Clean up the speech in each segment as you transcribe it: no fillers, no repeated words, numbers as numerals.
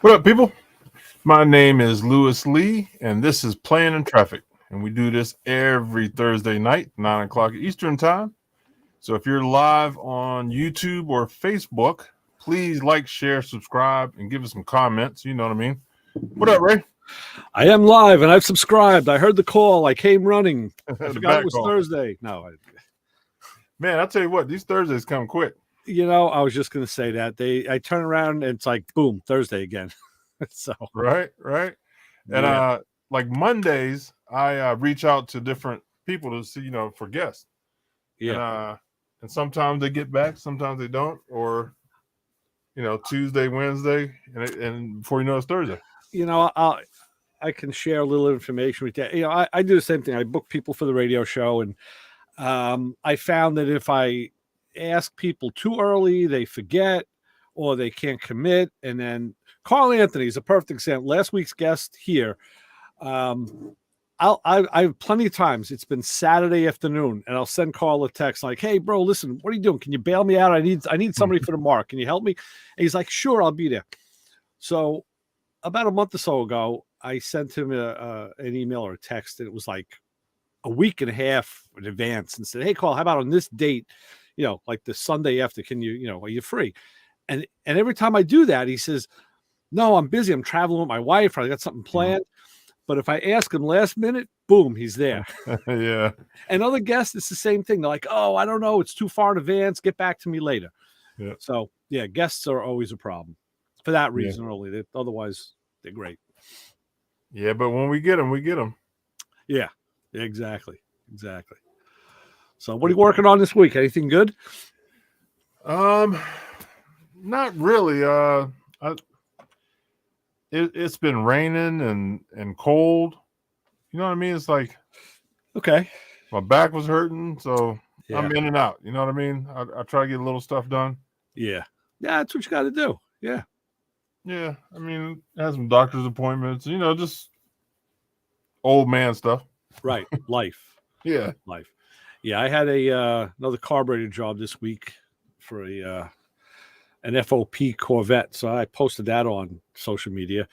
What up, people? My name is Lewis Lee, and this is Playing in Traffic. And we do this every Thursday night, 9 o'clock Eastern Time. So if you're live on YouTube or Facebook, please like, share, subscribe, and give us some comments. You know what I mean? What up, Ray? I am live, and I've subscribed. I heard the call. I came running. I forgot it was call. Thursday. No. Man, I'll tell you what, these Thursdays come quick. You know, I was just going to say that. I turn around, and it's like, boom, Thursday again. So Right. And like Mondays, I reach out to different people to see, for guests. Yeah. And sometimes they get back, sometimes they don't, or Tuesday, Wednesday, and before you know it's Thursday. I can share a little information with you. I do the same thing. I book people for the radio show, and I found that if I ask people too early, they forget or they can't commit. And then Carl Anthony is a perfect example. Last week's guest here. I've plenty of times. It's been Saturday afternoon, and I'll send Carl a text like, "Hey, bro, listen, what are you doing? Can you bail me out? I need somebody for tomorrow. Can you help me?" And he's like, "Sure, I'll be there." So about a month or so ago, I sent him an email or a text, and it was like a week and a half in advance, and said, "Hey, Carl, how about on this date? Like the Sunday after? Can you, are you free?" And every time I do that, he says, "No, I'm busy. I'm traveling with my wife. Or I got something planned." But if I ask him last minute, boom, he's there. Yeah. And other guests, it's the same thing. They're like, "Oh, I don't know. It's too far in advance. Get back to me later." Yeah. So, yeah, guests are always a problem for that reason only. Otherwise, they're great. Yeah, but when we get them, we get them. Yeah, exactly. So what are you working on this week? Anything good? Not really. It's been raining and cold. You know what I mean? It's like, okay, my back was hurting, so yeah. I'm in and out. You know what I mean? I try to get a little stuff done. Yeah, that's what you got to do. Yeah. I mean, I had some doctor's appointments. Just old man stuff. Right. Life. Yeah. Yeah, I had another carburetor job this week for an FOP Corvette, so I posted that on social media.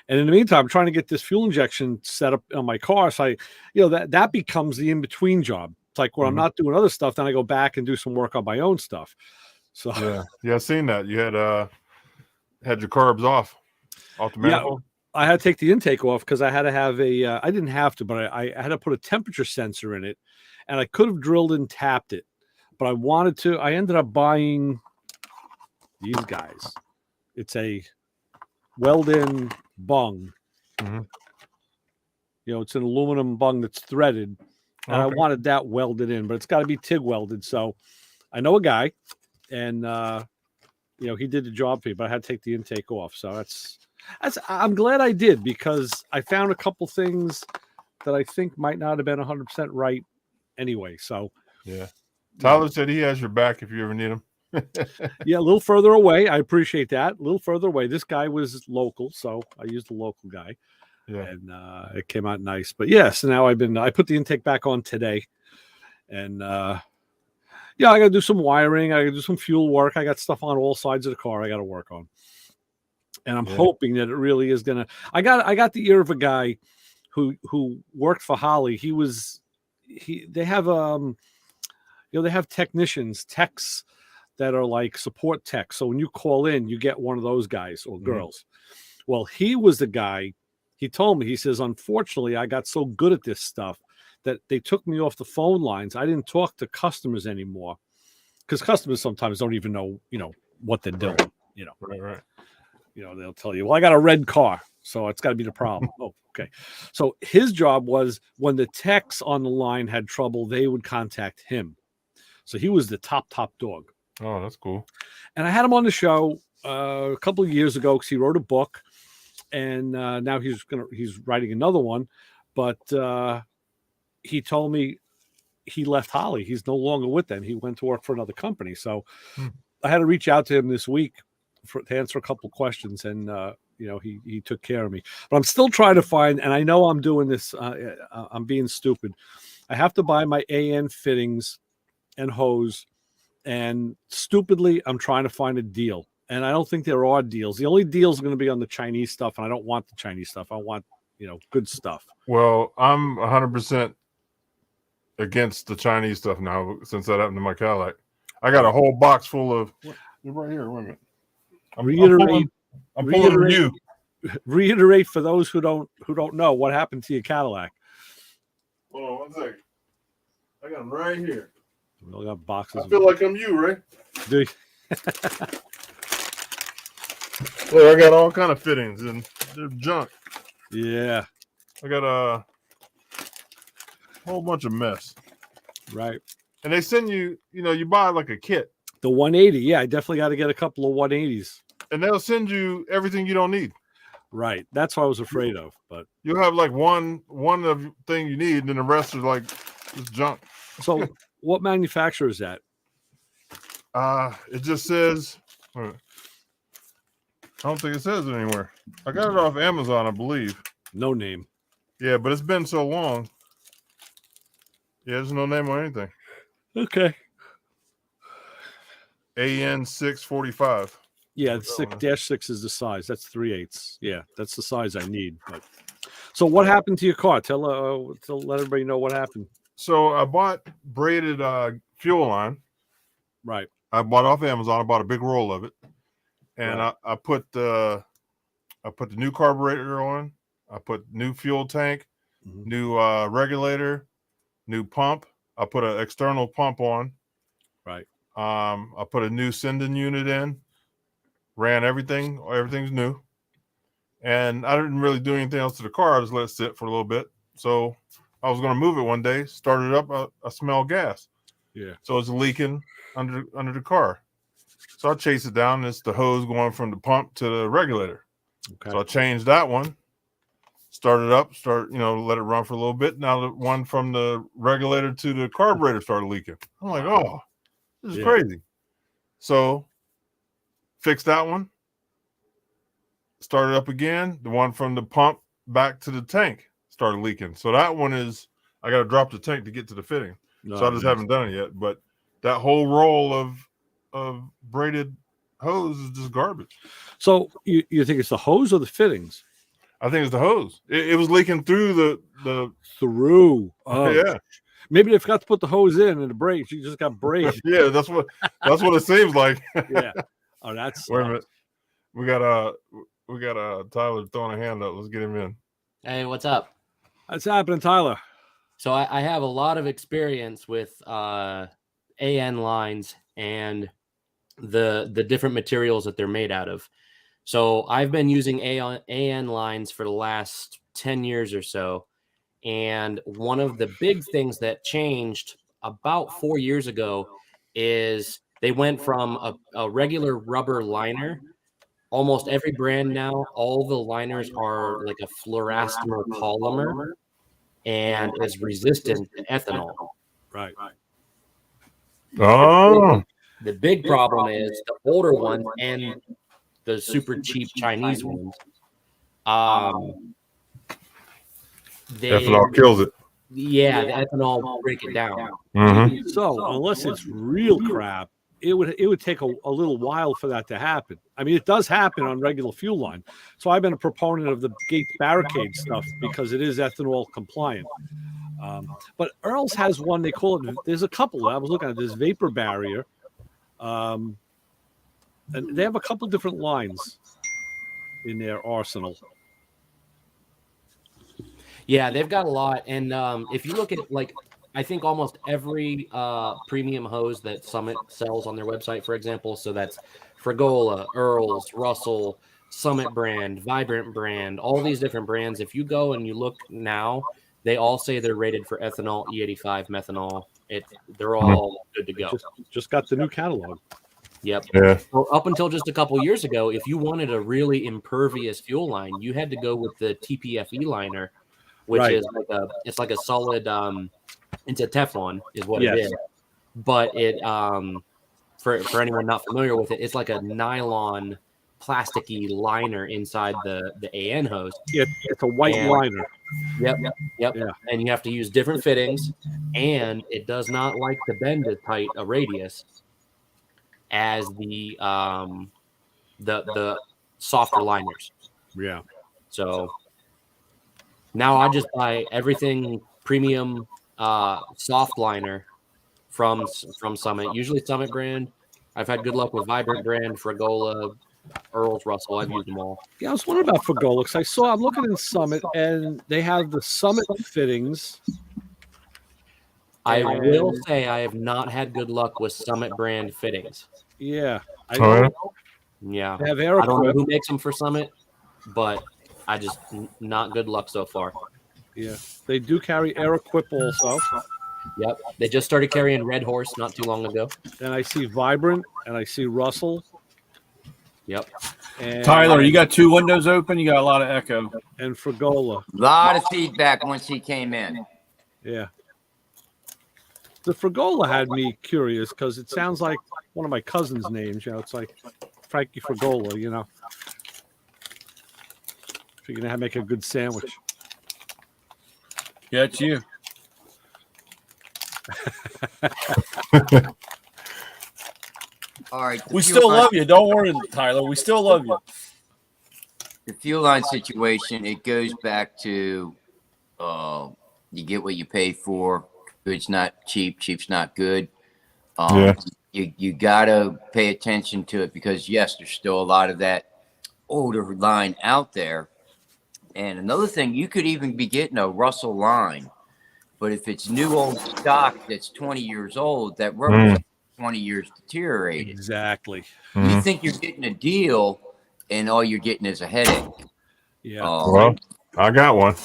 And in the meantime, I'm trying to get this fuel injection set up on my car. So that becomes the in between job. It's like when I'm not doing other stuff, then I go back and do some work on my own stuff. So yeah, I've seen that. You had your carbs off the manifold. I had to take the intake off because I had to have I didn't have to, but I had to put a temperature sensor in it, and I could have drilled and tapped it, but I wanted to. I ended up buying these guys. It's a weld-in bung. Mm-hmm. It's an aluminum bung that's threaded, and I wanted that welded in, but it's got to be TIG welded. So I know a guy, and he did the job for me, but I had to take the intake off. So I'm glad I did, because I found a couple things that I think might not have been 100% right anyway. So yeah, Tyler said he has your back if you ever need him. Yeah, a little further away. I appreciate that. A little further away. This guy was local, so I used the local guy. Yeah, and it came out nice. But yes, now I put the intake back on today, and I got to do some wiring. I got to do some fuel work. I got stuff on all sides of the car I got to work on, and I'm hoping that it really is gonna. I got the ear of a guy who worked for Holly. They have they have techs that are like support techs. So when you call in, you get one of those guys or girls. Well, he was the guy. He told me, he says, "Unfortunately, I got so good at this stuff that they took me off the phone lines. I didn't talk to customers anymore, because customers sometimes don't even know, what they're doing. Right. They'll tell you, well, I got a red car, so it's got to be the problem." Oh, okay. So his job was, when the techs on the line had trouble, they would contact him. So he was the top dog. Oh, that's cool. And I had him on the show a couple of years ago because he wrote a book, and now he's writing another one. But he told me he left Holly. He's no longer with them. He went to work for another company. So I had to reach out to him this week to answer a couple of questions, and he took care of me. But I'm still trying to find, and I know I'm doing this. I'm being stupid. I have to buy my AN fittings and hose. And stupidly, I'm trying to find a deal. and I don't think there are deals. The only deals are going to be on the Chinese stuff, and I don't want the Chinese stuff. I want, good stuff. Well, I'm 100% against the Chinese stuff now since that happened to my Cadillac. I got a whole box full of. You're right here. Wait a minute. I'm pulling a review. Reiterate for those who don't know what happened to your Cadillac. Hold on 1 second. I got them right here. We all got boxes. I feel like I'm you, right? Do you? Look, I got all kind of fittings and they're junk. Yeah. I got a whole bunch of mess. Right. And they send you, you buy like a kit. The 180. Yeah, I definitely got to get a couple of 180s. And they'll send you everything you don't need. Right. That's what I was afraid of. But you'll have like one of the thing you need, and then the rest is like just junk. So what manufacturer is that? It just says, I don't think it says it anywhere. I got it off Amazon, I believe. No name. Yeah, but it's been so long. Yeah, there's no name on anything. Okay. AN 645. Yeah, the 6-6 is the size. That's 3/8. Yeah, that's the size I need. But so what happened to your car? Let everybody know what happened. So I bought braided fuel line. Right. I bought off Amazon. I bought a big roll of it, and right. I put the new carburetor on. I put new fuel tank, new regulator, new pump. I put an external pump on. Right. I put a new sending unit in. Ran everything. Everything's new, and I didn't really do anything else to the car. I just let it sit for a little bit. So I was going to move it one day. Started up. I smell gas. Yeah. So it's leaking under the car. So I chase it down. It's the hose going from the pump to the regulator. Okay. So I changed that one. Started up. Let it run for a little bit. Now the one from the regulator to the carburetor started leaking. I'm like, oh, this is crazy. So fixed that one. Started up again. The one from the pump back to the tank started leaking. So that one I got to drop the tank to get to the fitting. So I just haven't done it yet. But that whole roll of braided hose is just garbage. So you think it's the hose or the fittings? I think it's the hose. It was leaking through the through. Oh yeah. Maybe they forgot to put the hose in and the brakes. You just got brakes. Yeah, that's what it seems like. Yeah. Oh, that's. Wait a minute. We got Tyler throwing a hand up. Let's get him in. Hey, what's up? What's happening, Tyler? So I have a lot of experience with AN lines and the different materials that they're made out of. So I've been using AN lines for the last 10 years or so. And one of the big things that changed about 4 years ago is they went from a regular rubber liner. Almost every brand now, all the liners are like a fluoroelastomer polymer and is resistant to ethanol. Right. Oh. The big problem is the older ones and the super cheap Chinese ones. Ethanol kills it. Yeah, the ethanol will break it down. Mm-hmm. So unless it's real crap, it would take a little while for that to happen. I mean, it does happen on regular fuel line. So I've been a proponent of the gate barricade stuff because it is ethanol compliant. But Earl's has one, they call it, there's a couple. I was looking at this vapor barrier. And they have a couple different lines in their arsenal. Yeah, they've got a lot. And if you look at, I think almost every premium hose that Summit sells on their website, for example, so that's Fregola, Earl's, Russell, Summit brand, Vibrant brand, all these different brands. If you go and you look now, they all say they're rated for ethanol, E85, methanol. They're all good to go. Just got the new catalog. Yep. Yeah. Well, up until just a couple years ago, if you wanted a really impervious fuel line, you had to go with the TPFE liner, which is like a solid it's a Teflon is what it is. But it for anyone not familiar with it, it's like a nylon plasticky liner inside the AN hose. Yeah, it's a white liner. Yep. Yeah. And you have to use different fittings, and it does not like to bend as tight a radius as the the softer liners. Yeah. So now I just buy everything premium soft liner from Summit. Usually Summit brand. I've had good luck with Vibrant brand, Fregola, Earl's Russell. I've used them all. Yeah, I was wondering about Fregola because I'm looking in Summit and they have the Summit fittings. I will say I have not had good luck with Summit brand fittings. Yeah. I Oh, know. Yeah. They have I don't know Air-Equip. who makes them for Summit, but I just not good luck so far. Yeah. They do carry Air-Equip also. Yep. They just started carrying Red Horse not too long ago. Then I see Vibrant and I see Russell. Yep. And, Tyler, you got 2 windows open. You got a lot of echo. and Fregola. A lot of feedback once he came in. Yeah. The Fregola had me curious because it sounds like one of my cousin's names. You know, it's like Frankie Fregola, you know. If you're going to make a good sandwich. Yeah, it's you. All right. We still love you. Don't worry, Tyler. We still love you. The fuel line situation, it goes back to you get what you pay for. Good's not cheap. Cheap's not good. Yeah. You got to pay attention to it because, yes, there's still a lot of that older line out there. And another thing, you could even be getting a Russell line. But if it's new old stock that's 20 years old, that rubber's 20 years deteriorated. Exactly. You think you're getting a deal, and all you're getting is a headache. Yeah. Well, I got one.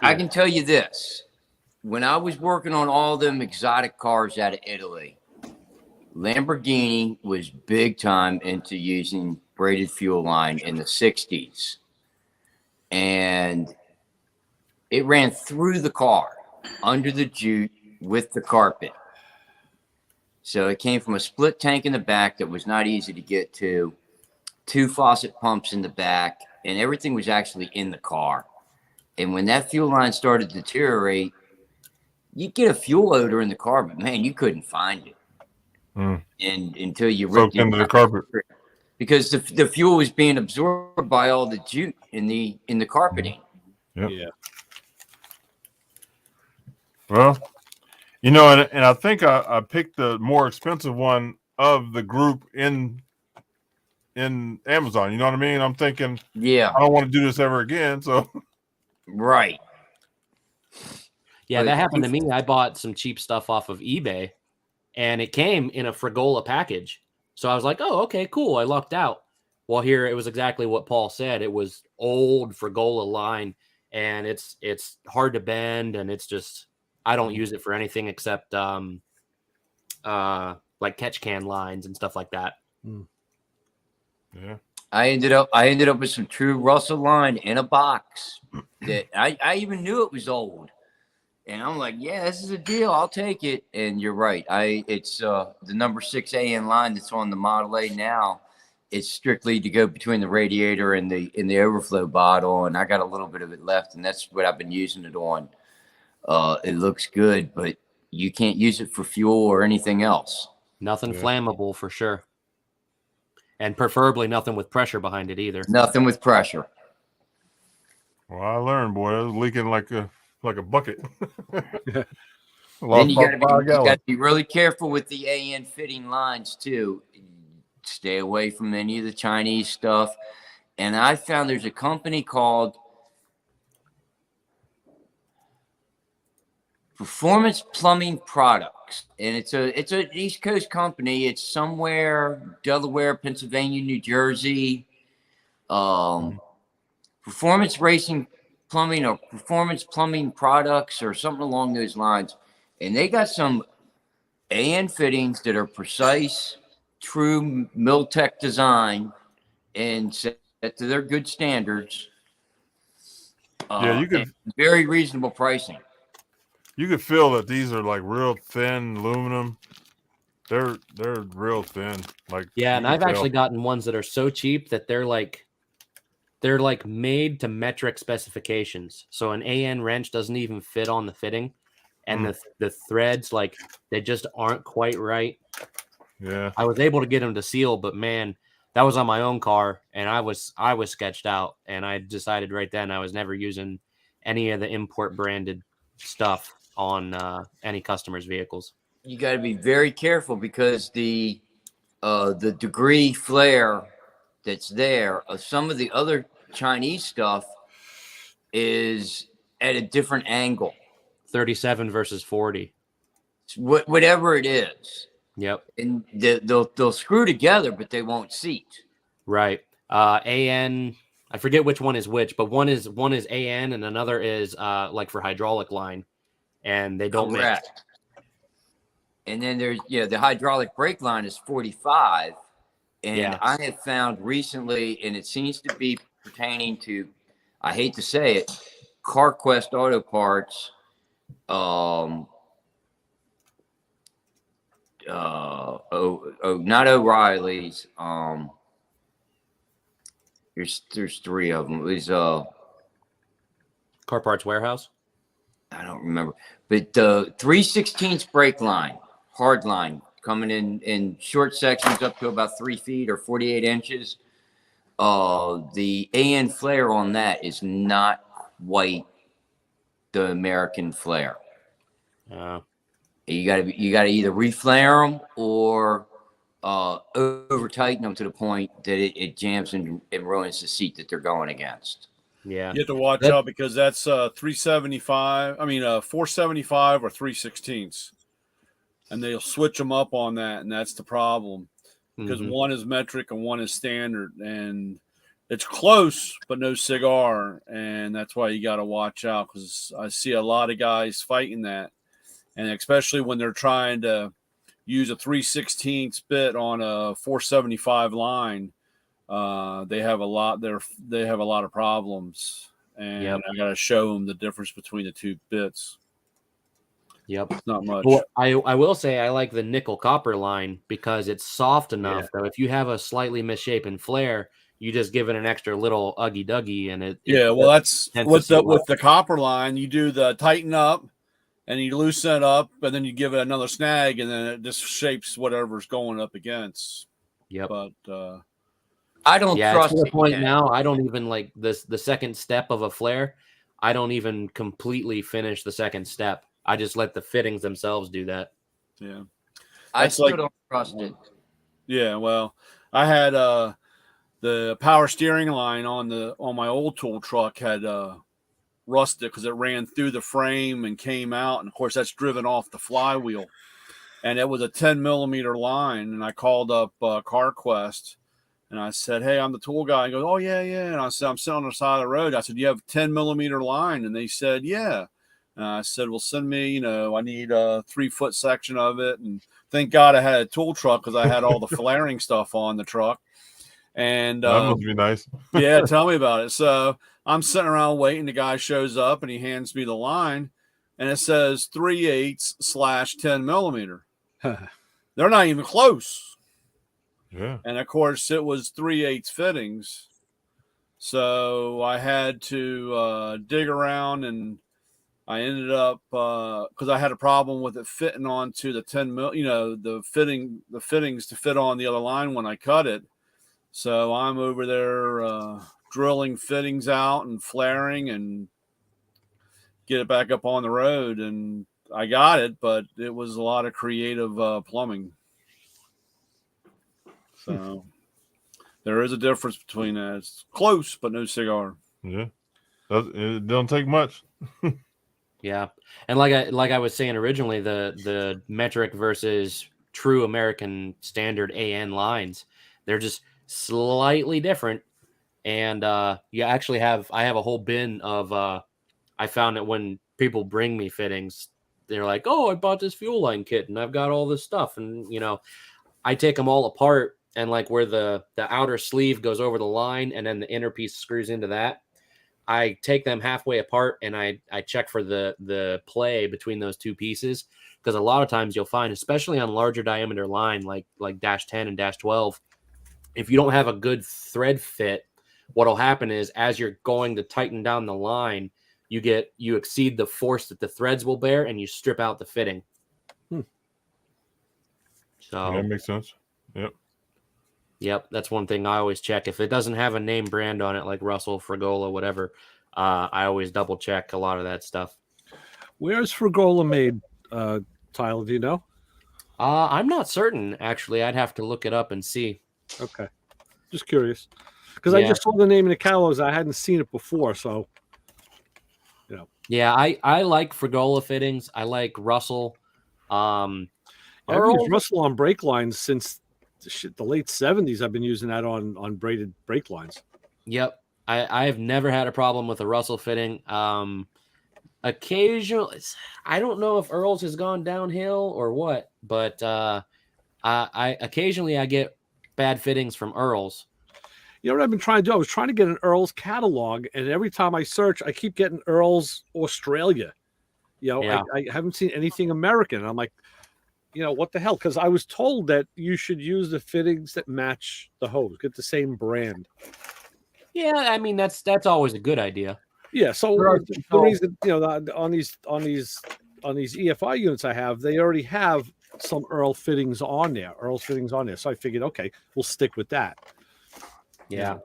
I can tell you this. When I was working on all them exotic cars out of Italy, Lamborghini was big time into using braided fuel line in the 60s. And it ran through the car, under the jute, with the carpet. So it came from a split tank in the back that was not easy to get to, 2 faucet pumps in the back, and everything was actually in the car. And when that fuel line started to deteriorate, you get a fuel odor in the car, but man, you couldn't find it. And until you ripped Soaked into the carpet. Because the fuel was being absorbed by all the jute in the carpeting. Yep. Yeah. Well, you know, and I think I picked the more expensive one of the group in Amazon. You know what I mean? I'm thinking, Yeah, I don't want to do this ever again. So, right. Yeah, But that happened to me. I bought some cheap stuff off of eBay, and it came in a Fregola package. So I was like, oh, okay, cool. I lucked out. Well, here it was exactly what Paul said. It was old Fregola line, and it's hard to bend, and it's just I don't use it for anything except like catch can lines and stuff like that. yeah. I ended up with some true Russell line in a box that I even knew it was old. And I'm like, yeah, this is a deal. I'll take it. And you're right. It's the number 6 AN line that's on the Model A now. It's strictly to go between the radiator and the overflow bottle. And I got a little bit of it left, and that's what I've been using it on. It looks good, but you can't use it for fuel or anything else. Nothing flammable for sure. And preferably nothing with pressure behind it either. Nothing with pressure. Well, I learned, boy, it was leaking like a bucket. Then you got to be really careful with the AN fitting lines too. Stay away from any of the Chinese stuff. And I found there's a company called Performance Plumbing Products, and it's an East Coast company. It's somewhere Delaware, Pennsylvania, New Jersey. Performance Racing Plumbing or Performance Plumbing Products or something along those lines. And they got some AN fittings that are precise, true Miltech design, and set to their good standards. Yeah, you could very reasonable pricing. You could feel that these are like real thin aluminum. They're real thin. Like Yeah, and I've actually gotten ones that are so cheap that they're like made to metric specifications. So an AN wrench doesn't even fit on the fitting, and the threads, like, they just aren't quite right. Yeah, I was able to get them to seal, but man, that was on my own car, and I was sketched out, and I decided right then I was never using any of the import branded stuff on any customers' vehicles. You got to be very careful because the degree flare that's there of some of the other Chinese stuff is at a different angle. 37 versus 40. Whatever it is. Yep. And they'll screw together, but they won't seat. Right. AN, I forget which one is which, but one is AN and another is like for hydraulic line, and they don't mix. And then there's the hydraulic brake line is 45, and Yeah. I have found recently, and it seems to be pertaining to, I hate to say it, CarQuest Auto Parts. Not O'Reilly's. There's three of them. It was Car Parts Warehouse. I don't remember, but the 3/16 brake line, hard line, coming in short sections up to about 3 feet or 48 inches. The AN flare on that is not quite the American flare. You gotta either reflare them or over tighten them to the point that it jams and ruins the seat that they're going against. Yeah, You have to watch out because that's 375. I mean, 475 or 3/16, and they'll switch them up on that, and that's the problem because one is metric and one is standard, and it's close but no cigar, and that's why you got to watch out because I see a lot of guys fighting that, and especially when they're trying to use a 3/16 bit on a 475 line. They have a lot of problems, and I got to show them the difference between the two bits. Yep. It's not much. Well, I will say I like the nickel copper line because it's soft enough that if you have a slightly misshapen flare, you just give it an extra little uggy duggy, and it well, that's with the copper line. You do the tighten up, and you loosen it up, and then you give it another snag, and then it just shapes whatever's going up against. Yep. But I don't trust to the point now. I don't even like this. The second step of a flare, I don't even completely finish the second step. I just let the fittings themselves do that. Yeah, I still don't trust it. Yeah, well, I had the power steering line on my old tool truck had rusted because it ran through the frame and came out, and of course that's driven off the flywheel, and it was a 10mm line, and I called up CarQuest. And I said, hey, I'm the tool guy. He goes, oh, yeah. And I said, I'm sitting on the side of the road. I said, you have a 10mm line? And they said, yeah. And I said, well, send me, I need a 3-foot section of it. And thank God I had a tool truck because I had all the flaring stuff on the truck. And that must be nice. Yeah, tell me about it. So I'm sitting around waiting. The guy shows up and he hands me the line. And it says 3/8/10mm. They're not even close. Yeah. And of course, it was 3/8 fittings. So I had to dig around, and I ended up because I had a problem with it fitting onto the 10mm, the fittings to fit on the other line when I cut it. So I'm over there drilling fittings out and flaring and get it back up on the road. And I got it, but it was a lot of creative plumbing. So there is a difference between that. It's close, but no cigar. Yeah, it don't take much. Yeah, and like I was saying originally, the metric versus true American standard AN lines, they're just slightly different. And you actually I have a whole bin of I found it when people bring me fittings, they're like, oh, I bought this fuel line kit and I've got all this stuff, and I take them all apart. And like where the outer sleeve goes over the line and then the inner piece screws into that, I take them halfway apart and I check for the play between those two pieces. Because a lot of times you'll find, especially on larger diameter line like -10 and -12, if you don't have a good thread fit, what'll happen is as you're going to tighten down the line, you exceed the force that the threads will bear and you strip out the fitting. So that makes sense. Yep. Yep, that's one thing I always check. If it doesn't have a name brand on it, like Russell, Frigola, whatever, I always double check a lot of that stuff. Where's Frigola made, Tyler? Do you know? I'm not certain, actually. I'd have to look it up and see. Okay. Just curious. Because I just saw the name in the catalogs. I hadn't seen it before, so, you know. Yeah, I like Frigola fittings. I like Russell. I've used Russell on brake lines since the late 70s. I've been using that on braided brake lines. Yep. I have never had a problem with a Russell fitting. Occasionally, I don't know if Earl's has gone downhill or what, but I occasionally I get bad fittings from Earl's. You know what I've been trying to do? I was trying to get an Earl's catalog, and every time I search, I keep getting Earl's Australia. You know, I haven't seen anything American. And I'm like, you know, what the hell? Because I was told that you should use the fittings that match the hose, get the same brand. Yeah, I mean that's always a good idea. Yeah, so the reason, you know, on these EFI units I have, they already have some Earl's fittings on there. So I figured, okay, we'll stick with that. Yeah.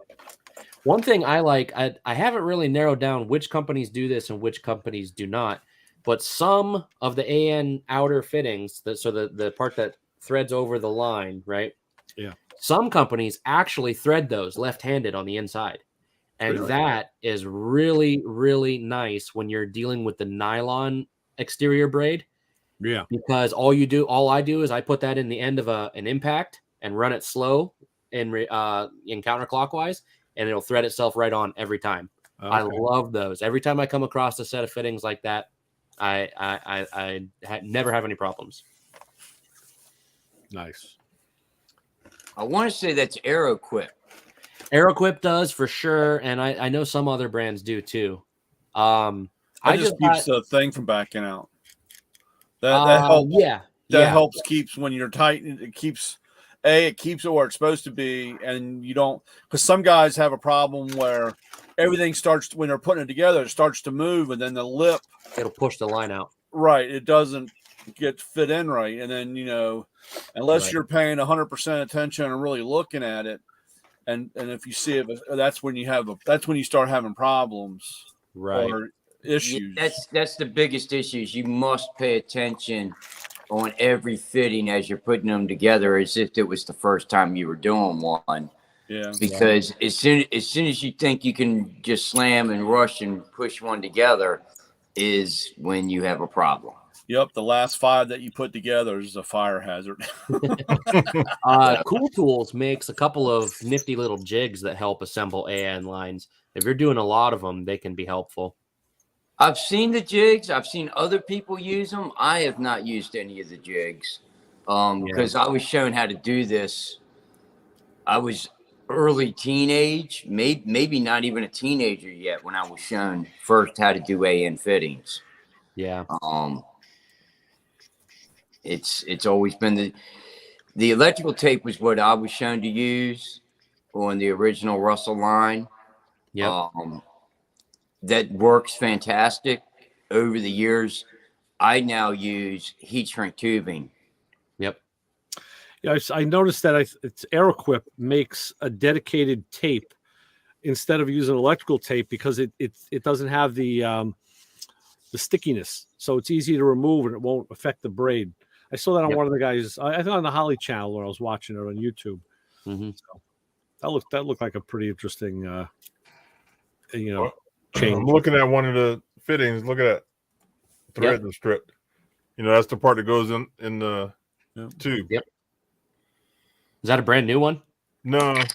One thing I like, I haven't really narrowed down which companies do this and which companies do not, but some of the AN outer fittings, so the part that threads over the line, right? Yeah. Some companies actually thread those left-handed on the inside. And that is really, really nice when you're dealing with the nylon exterior braid. Yeah. Because all I do is I put that in the end of an impact and run it slow in counterclockwise, and it'll thread itself right on every time. Okay. I love those. Every time I come across a set of fittings like that, I never have any problems. Nice. I want to say that's AeroQuip. AeroQuip does for sure, and I know some other brands do too. I just keeps the thing from backing out. That helps. That helps. Keeps when you're tight. It keeps it where it's supposed to be, and you don't. Because some guys have a problem where everything starts when they're putting it together. It starts to move, and then the lip it'll push the line out. Right, it doesn't get fit in right, and then unless you're paying 100% attention and really looking at it. And if you see it, that's when you start having problems, right? Or issues. Yeah, that's the biggest issues. You must pay attention on every fitting as you're putting them together, as if it was the first time you were doing one. Yeah. Because as soon as you think you can just slam and rush and push one together, is when you have a problem. Yep, the last 5 that you put together is a fire hazard. Cool Tools makes a couple of nifty little jigs that help assemble AN lines. If you're doing a lot of them, they can be helpful. I've seen the jigs. I've seen other people use them. I have not used any of the jigs because I was shown how to do this. I was early teenage, maybe not even a teenager yet when I was shown first how to do AN fittings. Yeah. It's always been the electrical tape was what I was shown to use on the original Russell line. Yeah. That works fantastic. Over the years, I now use heat shrink tubing. Yep. Yeah, I noticed that it's AeroQuip makes a dedicated tape instead of using electrical tape because it doesn't have the stickiness, so it's easy to remove and it won't affect the braid. I saw that on one of the guys. I think on the Holly channel, where I was watching it on YouTube. Mm-hmm. So that looked like a pretty interesting, change. I'm looking at one of the fittings. Look at that thread and strip. That's the part that goes in the tube. Yep. Is that a brand new one? No, I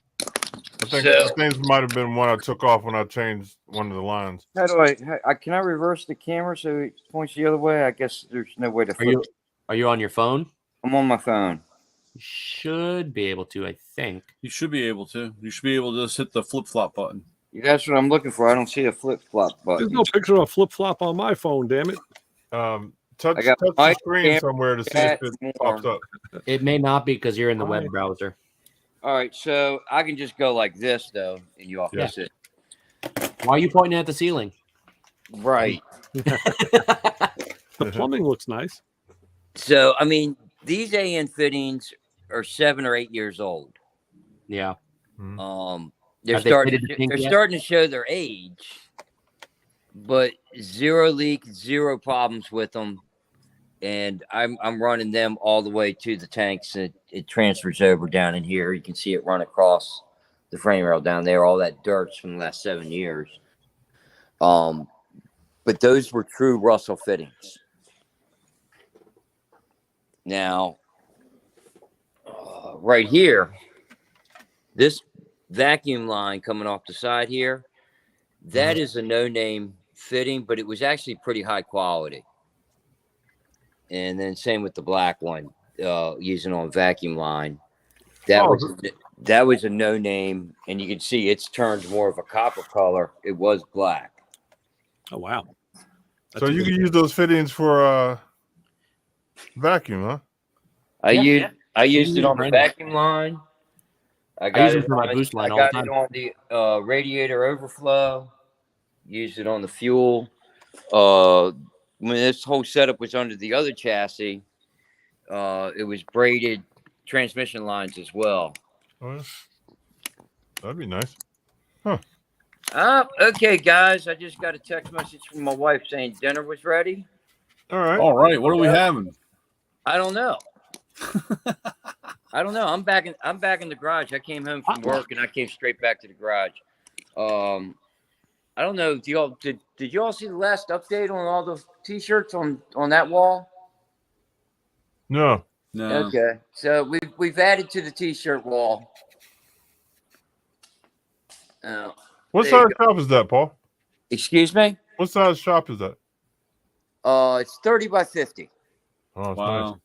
think the things might have been one I took off when I changed one of the lines. How do can I reverse the camera so it points the other way? I guess there's no way to flip. Are you on your phone? I'm on my phone. You should be able to, I think. You should be able to. You should be able to just hit the flip-flop button. That's what I'm looking for. I don't see a flip-flop button. There's no picture of a flip-flop on my phone, damn it. Touch the screen somewhere to see if it pops up. It may not be because you're in the web browser. All right, so I can just go like this, though, and you miss it. Why are you pointing at the ceiling? Right. The plumbing looks nice. So, I mean, these AN fittings are 7 or 8 years old. Yeah. They're Have they fitted the pink yet? starting to show their age, but zero leak, zero problems with them. And I'm running them all the way to the tanks. And it transfers over down in here. You can see it run across the frame rail down there. All that dirt's from the last 7 years. But those were true Russell fittings. Now, right here, this vacuum line coming off the side here, that is a no-name fitting, but it was actually pretty high quality. And then same with the black one, using on vacuum line. That was a no-name, and you can see it's turned more of a copper color. It was black. Oh wow! So you can use those fittings for vacuum, huh? I used it on the vacuum line. I got it for my boost line I all got the time. it on the radiator overflow. Used it on the fuel. When this whole setup was under the other chassis, it was braided transmission lines as well. Oh, yeah. That'd be nice. Okay, guys. I just got a text message from my wife saying dinner was ready. All right. All right. What are we having? I don't know. I don't know. I'm back in the garage. I came home from work and I came straight back to the garage. I don't know. Did you all see the last update on all the t-shirts on that wall? No. Okay. So we've added to the t-shirt wall. What size shop is that, Paul? Excuse me? What size shop is that? It's 30 by 50. Oh, it's Wow. nice.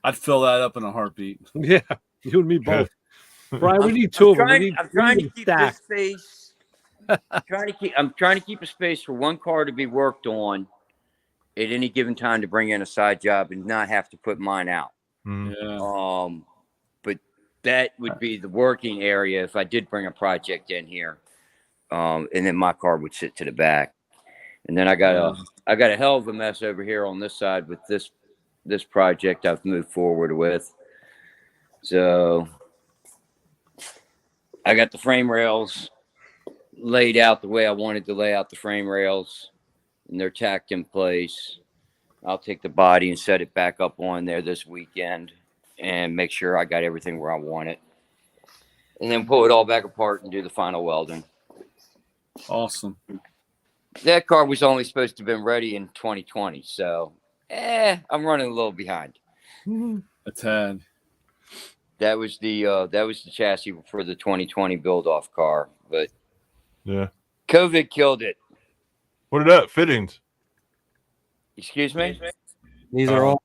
I'd fill that up in a heartbeat. Yeah, you and me both. Brian, we need two of them. I'm trying to keep this space. I'm trying to keep a space for one car to be worked on at any given time to bring in a side job and not have to put mine out. Yeah. But that would be the working area if I did bring a project in here. And then my car would sit to the back. And then I got a hell of a mess over here on this side with this project I've moved forward with. So I got the frame rails laid out the way I wanted to lay out the frame rails, and they're tacked in place. I'll take the body and set it back up on there this weekend and make sure I got everything where I want it. And then pull it all back apart and do the final welding. Awesome. That car was only supposed to have been ready in 2020, so I'm running a little behind. A tad. That was the chassis for the 2020 build-off car, but Yeah. COVID killed it. What are that? Fittings. Excuse me? These are all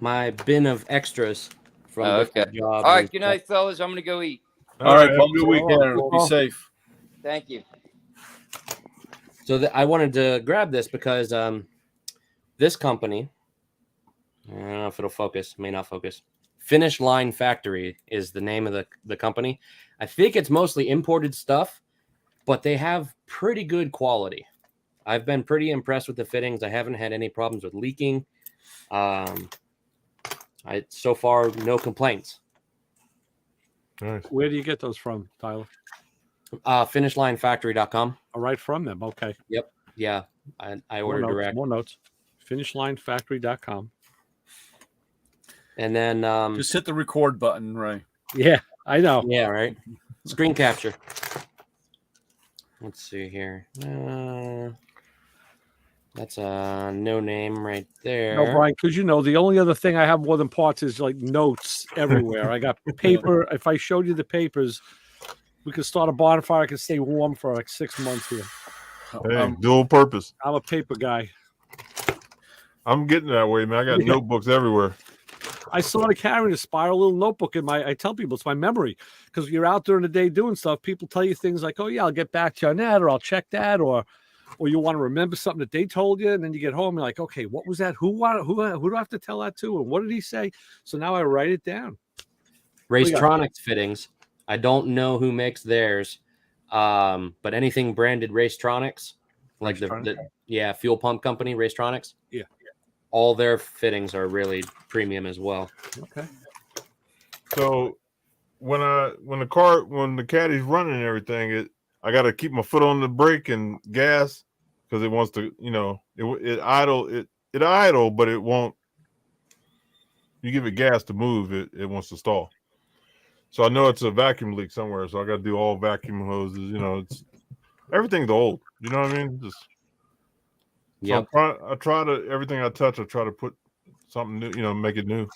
my bin of extras from Okay. jobs. All right, good night, fellas. I'm gonna go eat. All right, Paul. have a Good good weekend. one. Be safe. Thank you. So I wanted to grab this because this company, I don't know if it'll focus, may not focus. Finish Line Factory is the name of the company. I think it's mostly imported stuff, but they have pretty good quality. I've been pretty impressed with the fittings. I haven't had any problems with leaking. So far, no complaints. Nice. Where do you get those from, Tyler? Finishlinefactory.com. All right, from them. Okay. Yep. Yeah. I ordered direct. More notes. Finishlinefactory.com. And then Just hit the record button, Ray. Yeah, I know. yeah, right. Screen capture. Let's see here. That's a no name right there. No, Brian, because the only other thing I have more than parts is like notes everywhere. I got paper. If I showed you the papers, we could start a bonfire. I could stay warm for like 6 months here. Hey, dual purpose. I'm a paper guy. I'm getting that way, man. I got notebooks everywhere. I started carrying a spiral little notebook in I tell people it's my memory, because you're out during the day doing stuff. People tell you things like, oh yeah, I'll get back to you on that, or I'll check that, or you want to remember something that they told you. And then you get home, you're like, okay, what was that? Who do I have to tell that to? And what did he say? So now I write it down. Racetronics fittings. I don't know who makes theirs. But anything branded Racetronics, like the fuel pump company, Racetronics. Yeah. All their fittings are really premium as well. Okay. So when the caddy's running and everything, I got to keep my foot on the brake and gas because it wants to, it idle, but it won't. You give it gas to move, it wants to stall. So I know it's a vacuum leak somewhere, so I got to do all vacuum hoses. It's everything's old. You know what I mean? Yep. I try to everything I touch. I try to put something new. Make it new.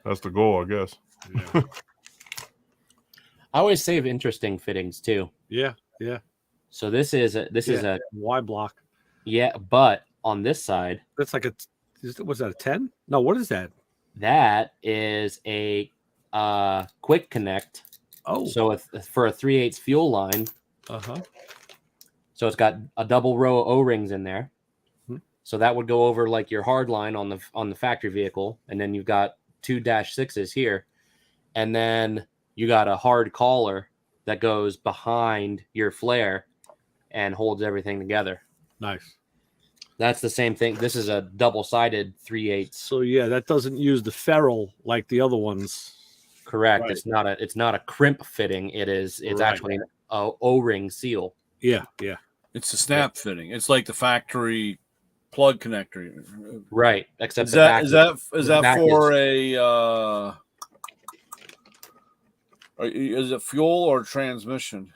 That's the goal, I guess. Yeah. I always save interesting fittings too. Yeah. So this is a Y block. Yeah, but on this side, That's like was that a 10? No, what is that? that is a quick connect. Oh, So for a 3/8 fuel line. uh-huh. So it's got a double row of O-rings in there. So that would go over like your hard line on the factory vehicle, and then you've got 2-6s here, and then you got a hard collar that goes behind your flare and holds everything together. Nice. That's the same thing. This is a double-sided 3/8. So yeah, that doesn't use the ferrule like the other ones. Correct. Right. It's not a crimp fitting. It's Right. actually an O-ring seal. Yeah. It's a snap fitting. It's like the factory plug connector. Right. Except Is that back for is it fuel or transmission?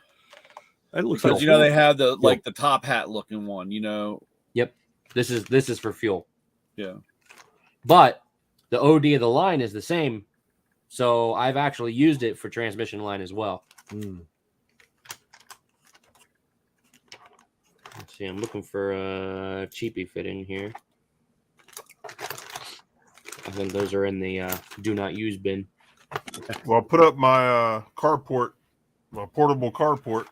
It looks Because like they have the the top hat looking one. Yep. This is for fuel. Yeah. But the OD of the line is the same. So I've actually used it for transmission line as well. Let's see. I'm looking for a cheapy fitting here. I think those are in the do not use bin. Well, I put up my carport, my portable carport,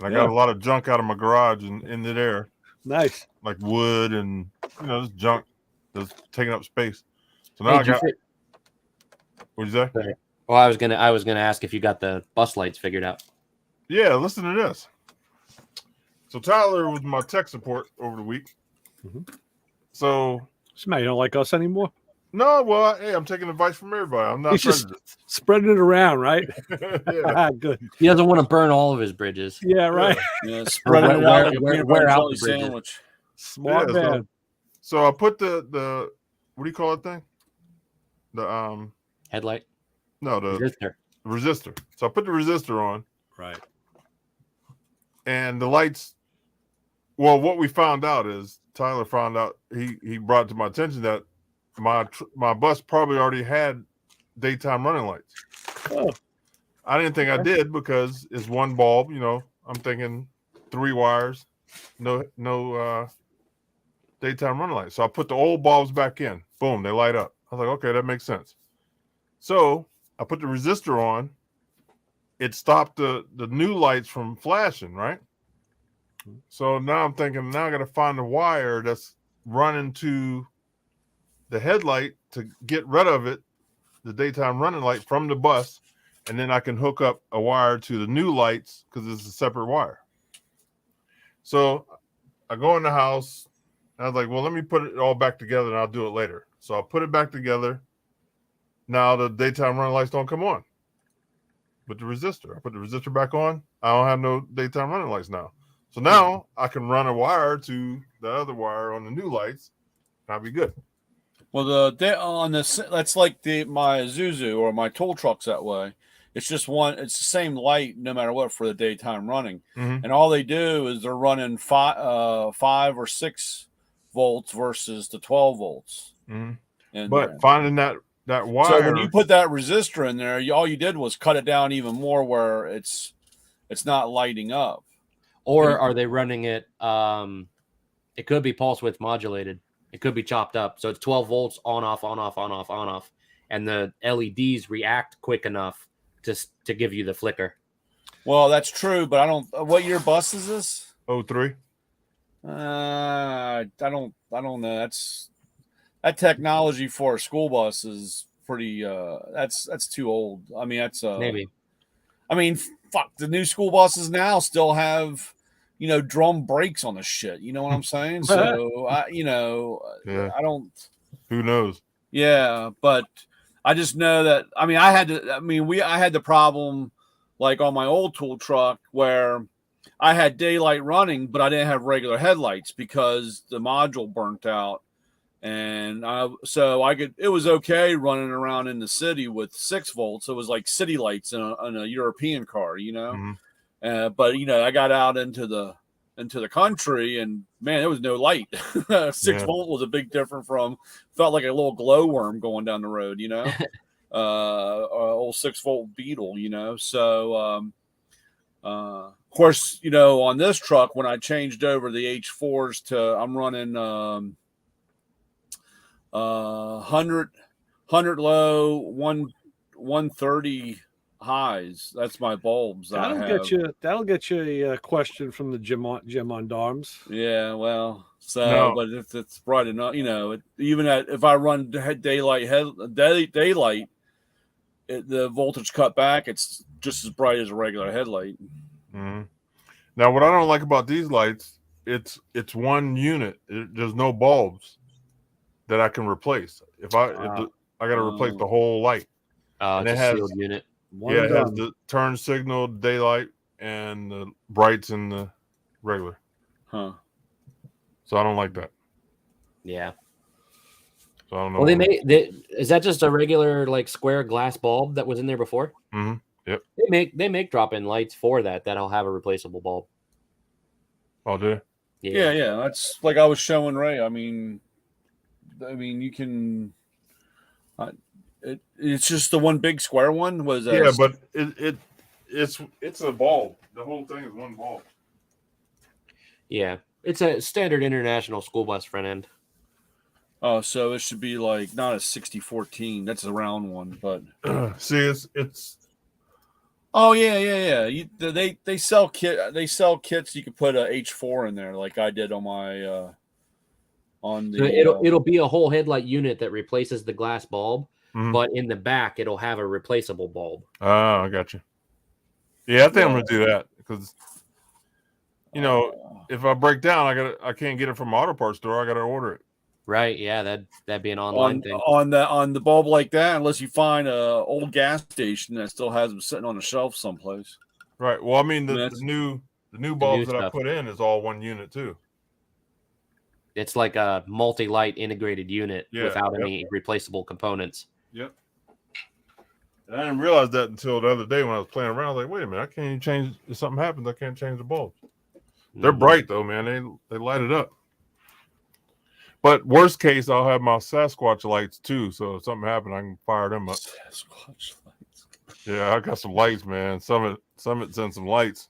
and I got a lot of junk out of my garage and into there, nice. like wood and just junk that's taking up space. So now What'd you say? Well, I was gonna ask if you got the bus lights figured out. Yeah, listen to this. So Tyler was my tech support over the week. So Sema, you don't like us anymore? no, well, hey, I'm taking advice from everybody. I'm not He's just prejudiced. spreading it around, right? Yeah. Good. He doesn't want to burn all of his bridges. Yeah, right. Yeah, spread it out like a peanut butter out jelly the bridges. sandwich. Smart Yeah, man. So I put the what do you call that thing? The Headlight. no, the Resistor. resistor. So I put the resistor on, Right. and the lights. Well, what we found out is Tyler found out he brought to my attention that my bus probably already had daytime running lights. Oh. I didn't think I did because it's one bulb. I'm thinking 3 wires, no daytime running lights. So I put the old bulbs back in. Boom, they light up. I was like, okay, that makes sense. So I put the resistor on. It stopped the new lights from flashing, right? So now I'm thinking, now I got to find the wire that's running to the headlight to get rid of it, the daytime running light from the bus, and then I can hook up a wire to the new lights because it's a separate wire. So I go in the house, and I was like, well, let me put it all back together, and I'll do it later. So I put it back together. Now the daytime running lights don't come on. But the resistor, I put the resistor back on. I don't have no daytime running lights now. So now I can run a wire to the other wire on the new lights. I'll be good. Well, that's like my Isuzu or my tool trucks that way. It's just one. It's the same light no matter what for the daytime running, and all they do is they're running 5 or 6 volts versus the 12 volts. But finding that wire. So when you put that resistor in there, all you did was cut it down even more where it's not lighting up. Or are they running it? It could be pulse width modulated. It could be chopped up. So it's 12 volts on, off, on, off, on, off, on, off. And the LEDs react quick enough to give you the flicker. Well, that's true, but I don't. What year bus is this? 03. I don't know. That technology for a school bus is pretty. That's too old. I mean, that's Maybe. I mean, fuck. The new school buses now still have, drum brakes on the shit. You know what I'm saying? So Yeah. I don't. Who knows? Yeah, but I just know that. I mean, I had the problem like on my old tool truck where I had daylight running, but I didn't have regular headlights because the module burnt out. And it was okay running around in the city with 6 volts. It was like city lights in a European car, you know. Mm-hmm. But you know, I got out into the country, and man, there was no light. 6 volt was a big difference from, felt like a little glowworm going down the road, you know. Old 6 volt Beetle, you know. So of course, you know, on this truck, when I changed over the H4s to, I'm running 100 low, 130 highs. That's my bulbs. That'll get you a question from the Jim on Darms. Yeah, well, so but if it's bright enough, you know, if I run daylight, the voltage cut back, it's just as bright as a regular headlight. Mm-hmm. Now, what I don't like about these lights, it's one unit. There's no bulbs that I can replace. I got to replace the whole light. And it has a sealed unit. It has the turn signal, daylight, and the brights in the regular. Huh. So I don't like that. Yeah. So I don't know. Well, is that just a regular like square glass bulb that was in there before? Mm-hmm. Yep. They make drop-in lights for that'll have a replaceable bulb. Oh, do they? Yeah. That's like I was showing Ray. I mean, you can. It's just the one big square one. Was that? Yeah, but it's a bulb. The whole thing is one bulb. Yeah, it's a standard international school bus front end. Oh, so it should be like not a 6014. That's a round one, but see, it's. Oh yeah. They sell kits. You can put a H4 in there, like I did on my on the. So it'll be a whole headlight unit that replaces the glass bulb, mm-hmm. but in the back it'll have a replaceable bulb. Oh, I got you. Yeah, I think I'm gonna do that because, you know, if I break down, I can't get it from auto parts store. I gotta order it. Right. Yeah, that'd be an online thing. On the bulb like that, unless you find a old gas station that still has them sitting on a shelf someplace. Right. Well, I mean the new bulbs that I put in is all one unit too. It's like a multi-light integrated unit without any replaceable components. Yep. And I didn't realize that until the other day when I was playing around. I was like, wait a minute, I can't even change. If something happens, I can't change the bulbs. They're bright though, man. They light it up. But worst case, I'll have my Sasquatch lights too. So if something happened, I can fire them up. Sasquatch lights. Yeah, I got some lights, man. Summit sent some lights.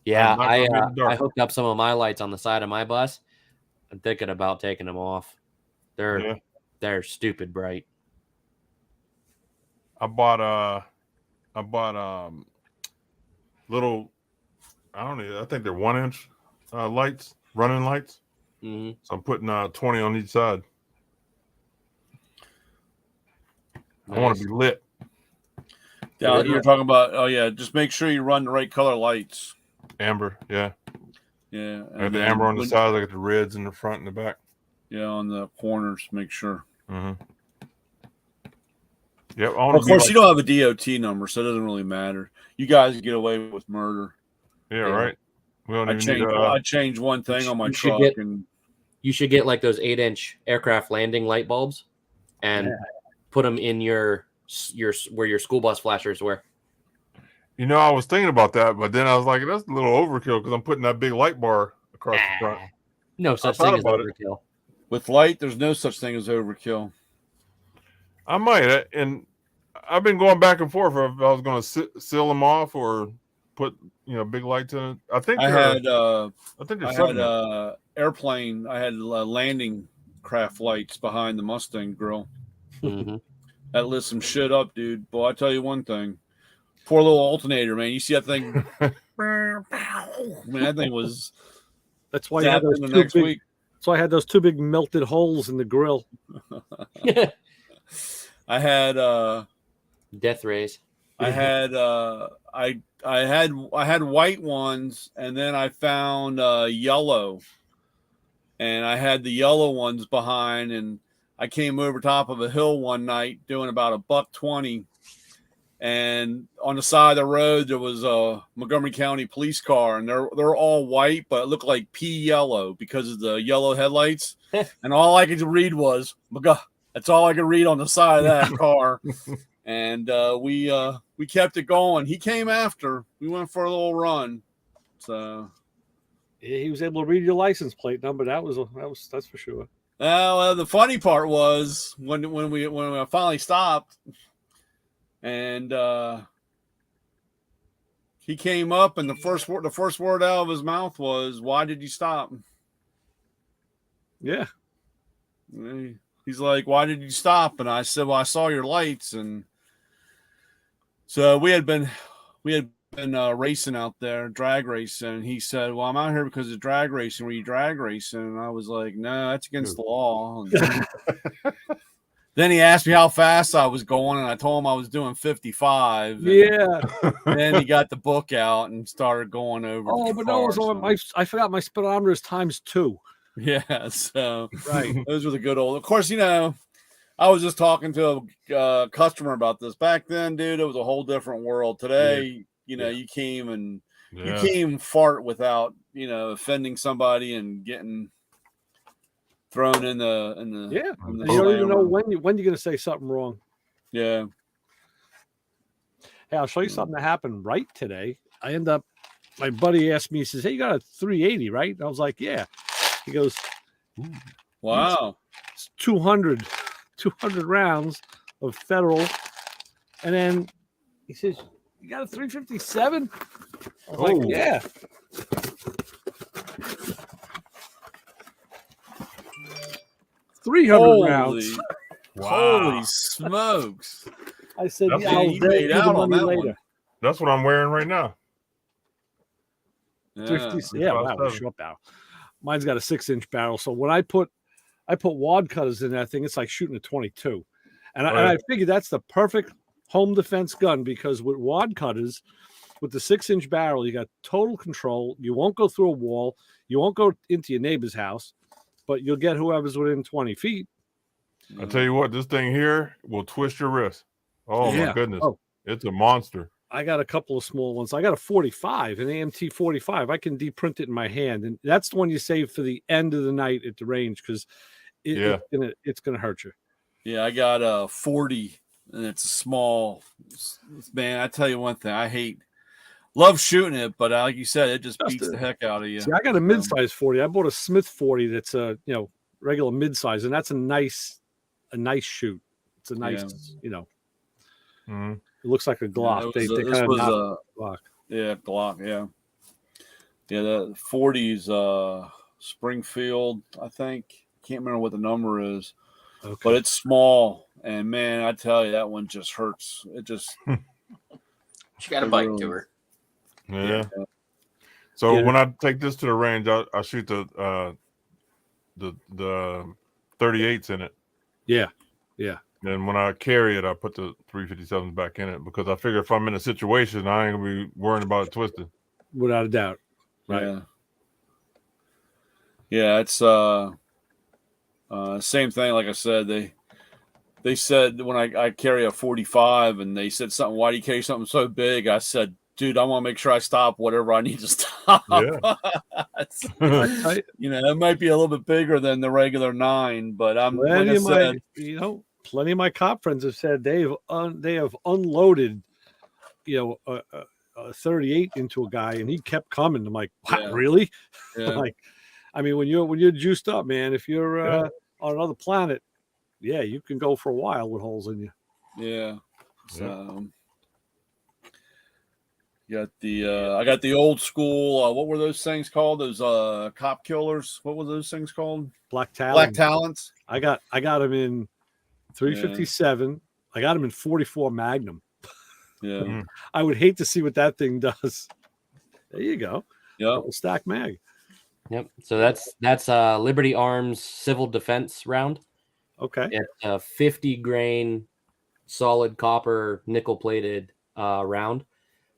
Yeah, I hooked up some of my lights on the side of my bus. I'm thinking about taking them off. They're stupid bright. I bought little, I don't know, I think they're 1-inch lights, running lights. Mm-hmm. So I'm putting 20 on each side. Nice. I want to be lit. Yeah, you're talking about. Just make sure you run the right color lights. Amber, yeah. Yeah. I got the amber on the sides. I got the reds in the front and the back. Yeah, on the corners. Make sure. Mm-hmm. Yep. Of course, you don't have a DOT number, so it doesn't really matter. You guys get away with murder. Yeah, right. We don't I changed one thing on my truck, and you should get like those 8-inch aircraft landing light bulbs, and put them in your where your school bus flashers were. You know, I was thinking about that, but then I was like, that's a little overkill because I'm putting that big light bar across the front. No such thing as overkill. With light, there's no such thing as overkill. I might, and I've been going back and forth if I was going to seal them off or put big lights in it. I think I had airplane. I had landing craft lights behind the Mustang grill. Mm-hmm. That lit some shit up, dude. Boy, I tell you one thing. Poor little alternator, man. You see that thing? Man, that thing was. That's why you had those next week. That's why I had those 2 big melted holes in the grill. I had death rays. I had I had white ones, and then I found yellow, and I had the yellow ones behind, and I came over top of a hill one night doing about $120, and on the side of the road there was a Montgomery County police car, and they're all white, but it looked like pea yellow because of the yellow headlights. And all I could read was "Magah." That's all I could read on the side of that car. And we kept it going. He came after. We went for a little run. So he was able to read your license plate number. That's for sure. Well, the funny part was when I finally stopped, and he came up, and the first word out of his mouth was, "Why did you stop?" Yeah. He's like, "Why did you stop?" And I said, "Well, I saw your lights." And so we had been racing out there, drag racing. And he said, "Well, I'm out here because of drag racing. Were you drag racing?" And I was like, "No, that's against the law." Then he asked me how fast I was going, and I told him I was doing 55. Yeah. Then he got the book out and started going over. Oh, but no, I forgot my speedometer is ×2. Yeah, so right. Those were the good old. Of course, I was just talking to a customer about this back then, dude. It was a whole different world. Today, you can't fart without offending somebody and getting thrown in the you don't even know when you're going to say something wrong. Yeah. Hey, I'll show you something that happened right today. My buddy asked me, he says, "Hey, you got a 380, right?" And I was like, "Yeah." He goes, "Wow, it's 200 rounds of federal." And then he says, "You got a 357?" I was like, "Yeah." $300. Holy smokes. I said, That's "Yeah, you made out on that later." one. That's what I'm wearing right now. Yeah, wow, short barrel. Mine's got a 6-inch barrel. So when I put wad cutters in that thing, it's like shooting a 22. And I figured that's the perfect home defense gun, because with wad cutters, with the 6-inch barrel, you got total control. You won't go through a wall. You won't go into your neighbor's house, but you'll get whoever's within 20 feet. I tell you what, this thing here will twist your wrist. Oh my goodness. It's a monster. I got a couple of small ones. I got a 45, an AMT 45. I can deprint it in my hand, and that's the one you save for the end of the night at the range, because it's gonna hurt you. Yeah, I got a 40, and it's a small. Man, I tell you one thing, love shooting it, but like you said, it just beats the heck out of you. See, I got a mid-size 40. I bought a Smith 40 that's a regular mid-size, and that's a nice shoot. It's a nice, Mm-hmm. It looks like a Glock. Yeah, Glock. Yeah, Glock. Yeah. Yeah, the 40's Springfield, I think. Can't remember what the number is, but it's small. And man, I tell you, that one just hurts. It just. She got a bite to her. Yeah. So when I take this to the range, I shoot the 38s in it. Yeah. And when I carry it, I put the 357s back in it, because I figure if I'm in a situation, I ain't gonna be worrying about it twisting. Without a doubt. Right. Yeah, it's same thing. Like I said, they said when I carry a 45, and they said something, "Why do you carry something so big?" I said, "Dude, I want to make sure I stop whatever I need to stop." Yeah. That might be a little bit bigger than the regular 9, but plenty of my cop friends have said they have unloaded, a 38 into a guy, and he kept coming. I'm like, "What, really?" Yeah. Like, I mean, when you're juiced up, man, if you're on another planet, you can go for a while with holes in you. Yeah. So I got the old school. What were those things called? Those cop killers. What were those things called? Black Talons. Black Talons. I got them in 357. I got them in 44 Magnum. Yeah. I would hate to see what that thing does. There you go. Yeah. Stack mag. Yep. So that's Liberty Arms civil defense round. Okay. It's a 50 grain solid copper nickel plated round.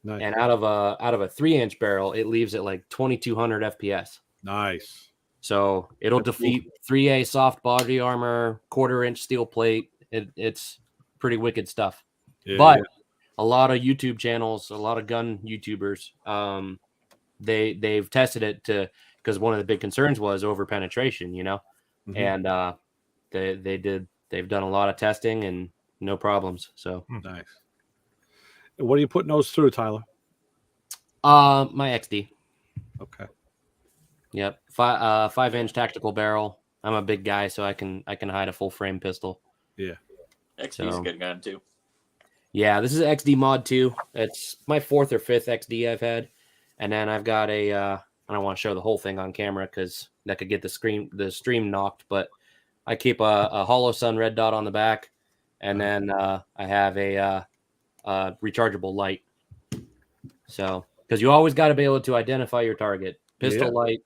Nice. And out of a 3-inch barrel, it leaves it like 2200 FPS. Nice. So it'll defeat 3A soft body armor, 1/4-inch steel plate. It's pretty wicked stuff. Yeah, but a lot of YouTube channels, a lot of gun YouTubers, they've tested it because one of the big concerns was over penetration, and they've done a lot of testing and no problems. So nice. And what are you putting those through, Tyler? My XD. Okay. Yep. 5-inch tactical barrel. I'm a big guy, so I can hide a full frame pistol. Yeah. XD's a good gun too. Yeah, this is XD Mod 2. It's my 4th or 5th XD I've had. And then I've got I don't want to show the whole thing on camera because that could get the stream knocked, but I keep a Hollow Sun red dot on the back, and then I have a rechargeable light. So, because you always got to be able to identify your target. Pistol light,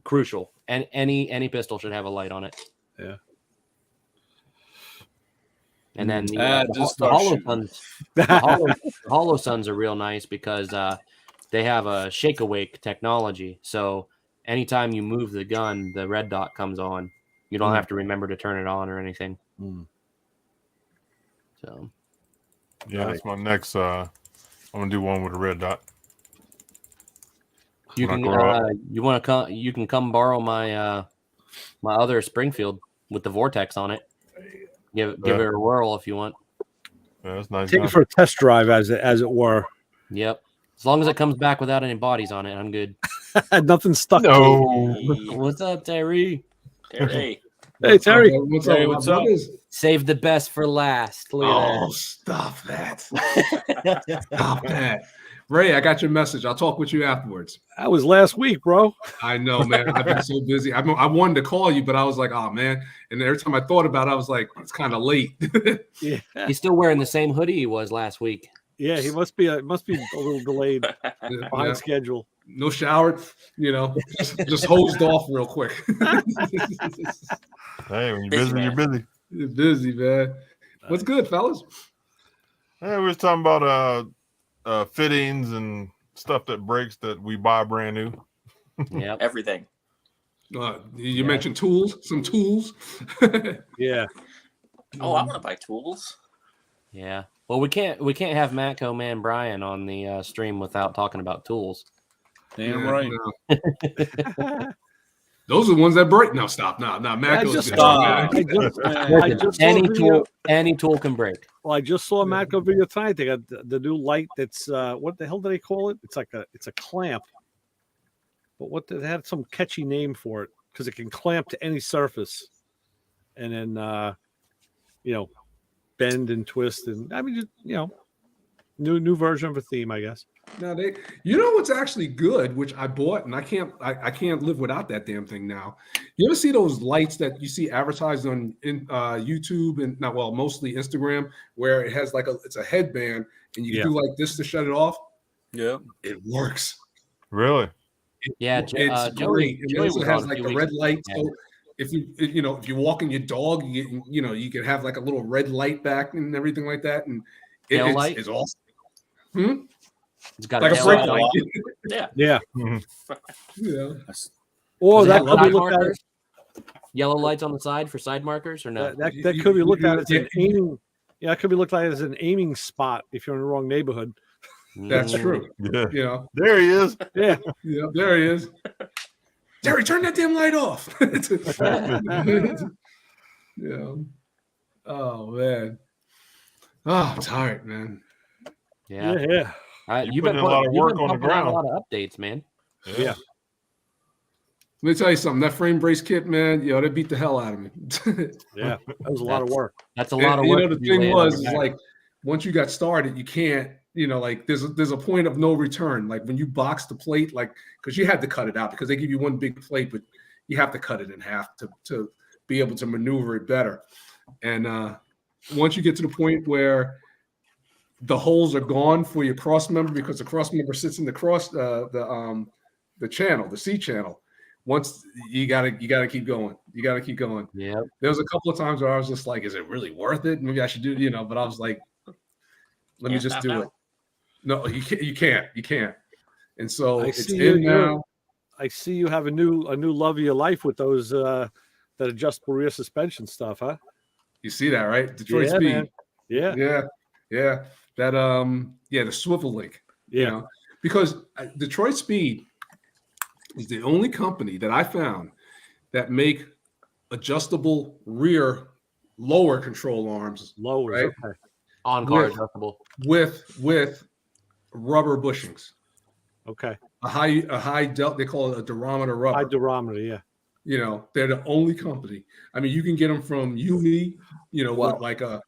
crucial. And any pistol should have a light on it. Yeah. And then the Hollow Suns are real nice because they have a shake awake technology. So anytime you move the gun, the red dot comes on. You don't have to remember to turn it on or anything. So yeah, that's my next. I'm gonna do one with a red dot. You can you can come borrow my my other Springfield with the Vortex on it. Give it a whirl if you want. Yeah, that's nice. Take it for a test drive, as it were. Yep. As long as it comes back without any bodies on it, I'm good. Nothing stuck. No. What's up, Terry? Terry. Hey, Terry. What's Hey, up? what's up? Save the best for last. Look at Oh, stop that. Stop that. Ray, I got your message. I'll talk with you afterwards. That was last week, bro. I know, man. I've been so busy. I wanted to call you, but I was like, oh, man. And every time I thought about it, I was like, it's kind of late. Yeah. He's still wearing the same hoodie he was last week. Yeah, he must be a little delayed behind schedule. No shower, just hosed off real quick. Hey, when you're busy, you're busy. You're busy, man. What's good, fellas? Hey, we was talking about fittings and stuff that breaks that we buy brand new. Yep. Everything. You mentioned some tools. Yeah. Oh, I want to buy tools. Yeah. Well, we can't have Matco Man Brian on the stream without talking about tools. Damn right. No. Those are the ones that break. No, stop. No, Mac. Any tool can break. Well, I just saw a Matco video tonight. They got the new light. That's what the hell do they call it? It's a clamp. But they had some catchy name for it because it can clamp to any surface, and then bend and twist, and I mean, new version of a theme, I guess. No, what's actually good, which I bought, and I can't live without that damn thing now. You ever see those lights that you see advertised on YouTube and mostly Instagram, where it has it's a headband and you can do like this to shut it off? Yeah, it works. Really? It's great. It also has like the red light. So if you're walking your dog, you can have like a little red light back and everything like that, and it's awesome. It's got like a brake light. Yeah. Yeah. Or that could be looked at. Yellow lights on the side for side markers, or no? That could be looked at as an aiming. Yeah, it could be looked at as an aiming spot if you're in the wrong neighborhood. That's true. Yeah. There he is. Yeah. Yeah. There he is. Terry, turn that damn light off. Yeah. Oh man. Oh, I'm tired, man. Yeah. You've been putting a lot of work on the ground. A lot of updates, man. Yeah. Let me tell you something. That frame brace kit, man, they beat the hell out of me. Yeah, that was a lot of work. That's a lot of work. The thing is like once you got started, you can't, there's a point of no return. Like when you box the plate, because you had to cut it out because they give you one big plate, but you have to cut it in half to be able to maneuver it better. And once you get to the point where the holes are gone for your cross member, because the cross member sits in the cross the channel, the C channel. Once you gotta keep going. You gotta keep going. Yeah. There was a couple of times where I was just like, is it really worth it? Maybe I should do, but I was like, let me just do it. No, you can't. And so it's in now. I see you have a new love of your life with those that adjustable rear suspension stuff, huh? You see that, right? Detroit Yeah, Speed. man. Yeah. That the swivel link. Yeah. You know, because Detroit Speed is the only company that I found that make adjustable rear lower control arms. Lowers, right? okay. On car adjustable. With rubber bushings. Okay. A high they call it a durometer rubber. High durometer, yeah. You know, they're the only company. I mean, you can get them from Uni, you know, with like a,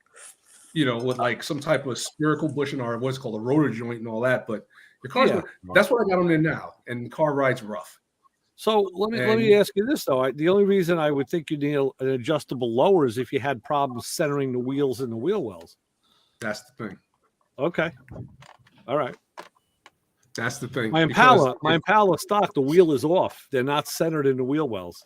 you know, with like some type of spherical bushing or what's called a rotor joint and all that. But the car's that's what I got on there now, and the car rides rough. So let me ask you this though. The only reason I would think you need an adjustable lower is if you had problems centering the wheels in the wheel wells. That's the thing. Okay. All right. That's the thing. My Impala stock, the wheel is off. They're not centered in the wheel wells.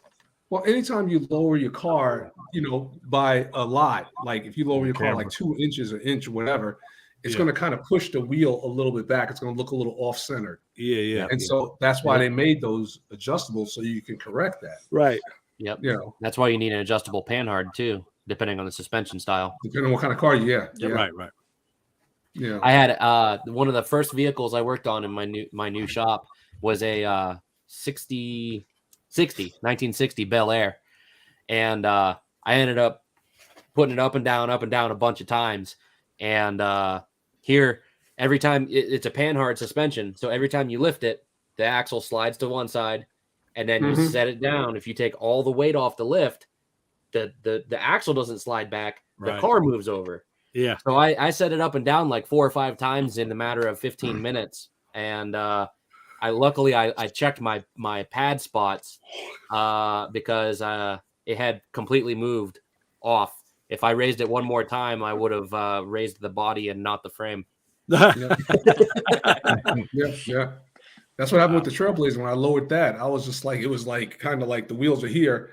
Well, anytime you lower your car, you know, by a lot, like if you lower your car like 2 inches, an inch, or whatever, it's going to kind of push the wheel a little bit back. It's going to look a little off-centered. Yeah. And so that's why they made those adjustables, so you can correct that. Right. Yep. You know, that's why you need an adjustable panhard too, depending on the suspension style. Depending on what kind of car you Right. Yeah. I had one of the first vehicles I worked on in my new shop was a 1960 Bel Air, and I ended up putting it up and down a bunch of times. And here, every time it's a panhard suspension, so every time you lift it, the axle slides to one side, and then you set it down. If you take all the weight off the lift, the axle doesn't slide back. The car moves over. Yeah. So I set it up and down like 4 or 5 times in a matter of 15 minutes. And I luckily checked my pad spots because it had completely moved off. If I raised it one more time, I would have raised the body and not the frame. Yeah. That's what happened with the Trailblazer. When I lowered that, I was just like, it was like kind of like the wheels are here.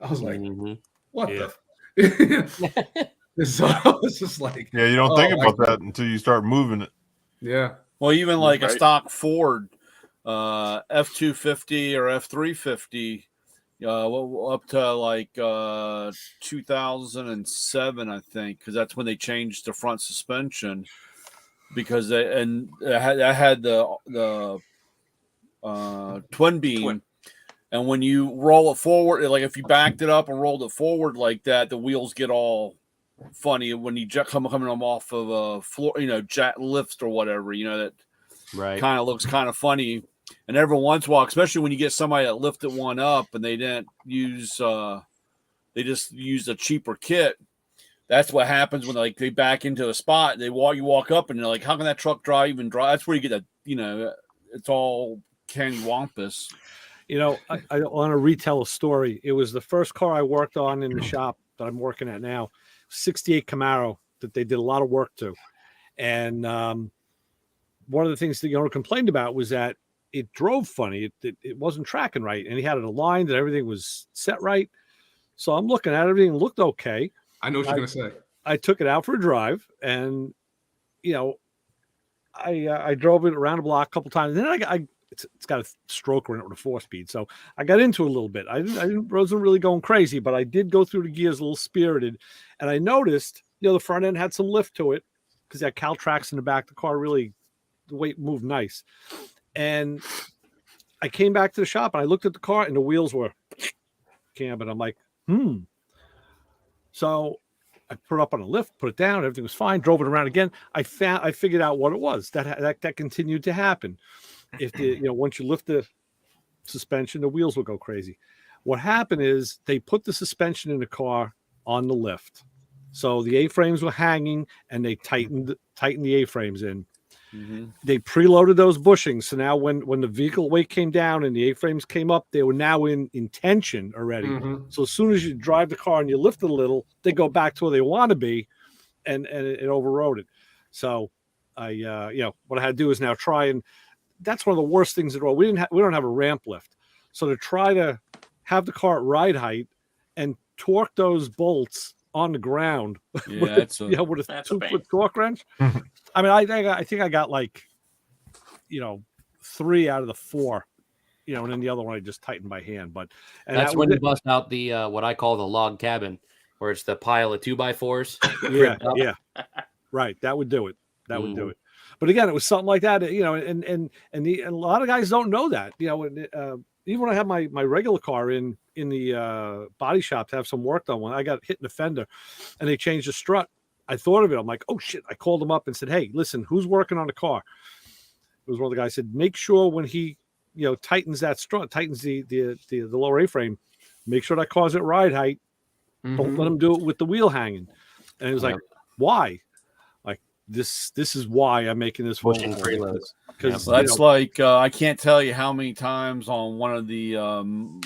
I was like, what the? So it's just like, you don't think about that until you start moving it. Yeah. Well, even like a stock Ford F-250 or F-350, up to like 2007, I think, because that's when they changed the front suspension. Because I had the twin beam. And when you roll it forward, like if you backed it up and rolled it forward like that, the wheels get all funny when you coming them off of a floor, you know, jet lifts or whatever, you know, that kind of looks kind of funny. And every once in a while, especially when you get somebody that lifted one up and they didn't use, they just used a cheaper kit. That's what happens when like they back into a spot. You walk up and they're like, how can that truck even drive? That's where you get a, you know, it's all candywampus. You know, I want to retell a story. It was the first car I worked on in the shop that I'm working at now, 68 Camaro that they did a lot of work to. And one of the things that the owner complained about was that it drove funny. It wasn't tracking right. And he had it aligned and everything was set right. So I'm looking at it, everything looked okay. I know what you're going to say. I took it out for a drive and, you know, I drove it around the block a couple times. And then it's got a stroker in it with a 4-speed. So I got into it a little bit. I wasn't really going crazy, but I did go through the gears a little spirited. And I noticed, you know, the front end had some lift to it because that Caltrax in the back, the car really, the weight moved nice. And I came back to the shop and I looked at the car and the wheels were cambered. I'm like, So I put it up on a lift, put it down, everything was fine, drove it around again. I figured out what it was. That continued to happen. If once you lift the suspension, the wheels will go crazy. What happened is they put the suspension in the car on the lift. So the A-frames were hanging and they tightened the A-frames in. They preloaded those bushings. So now when the vehicle weight came down and the A-frames came up, they were now in tension already. So as soon as you drive the car and you lift it a little, they go back to where they want to be, and it overrode it. So what I had to do is now try, and that's one of the worst things in the world. We don't have a ramp lift. So to try to have the car at ride height and torque those bolts on the ground with a 2-foot torque wrench. I mean, I think I got like, 3 out of the 4 and then the other one I just tightened by hand. But that's when you bust out the what I call the log cabin, where it's the pile of 2x4s. Yeah, right. That would do it. That would do it. But again, it was something like that, and a lot of guys don't know that, even when I have my regular car in the body shop to have some work done, when I got hit in the fender and they changed the strut, I thought of it. I'm like, oh shit. I called him up and said, hey, listen, who's working on the car? It was one of the guys. Said, make sure when he, tightens that strut, tightens the lower A-frame, make sure that car's at ride height. Don't let him do it with the wheel hanging. And he was like, why? Like, this is why I'm making this pushing preloads. Because that's like, I can't tell you how many times on one of the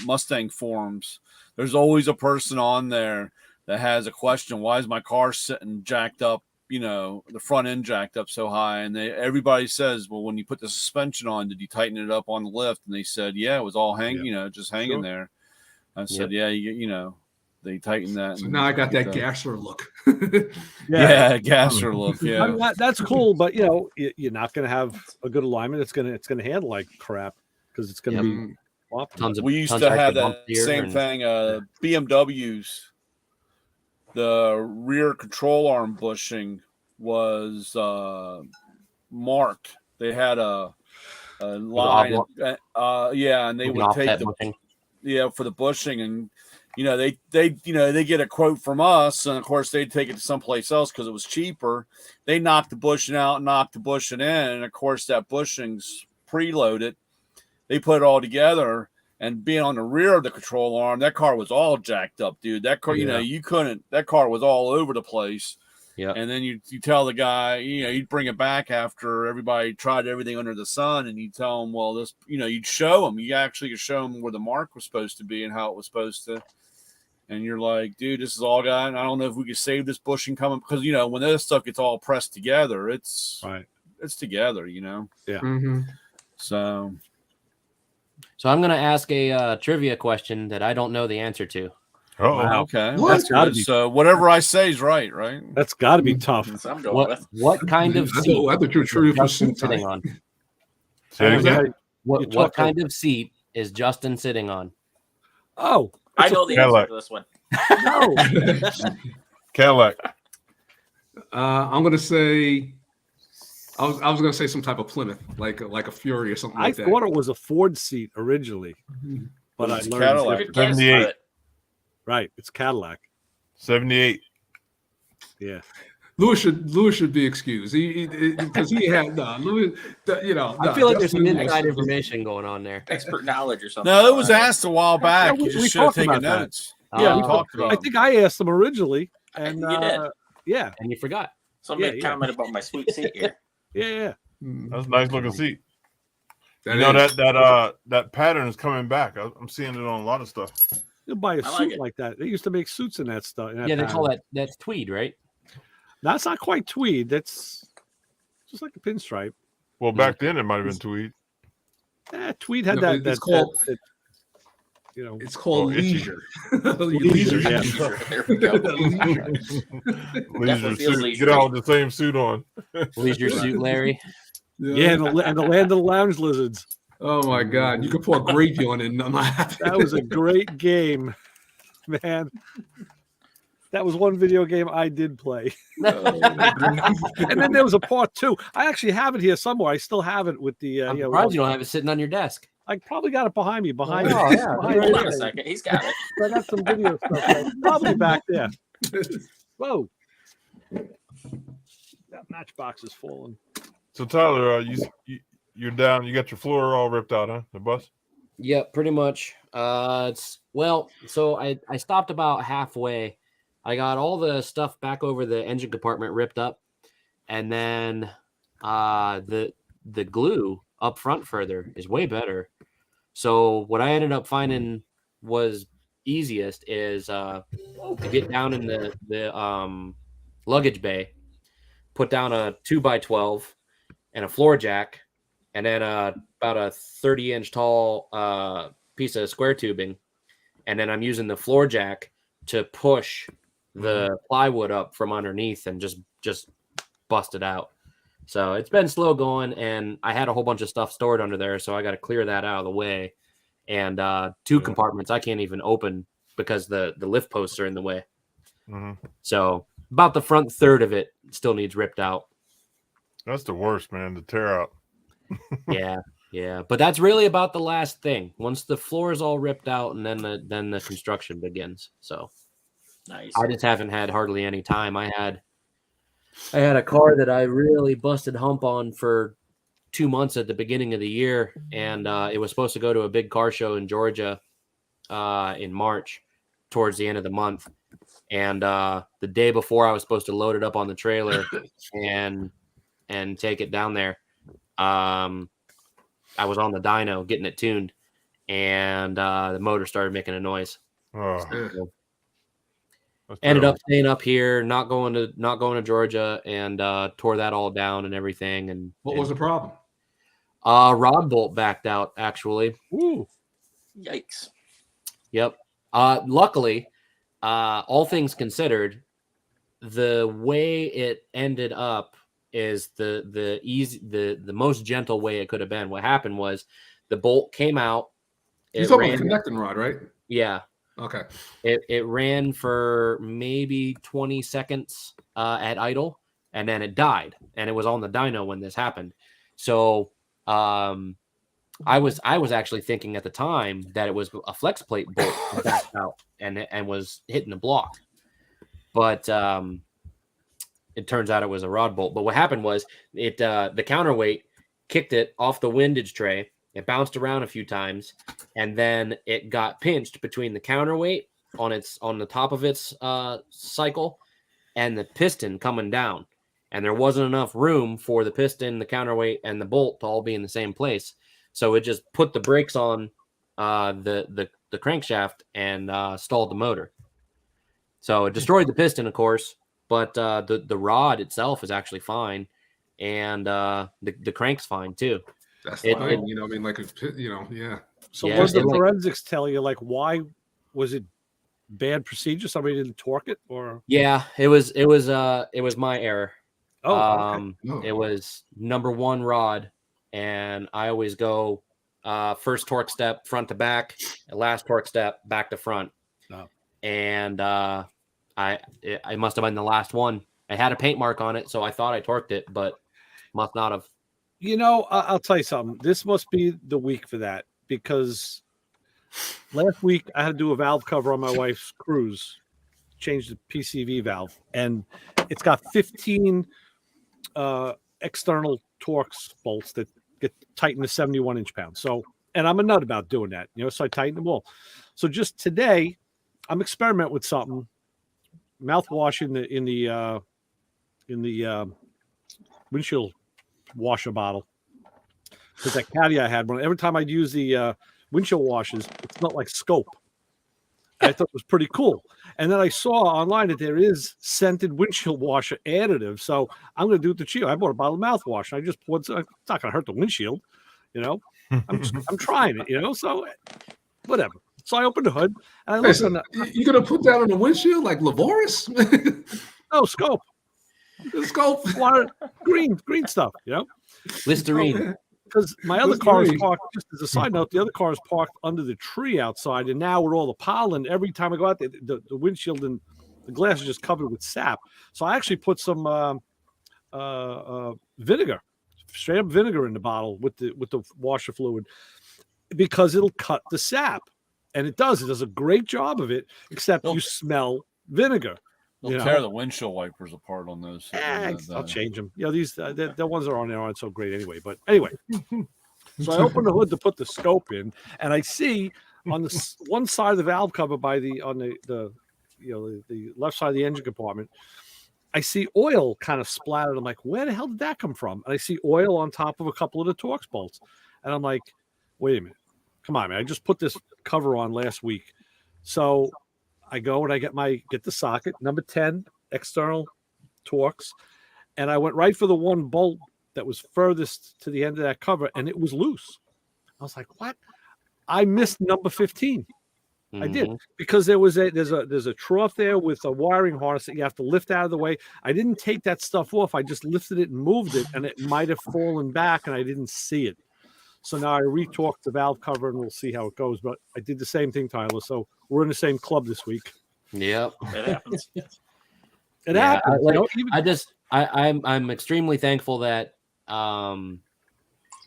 Mustang forums, there's always a person on there that has a question. Why is my car sitting jacked up, the front end jacked up so high? And everybody says, well, when you put the suspension on, did you tighten it up on the lift? And they said, yeah, it was all hanging, just hanging there. I said, yeah, they tightened that. So now I got that gasser look. Gasser look. Yeah, I mean, that's cool, but you're not going to have a good alignment. It's going to handle like crap because it's going to be. We used to have that same thing. BMWs, the rear control arm bushing was marked. They had a line, and they would take for the bushing, and they get a quote from us, and of course they'd take it to someplace else because it was cheaper. They knocked the bushing out, knocked the bushing in, and of course that bushing's preloaded. They put it all together, and being on the rear of the control arm, that car was all jacked up, dude. That car, you couldn't. That car was all over the place. Yeah. And then you tell the guy, you'd bring it back after everybody tried everything under the sun, and you tell them, well, this, you'd show them. You actually could show them where the mark was supposed to be and how it was supposed to. And you're like, dude, this is all got. I don't know if we could save this bushing coming because when this stuff gets all pressed together, it's together, Yeah. Mm-hmm. So I'm going to ask a trivia question that I don't know the answer to. Oh, wow. Okay. So whatever I say is right? That's got to be tough. What kind of seat? I thought you were trivia sitting on. What kind of seat is Justin sitting on? Oh, I know the answer to this one. No. Cadillac. I'm going to say. I was going to say some type of Plymouth, like a Fury or something like that. I thought it was a Ford seat originally, but I learned Cadillac. 78. Right, it's Cadillac. 78. Yeah. Lewis should be excused. Because he had Lewis. I feel like there's some inside information going on there. Expert knowledge or something. No, it was asked a while back. You just should have taken notes. Yeah, we talked about. I think I asked them originally, and you did. Yeah, and you forgot. Somebody comment about my sweet seat here. Yeah. That's a nice looking seat. That pattern is coming back. I'm seeing it on a lot of stuff. You'll buy a suit like that. They used to make suits in that stuff. They call that's tweed, right? That's not quite tweed. That's just like a pinstripe. Well, back then it might have been tweed. Tweed had it's called. It's called leisure. Leisure, yeah. There we go. Leisure suit. Get out with the same suit on. Leisure suit, Larry. Yeah, and the land of the lounge lizards. Oh my God! You could pour gravy on it. That was a great game, man. That was one video game I did play. And then there was a part 2. I actually have it here somewhere. I still have it with the. I'm surprised you don't have it sitting on your desk. I probably got it behind me. Yeah. Hold on a second. He's got it. I got some video stuff. Probably back there. Whoa. That matchbox is falling. So Tyler, you're down. You got your floor all ripped out, huh? The bus. Yeah, pretty much. So I stopped about halfway. I got all the stuff back over the engine compartment ripped up, and then the glue up front further is way better. So what I ended up finding was easiest is to get down in the luggage bay, put down a 2x12 and a floor jack, and then about a 30-inch tall piece of square tubing, and then I'm using the floor jack to push the plywood up from underneath and just bust it out. So it's been slow going, and I had a whole bunch of stuff stored under there, so I got to clear that out of the way. and two compartments I can't even open because the lift posts are in the way. So about the front third of it still needs ripped out. That's the worst, man, to tear out. Yeah, but that's really about the last thing. Once the floor is all ripped out, and then the construction begins. So Nice. I just haven't had hardly any time. I had a car that I really busted hump on for 2 months at the beginning of the year, and it was supposed to go to a big car show in Georgia in March, towards the end of the month. And the day before I was supposed to load it up on the trailer and take it down there, I was on the dyno getting it tuned, and the motor started making a noise. Ended up staying up here, not going to Georgia, and tore that all down and everything. And what was the problem? Rod bolt backed out, actually. Ooh. Yikes. Yep. Luckily, all things considered, the way it ended up is the most gentle way it could have been. What happened was the bolt came out. You're talking about the connecting rod, right? Yeah. Okay. It ran for maybe 20 seconds at idle, and then it died. And it was on the dyno when this happened. So I was actually thinking at the time that it was a flex plate bolt backed out and was hitting the block. But it turns out it was a rod bolt. But what happened was the counterweight kicked it off the windage tray. It bounced around a few times, and then it got pinched between the counterweight on the top of its cycle and the piston coming down. And there wasn't enough room for the piston, the counterweight, and the bolt to all be in the same place. So it just put the brakes on the crankshaft and stalled the motor. So it destroyed the piston, of course, but the rod itself is actually fine, and the crank's fine too. That's fine, I mean, like, yeah. So what did the forensics tell you? Like, why was it bad procedure? Somebody didn't torque it, or? Yeah, it was my error. Oh, okay. It was number one rod, and I always go first torque step front to back, last torque step back to front. Oh. And I must have been the last one. I had a paint mark on it, so I thought I torqued it, but must not have. I'll tell you something. This must be the week for that, because last week I had to do a valve cover on my wife's Cruise, change the PCV valve, and it's got 15 external Torx bolts that get tightened to 71 inch-pounds. So, and I'm a nut about doing that, so I tighten them all. So just today, I'm experimenting with something, mouthwash in the windshield washer bottle, because that caddy I had, every time I'd use the windshield washers, it smelled like scope. I thought it was pretty cool. And then I saw online that there is scented windshield washer additive. So I'm going to do it to Chio. I bought a bottle of mouthwash. And I just poured. It's not going to hurt the windshield, I'm trying it, so whatever. So I opened the hood. And I listened. You're going to put that on the windshield like Lavoris? No, scope. Scope. Water, green stuff, Listerine. Because my other car is parked, just as a side note, the other car is parked under the tree outside. And now with all the pollen, every time I go out there, the windshield and the glass is just covered with sap. So I actually put some vinegar, straight up vinegar in the bottle with the washer fluid, because it'll cut the sap. And it does. It does a great job of it, except you smell vinegar. They'll tear the windshield wipers apart on those. I'll change them. These the ones that are on there aren't so great anyway. But anyway, so I open the hood to put the scope in, and I see on the one side of the valve cover the left side of the engine compartment, I see oil kind of splattered. I'm like, where the hell did that come from? And I see oil on top of a couple of the Torx bolts, and I'm like, wait a minute, come on, man! I just put this cover on last week, so I go and I get the socket, number 10, external Torx, and I went right for the one bolt that was furthest to the end of that cover, and it was loose. I was like, what? I missed number 15. I did, because there's a trough there with a wiring harness that you have to lift out of the way. I didn't take that stuff off. I just lifted it and moved it, and it might have fallen back, and I didn't see it. So now I retorqued the valve cover, and we'll see how it goes. But I did the same thing, Tyler. So we're in the same club this week. Yep. It happens. It happens. I'm extremely thankful that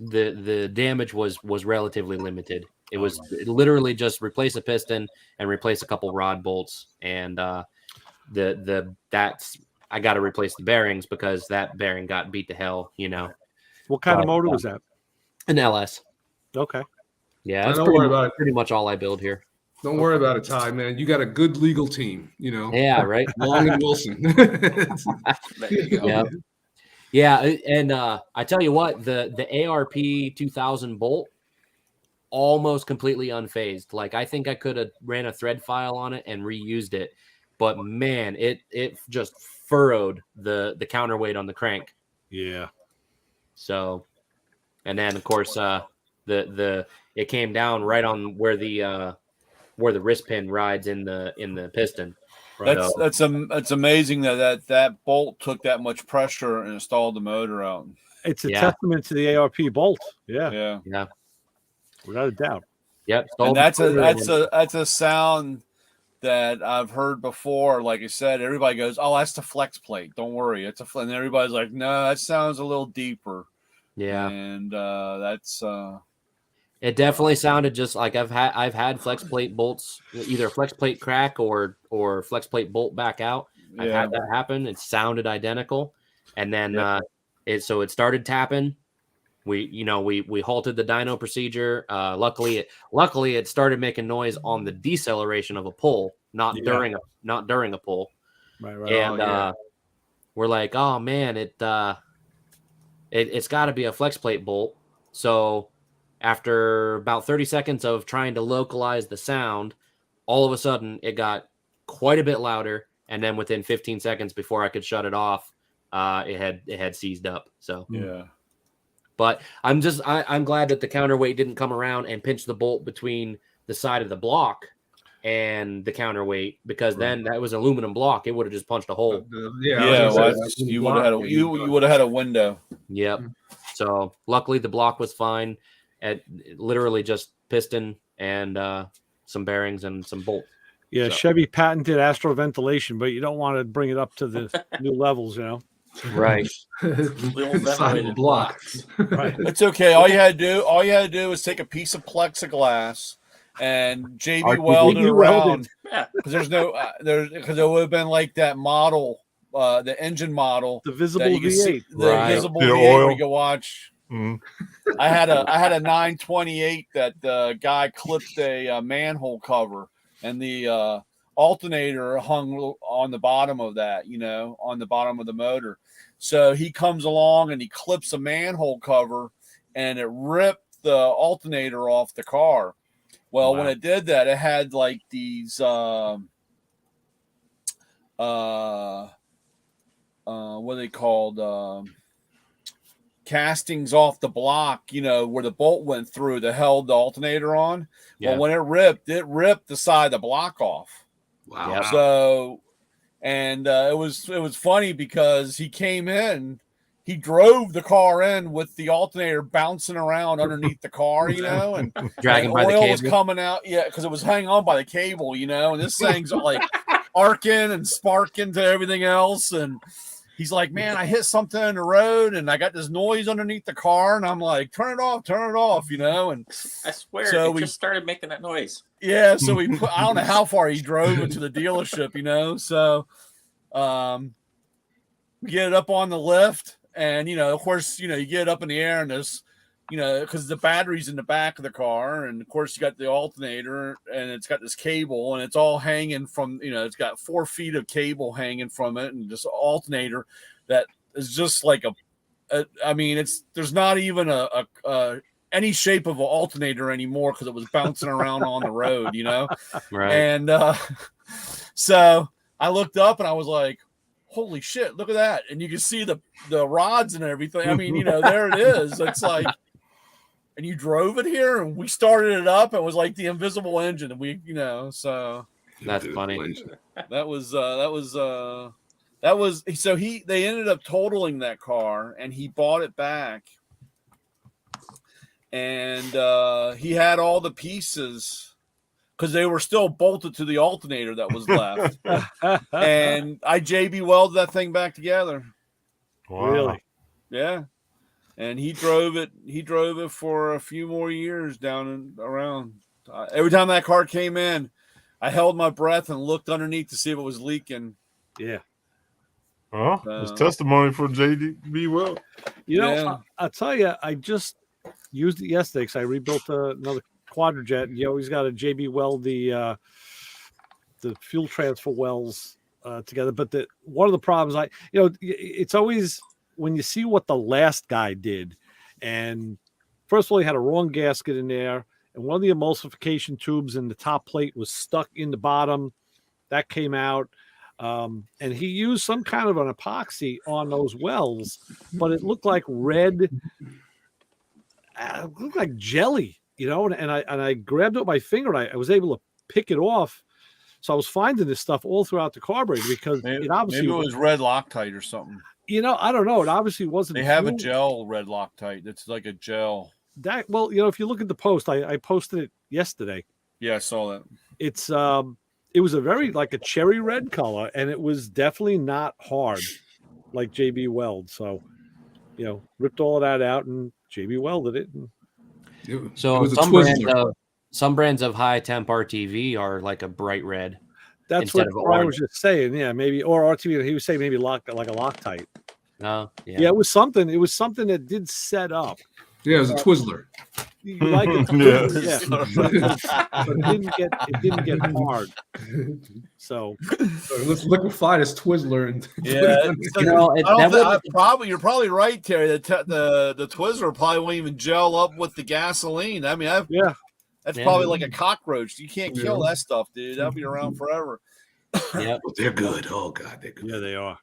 the damage was relatively limited. It was literally just replace a piston and replace a couple rod bolts, and that's I got to replace the bearings because that bearing got beat to hell. What kind of motor was that? An LS. Okay. Yeah, that's don't worry about it. pretty much all I build here. Don't worry about it, Ty, man. You got a good legal team, Yeah, right. Long and Wilson. There you go. Yeah. Yeah, and I tell you what, the ARP 2000 bolt almost completely unfazed. Like I think I could have ran a thread file on it and reused it, but man, it just furrowed the counterweight on the crank. Yeah. So, and then of course it came down right on where the wrist pin rides in the piston. That's amazing that bolt took that much pressure and installed the motor out. It's a testament to the ARP bolt. Yeah. Without a doubt. Yep. And that's a sound that I've heard before. Like I said, everybody goes, "Oh, that's the flex plate. Don't worry, it's a." And everybody's like, "No, that sounds a little deeper." Yeah. And that's. It definitely sounded just like I've had flex plate bolts, either flex plate crack or flex plate bolt back out. I've had that happen. It sounded identical, and then it started tapping. We halted the dyno procedure. Luckily it started making noise on the deceleration of a pull, not during a pull. Right. And we're like, oh man, it's got to be a flex plate bolt. So after about 30 seconds of trying to localize the sound, all of a sudden it got quite a bit louder, and then within 15 seconds before I could shut it off, it had seized up. So but I'm glad that the counterweight didn't come around and pinch the bolt between the side of the block and the counterweight, because then that was an aluminum block. It would have just punched a hole. You would have had a window. Yep. So luckily the block was fine. It literally just piston and some bearings and some bolts. Yeah, so. Chevy patented astral ventilation, but you don't want to bring it up to the new levels, Right. Ventilated blocks. Right. It's okay. All you had to do is take a piece of plexiglass and JB weld it around. Yeah. Because because it would have been like that model, the engine model, the visible V8, the visible V8 where you can watch. Mm-hmm. I had a 928 that the guy clipped a manhole cover, and the alternator hung on the bottom of that, on the bottom of the motor. So he comes along and he clips a manhole cover, and it ripped the alternator off the car. Well, when it did that, it had like these what are they called? Castings off the block, where the bolt went through that held the alternator on. Yeah. Well, when it ripped the side of the block off. Wow. So, and it was funny because he came in, he drove the car in with the alternator bouncing around underneath the car, and dragging by the oil cable was coming out, because it was hanging on by the cable, and this thing's like arcing and sparking to everything else, and he's like, man, I hit something in the road and I got this noise underneath the car, and I'm like, turn it off, and I swear so it just started making that noise. Yeah, so I don't know how far he drove into the dealership, so we get it up on the lift, and of course, you get it up in the air, and there's because the battery's in the back of the car, and of course you got the alternator, and it's got this cable, and it's all hanging from, it's got 4 feet of cable hanging from it, and this alternator that is just like there's not even a any shape of an alternator anymore, because it was bouncing around on the road, Right. And so I looked up and I was like, holy shit, look at that. And you can see the rods and everything. I mean, there it is. It's like, and you drove it here, and we started it up. It was like the invisible engine, and we, so that's funny. That was so they ended up totaling that car, and he bought it back. and he had all the pieces because they were still bolted to the alternator that was left. And I JB welded that thing back together. Wow. Really? Yeah. And he drove it. He drove it for a few more years down and around. Every time that car came in, I held my breath and looked underneath to see if it was leaking. Yeah. Well, it's testimony for JB Weld. You know, Yeah. I'll tell you, I just used it yesterday because I rebuilt another quadrajet. You always got to JB weld the fuel transfer wells together. But one of the problems it's always when you see what the last guy did, and first of all, he had a wrong gasket in there, and one of the emulsification tubes in the top plate was stuck in the bottom. That came out. And he used some kind of an epoxy on those wells, but it looked like red, it looked like jelly, and I grabbed it with my finger and I was able to pick it off. So I was finding this stuff all throughout the carburetor because maybe it was red Loctite or something. I don't know. It obviously wasn't. They have a gel red Loctite. It's like a gel. Well, if you look at the post, I posted it yesterday. Yeah, I saw that. It's it was a very like a cherry red color, and it was definitely not hard like JB Weld. So, ripped all of that out and JB welded it. So some brands of high temp RTV are like a bright red. That's what I was just saying. Yeah, maybe or RTV. He was saying maybe like a Loctite. No, yeah, it was something. It was something that did set up. Yeah, it was a Twizzler. You like it, yeah. But it didn't get hard. So let's liquefy this Twizzler and you're probably right, Terry. The Twizzler probably won't even gel up with the gasoline. I mean, that's probably like a cockroach. You can't kill that stuff, dude. That'll be around forever. Yeah, they're good. Oh God, they're good. Yeah, they are.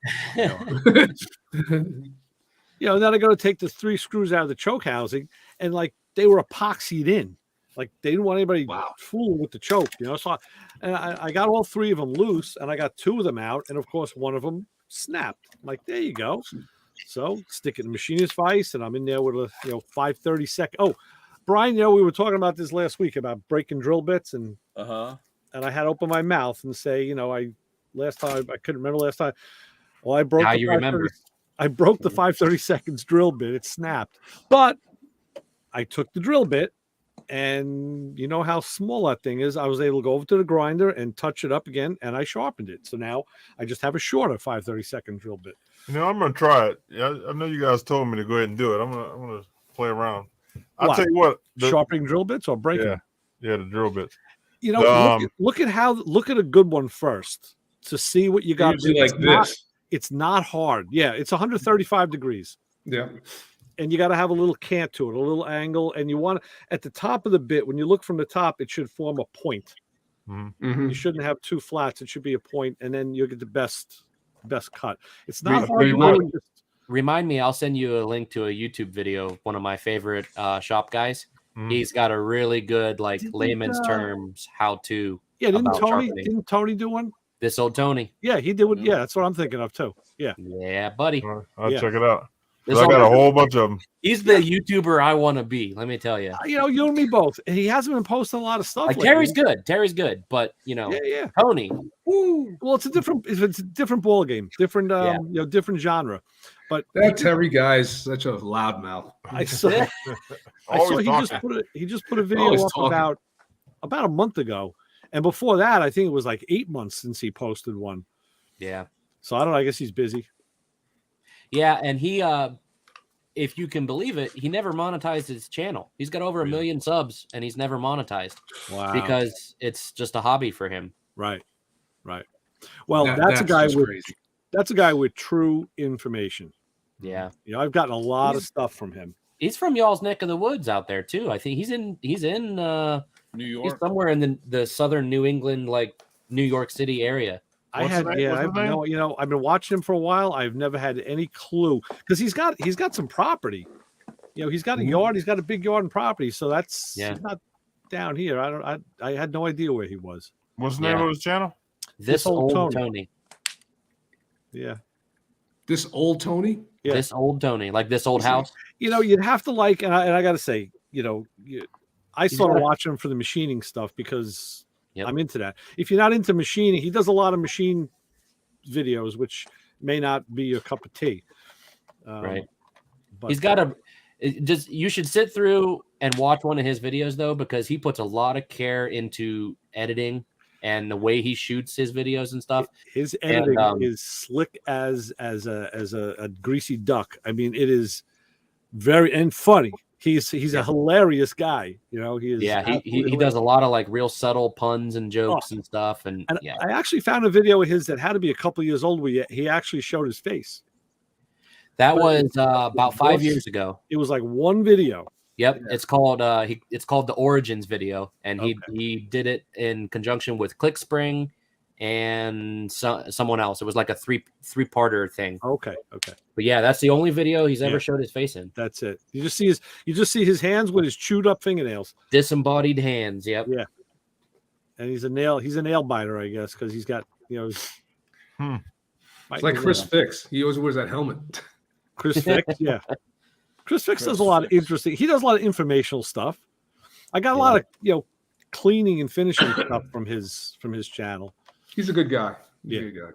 Then I go to take the 3 screws out of the choke housing, and like they were epoxied in, like they didn't want anybody fooling with the choke, So I got all 3 of them loose, and I got 2 of them out, and of course one of them snapped. I'm like, there you go. So stick it in the machinist vise, and I'm in there with a 5/32. Oh, Brian, we were talking about this last week about breaking drill bits, and and I had to open my mouth and say, last time I couldn't remember last time. Well, I broke. Now you remember. I broke the 5/32 drill bit. It snapped, but I took the drill bit, and you know how small that thing is. I was able to go over to the grinder and touch it up again, and I sharpened it. So now I just have a shorter 5/32 drill bit. I'm gonna try it. I know you guys told me to go ahead and do it. I'm gonna play around. I'll tell you what. Sharpening drill bits or breaking? Yeah, the drill bits. Look at a good one first to see what you got. It's not hard. Yeah, it's 135 degrees. Yeah. And you got to have a little cant to it, a little angle. And you want at the top of the bit, when you look from the top, it should form a point. Mm-hmm. You shouldn't have 2 flats. It should be a point, and then you'll get the best cut. It's not hard. Remind me, I'll send you a link to a YouTube video of one of my favorite shop guys. He's got a really good layman's terms how to. Yeah, didn't Tony do one? This old Tony. Yeah, he did. Yeah, that's what I'm thinking of too. Yeah. Yeah, buddy. I'll check it out. I got a whole bunch of them. He's the YouTuber I want to be. Let me tell you. You and me both. And he hasn't been posting a lot of stuff. Terry's good. Terry's good, but Tony. Woo. Well, it's a different ball game, different different genre. But that Terry guy's such a loudmouth. I saw he just put a video up about a month ago. And before that, I think it was like 8 months since he posted one. Yeah. So I don't know. I guess he's busy. Yeah, and he, if you can believe it, he never monetized his channel. He's got over 1 million subs, and he's never monetized. Wow. Because it's just a hobby for him. Right. Well, that's a guy with true information. Yeah. I've gotten a lot of stuff from him. He's from y'all's neck of the woods out there too. I think he's in New York. He's somewhere in the southern New England, like New York City area. I've been watching him for a while. I've never had any clue because he's got some property. He's got a yard. He's got a big yard and property. So that's not down here. I had no idea where he was. What's the name of his channel? This old Tony. Yeah. This old Tony? Yeah. This old Tony, like this old house. You'd have to and I got to say, I started watching him for the machining stuff because Yep. I'm into that. If you're not into machining, he does a lot of machine videos, which may not be your cup of tea. Right. But He's got you should sit through and watch one of his videos though, because he puts a lot of care into editing and the way he shoots his videos and stuff. His editing is slick as a greasy duck. I mean, it is very and funny. He's a hilarious guy. He is. Yeah, he does a lot of like real subtle puns and jokes and stuff. And yeah, I actually found a video of his that had to be a couple years old where he actually showed his face. That was about 5 years ago. It was like one video. Yep, it's called the Origins video, and he did it in conjunction with ClickSpring and someone else. It was like a three-parter thing. Okay. But yeah, that's the only video he's ever showed his face in. That's it. You just see his hands with his chewed up fingernails. Disembodied hands. Yep. Yeah. And he's a nail biter, I guess, because he's got It's like Chris Fix. He always wears that helmet. Chris Fix, yeah. Chris Fix does a lot of interesting. He does a lot of informational stuff. I got a lot of cleaning and finishing stuff from his channel. He's a good guy. He's a good guy.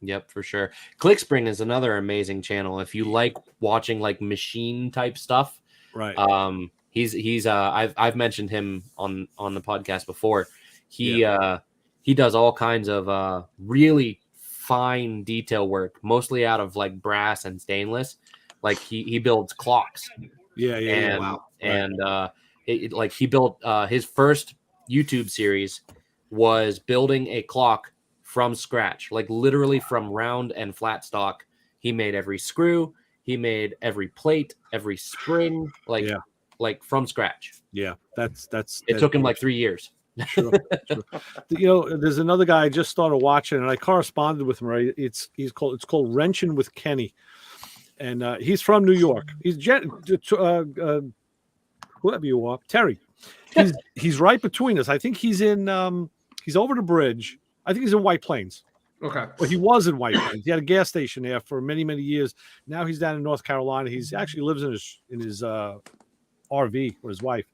Yep, for sure. ClickSpring is another amazing channel if you like watching like machine type stuff. Right. I've mentioned him on the podcast before. He does all kinds of really fine detail work, mostly out of like brass and stainless. Like he builds clocks. Yeah. Wow. And he built his first YouTube series was building a clock from scratch, like literally from round and flat stock. He made every screw, he made every plate, every spring, like from scratch. Yeah, it took him like 3 years. Sure. There's another guy I just started watching, and I corresponded with him. Right, it's called Wrenching with Kenny, and he's from New York. He's whoever you are, Terry. He's right between us. I think he's over the bridge. I think he's in White Plains. Okay. Well, he was in White Plains. He had a gas station there for many, many years. Now he's down in North Carolina. He's actually lives in his RV with his wife.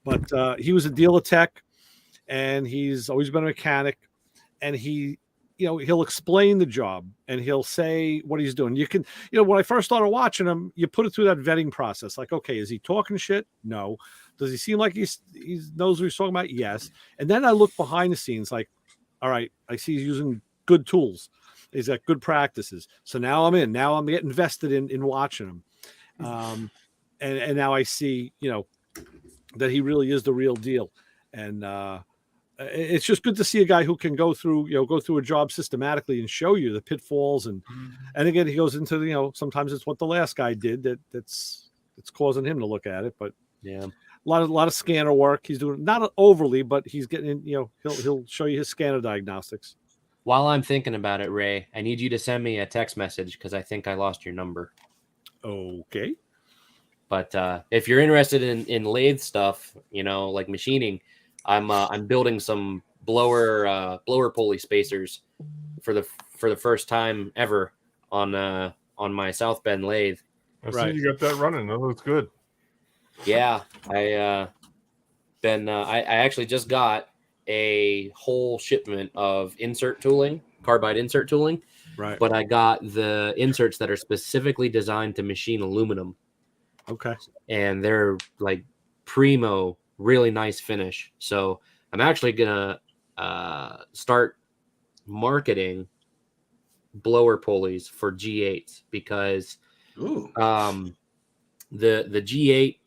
But he was a dealer tech, and he's always been a mechanic. And he'll explain the job, and he'll say what he's doing. You can, when I first started watching him, you put it through that vetting process. Like, okay, is he talking shit? No. Does he seem like he knows what he's talking about? Yes. And then I look behind the scenes, like, all right, I see he's using good tools. He's got good practices. So now I'm in. Now I'm getting invested in watching him. And now I see, that he really is the real deal. And it's just good to see a guy who can go through a job systematically and show you the pitfalls. And again, he goes into, sometimes it's what the last guy did that's causing him to look at it. But yeah. A lot of scanner work. He's doing not overly, but he's getting, he'll show you his scanner diagnostics. While I'm thinking about it, Ray, I need you to send me a text message because I think I lost your number. Okay. But if you're interested in lathe stuff, like machining, I'm building some blower pulley spacers for the first time ever on my South Bend lathe. I see you got that running. That looks good. Yeah, I actually just got a whole shipment of carbide insert tooling. Right. But I got the inserts that are specifically designed to machine aluminum. Okay. And they're like primo, really nice finish. So I'm actually gonna start marketing blower pulleys for G8s because the G8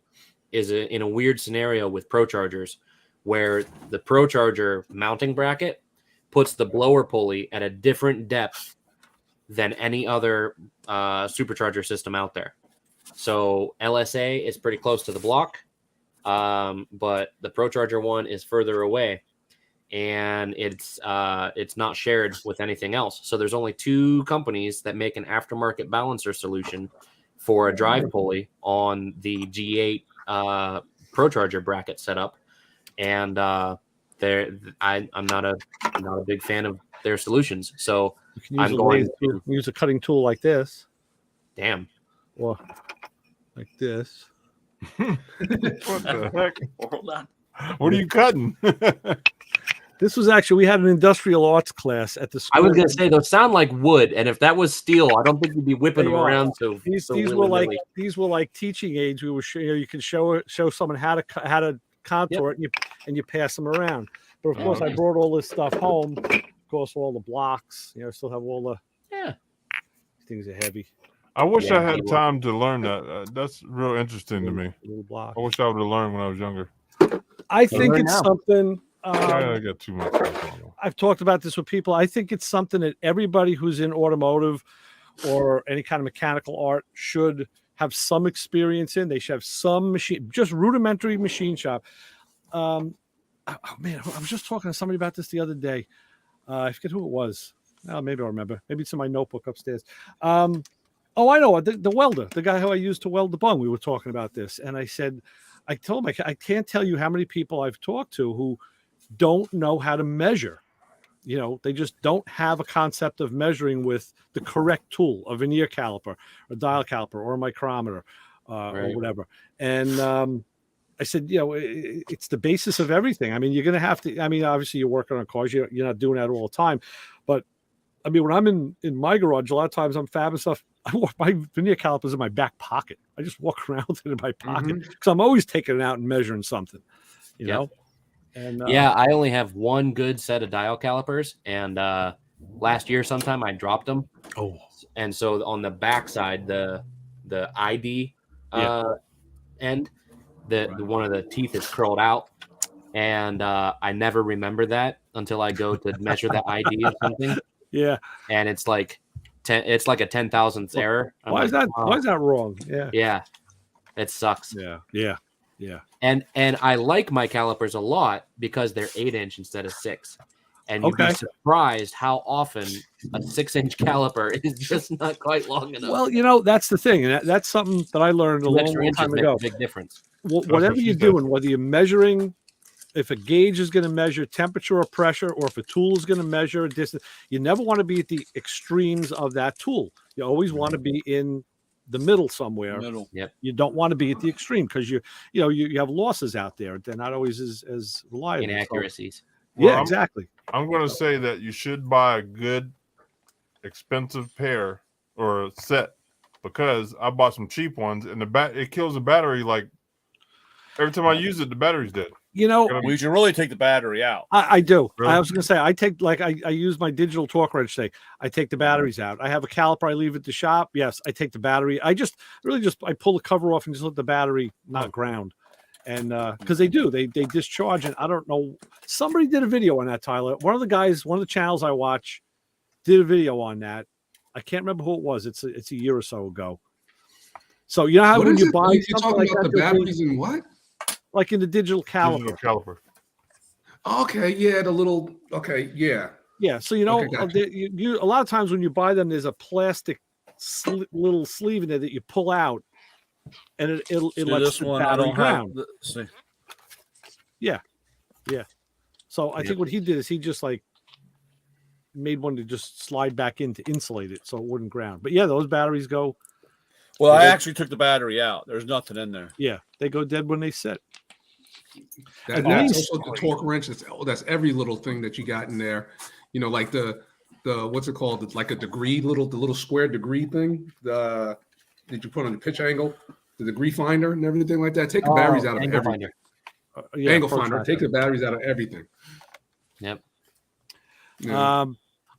is in a weird scenario with Pro Chargers where the Pro Charger mounting bracket puts the blower pulley at a different depth than any other supercharger system out there. So LSA is pretty close to the block, but the Pro Charger one is further away, and it's not shared with anything else. So there's only 2 companies that make an aftermarket balancer solution for a drive pulley on the G8 Pro Charger bracket setup, and I'm not a big fan of their solutions. So I'm going to use a cutting tool like this. Damn. Or like this. What the heck? Hold on. What are you cutting? This was actually, we had an industrial arts class at the school. I was gonna say those sound like wood, and if that was steel, I don't think you'd be whipping They them are. around. So These were like teaching aids. We were you could show someone how to contour it, and you pass them around. But of course, I brought all this stuff home. Of course, all the blocks. Still have all the things are heavy. I wish I had time to learn that. That's real interesting to me. Little block. I wish I would have learned when I was younger. I think it's something. I got too much stuff on. I've talked about this with people. I think it's something that everybody who's in automotive or any kind of mechanical art should have some experience in. They should have some just rudimentary machine shop. Oh man, I was just talking to somebody about this the other day. I forget who it was. Maybe I'll remember. Maybe it's in my notebook upstairs. I know the welder, the guy who I used to weld the bung. We were talking about this, and I told him I can't tell you how many people I've talked to who don't know how to measure. They just don't have a concept of measuring with the correct tool, a vernier caliper, a dial caliper, or a micrometer, or whatever. And I said, it's the basis of everything. I mean, you're going to have to. I mean, obviously, you're working on cars. You're not doing that all the time, but I mean, when I'm in my garage, a lot of times I'm fabbing stuff. I walk my vernier calipers in my back pocket. I just walk around with it in my pocket because I'm always taking it out and measuring something. You know. And I only have one good set of dial calipers, and last year sometime I dropped them. And so on the backside, the ID end, the one of the teeth is curled out, and I never remember that until I go to measure the ID or something. Yeah, and it's like it's like a 10,000th error. Why is that? Why is that wrong? Yeah, it sucks. Yeah. And I like my calipers a lot because they're 8-inch instead of 6. And you'd be surprised how often a 6-inch caliper is just not quite long enough. Well, that's the thing, and that's something that I learned a long time ago. Big difference. Whatever you're doing, whether you're measuring, if a gauge is going to measure temperature or pressure, or if a tool is going to measure a distance, you never want to be at the extremes of that tool. You always want to be in the middle somewhere. Yep. You don't want to be at the extreme because you have losses out there. They're not always as reliable. Inaccuracies. So, exactly. I'm going to say that you should buy a good, expensive pair or set, because I bought some cheap ones and it kills the battery. Like every time I use it, the battery's dead. We should really take the battery out. I do. Really? I was going to say, I take, like, I use my digital torque wrench thing. I take the batteries out. I have a caliper I leave at the shop. Yes, I take the battery. I pull the cover off and just let the battery not ground. And because they discharge, and I don't know. Somebody did a video on that, Tyler. One of the channels I watch did a video on that. I can't remember who it was. It's a year or so ago. So you know how when you buy something like that, the batteries and what? Like in the digital caliper. Okay, yeah, the little. Okay, yeah. Yeah, so gotcha. You a lot of times when you buy them, there's a plastic little sleeve in there that you pull out, and it lets the battery ground. Yeah. So I think what he did is he just like made one to just slide back in to insulate it so it wouldn't ground. But yeah, those batteries go. Well, I actually took the battery out. There's nothing in there. Yeah, they go dead when they set. That's also the torque wrench. That's every little thing that you got in there. Like the what's it called? It's like a degree, the little square degree thing. That you put on the pitch angle, the degree finder, and everything like that. Take the batteries out of everything. Angle finder. Take the batteries out of everything. Yep. Yeah.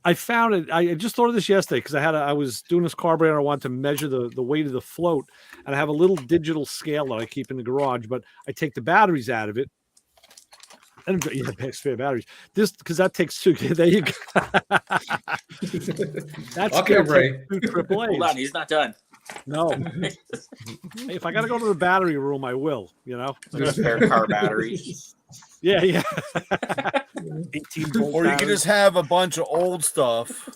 I found it. I just thought of this yesterday because I was doing this carburetor. I wanted to measure the weight of the float, and I have a little digital scale that I keep in the garage. But I take the batteries out of it, and spare batteries. This because that takes two. There you go. That's okay, Ray. Hold on, he's not done. No. If I got to go to the battery room, I will. Spare car batteries. Yeah. 18 volt. Or you can just have a bunch of old stuff.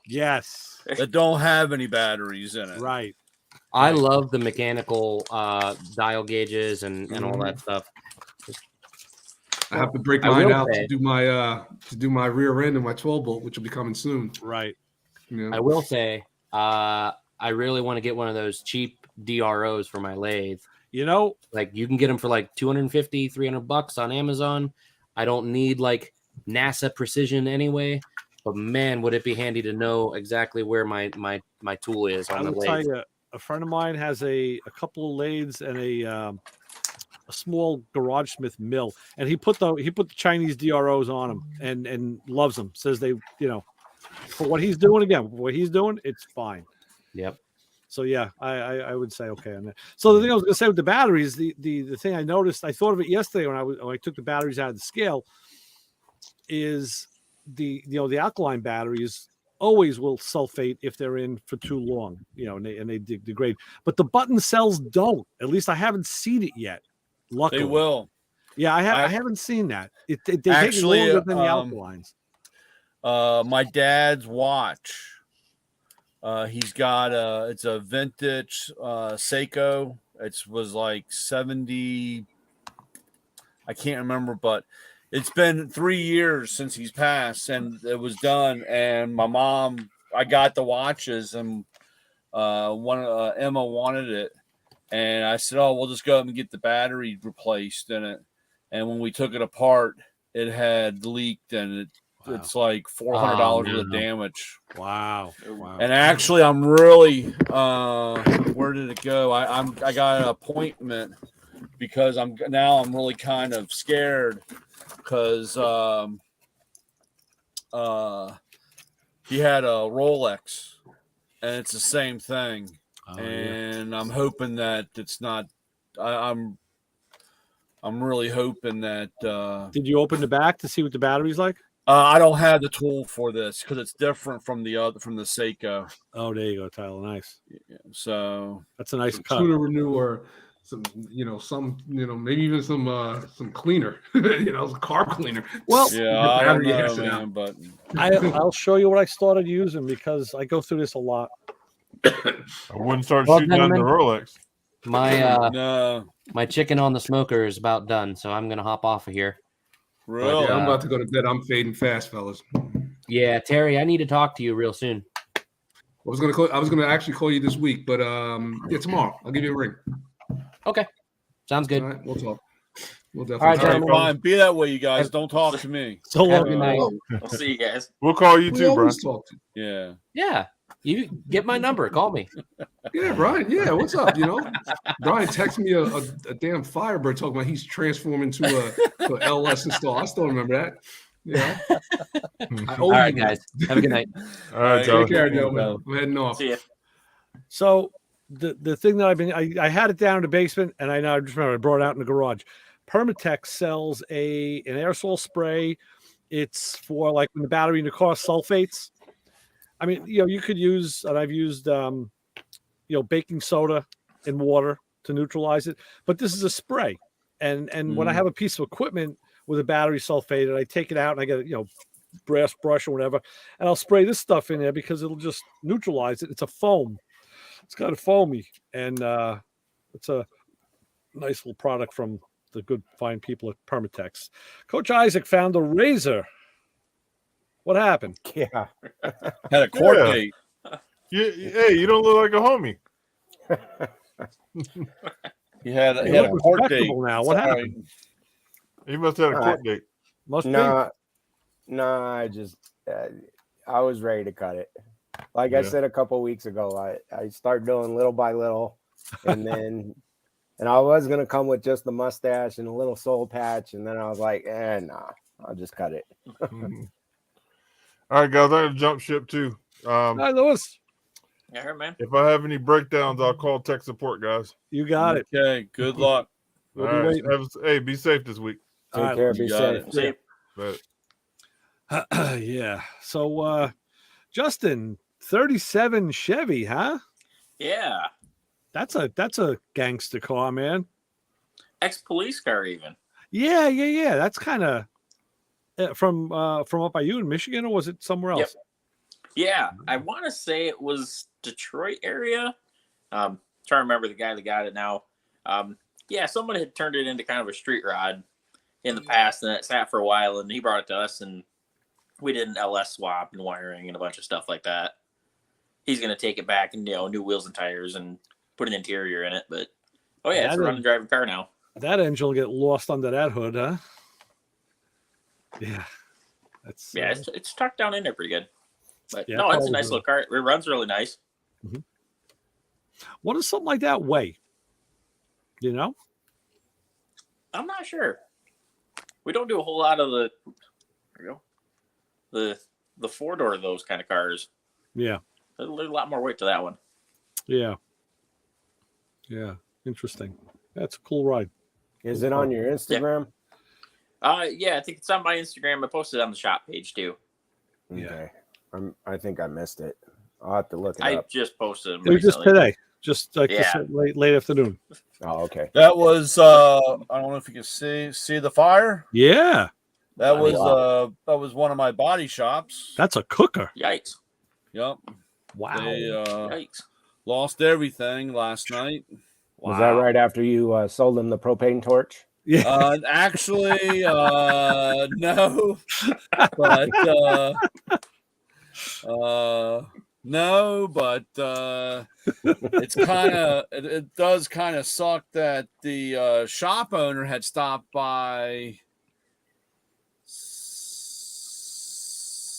Yes. That don't have any batteries in it. Right. I love the mechanical dial gauges and all that stuff. I have to break mine out to do my rear end and my 12 volt, which will be coming soon. Right. I will say, I really want to get one of those cheap DROs for my lathe. You know, Like you can get them for like 250, 300 bucks on Amazon. I don't need like NASA precision anyway, but man, would it be handy to know exactly where my tool is on I the will tell lathe. you, a friend of mine has a couple of lathes and a small garage smith mill, and he put the Chinese DROs on them and loves them. Says they, for what he's doing, it's fine. Yep. So yeah, I would say okay on that. So the thing I was going to say with the batteries, the thing I noticed, I thought of it yesterday when I took the batteries out of the scale, is the alkaline batteries always will sulfate if they're in for too long, and they degrade. But the button cells don't. At least I haven't seen it yet. Luckily, They will. Yeah, I haven't seen that. They Actually, take longer than the alkalines. My dad's watch. He's got it's a vintage Seiko. It was like 70. I can't remember, but it's been 3 years since he's passed, and it was done. And my mom, I got the watches, and Emma wanted it, and I said, "Oh, we'll just go up and get the battery replaced in it." And when we took it apart, it had leaked, and it's like $400 worth of damage. Wow. And actually, I'm really where did it go? I got an appointment because I'm really kind of scared because he had a Rolex and it's the same thing. And I'm hoping that it's not. I'm really hoping that. Did you open the back to see what the battery's like? I don't have the tool for this because it's different from the Seiko. Oh, there you go, Tyler. Nice. Yeah, so that's a nice cut. Tuner renew or some, maybe even some cleaner, some car cleaner. Well, yeah, I don't know, man, but I'll show you what I started using because I go through this a lot. I wouldn't start shooting down the Rolex. My chicken on the smoker is about done, so I'm gonna hop off of here. Really? I'm about to go to bed. I'm fading fast, fellas. Yeah, Terry, I need to talk to you real soon. I was gonna actually call you this week, but tomorrow. I'll give you a ring. Okay, sounds good. All right, we'll talk. We'll All definitely. right, fine. Be that way, you guys. Don't talk to me. So have a good night. I'll see you guys. We'll call you too, bro. Talk to you. Yeah. Yeah, you get my number. Call me. Yeah, Brian. Yeah, what's up? Brian texted me a damn Firebird talking about he's transforming to a LS install. I still remember that. Yeah. All right, guys. Have a good night. All right, take care, Joe. Man. I'm heading off. See ya. So the thing that I had it down in the basement, and I just remember I brought it out in the garage. Permatex sells an aerosol spray. It's for like when the battery in the car sulfates. I mean, you could use, and I've used, baking soda in water to neutralize it. But this is a spray, and when I have a piece of equipment with a battery sulfated, I take it out and I get a brass brush or whatever, and I'll spray this stuff in there because it'll just neutralize it. It's a foam. It's kind of foamy, and it's a nice little product from the good fine people at Permatex. Coach Isaac found a razor. What happened? Yeah. Had a court date. Hey, you don't look like a homie. He had a court date. Now, what happened? He must have had a court date. Must No, I just I was ready to cut it. Like I said a couple of weeks ago, I started doing little by little, and then I was gonna come with just the mustache and a little soul patch, and then I was like, nah, I'll just cut it. All right, guys, I got to jump ship too. Hi, Lewis. I heard, man. If I have any breakdowns, I'll call tech support, guys. You got it. Okay, good luck. We'll All be right. Hey, be safe this week. Take care, be safe. See ya. Yeah. So, Justin, 37 Chevy, huh? Yeah. That's a gangster car, man. Ex-police car, even. Yeah. That's kind of from up by you in Michigan, or was it somewhere else? Yep. Yeah, I want to say it was Detroit area. Trying to remember the guy that got it now. Yeah, someone had turned it into kind of a street rod in the past, and it sat for a while, and he brought it to us, and we did an LS swap and wiring and a bunch of stuff like that. He's going to take it back and, new wheels and tires and put an interior in it, but Oh yeah, it's a run and drive car now. That engine will get lost under that hood, huh? Yeah. It's tucked down in there pretty good. But Yeah, no, it's a nice little car. It runs really nice. Mm-hmm. What does something like that weigh? You know? I'm not sure. We don't do a whole lot of the 4-door of those kind of cars. Yeah. There's a lot more weight to that one. Yeah. Yeah. Interesting. That's a cool ride. Is it on your Instagram? Yeah, I think it's on my Instagram. I posted it on the shop page too. Okay. I think I missed it. I'll have to look it I up. just posted them Just today. Just like late afternoon. Oh, okay. That was I don't know if you can see the fire. Yeah. That was one of my body shops. That's a cooker. Yikes. Yep. Wow. They Yikes. lost everything last night. Wow. Was that right after you sold them the propane torch? Yeah. Actually, no. But no, but it's it does kind of suck that the shop owner had stopped by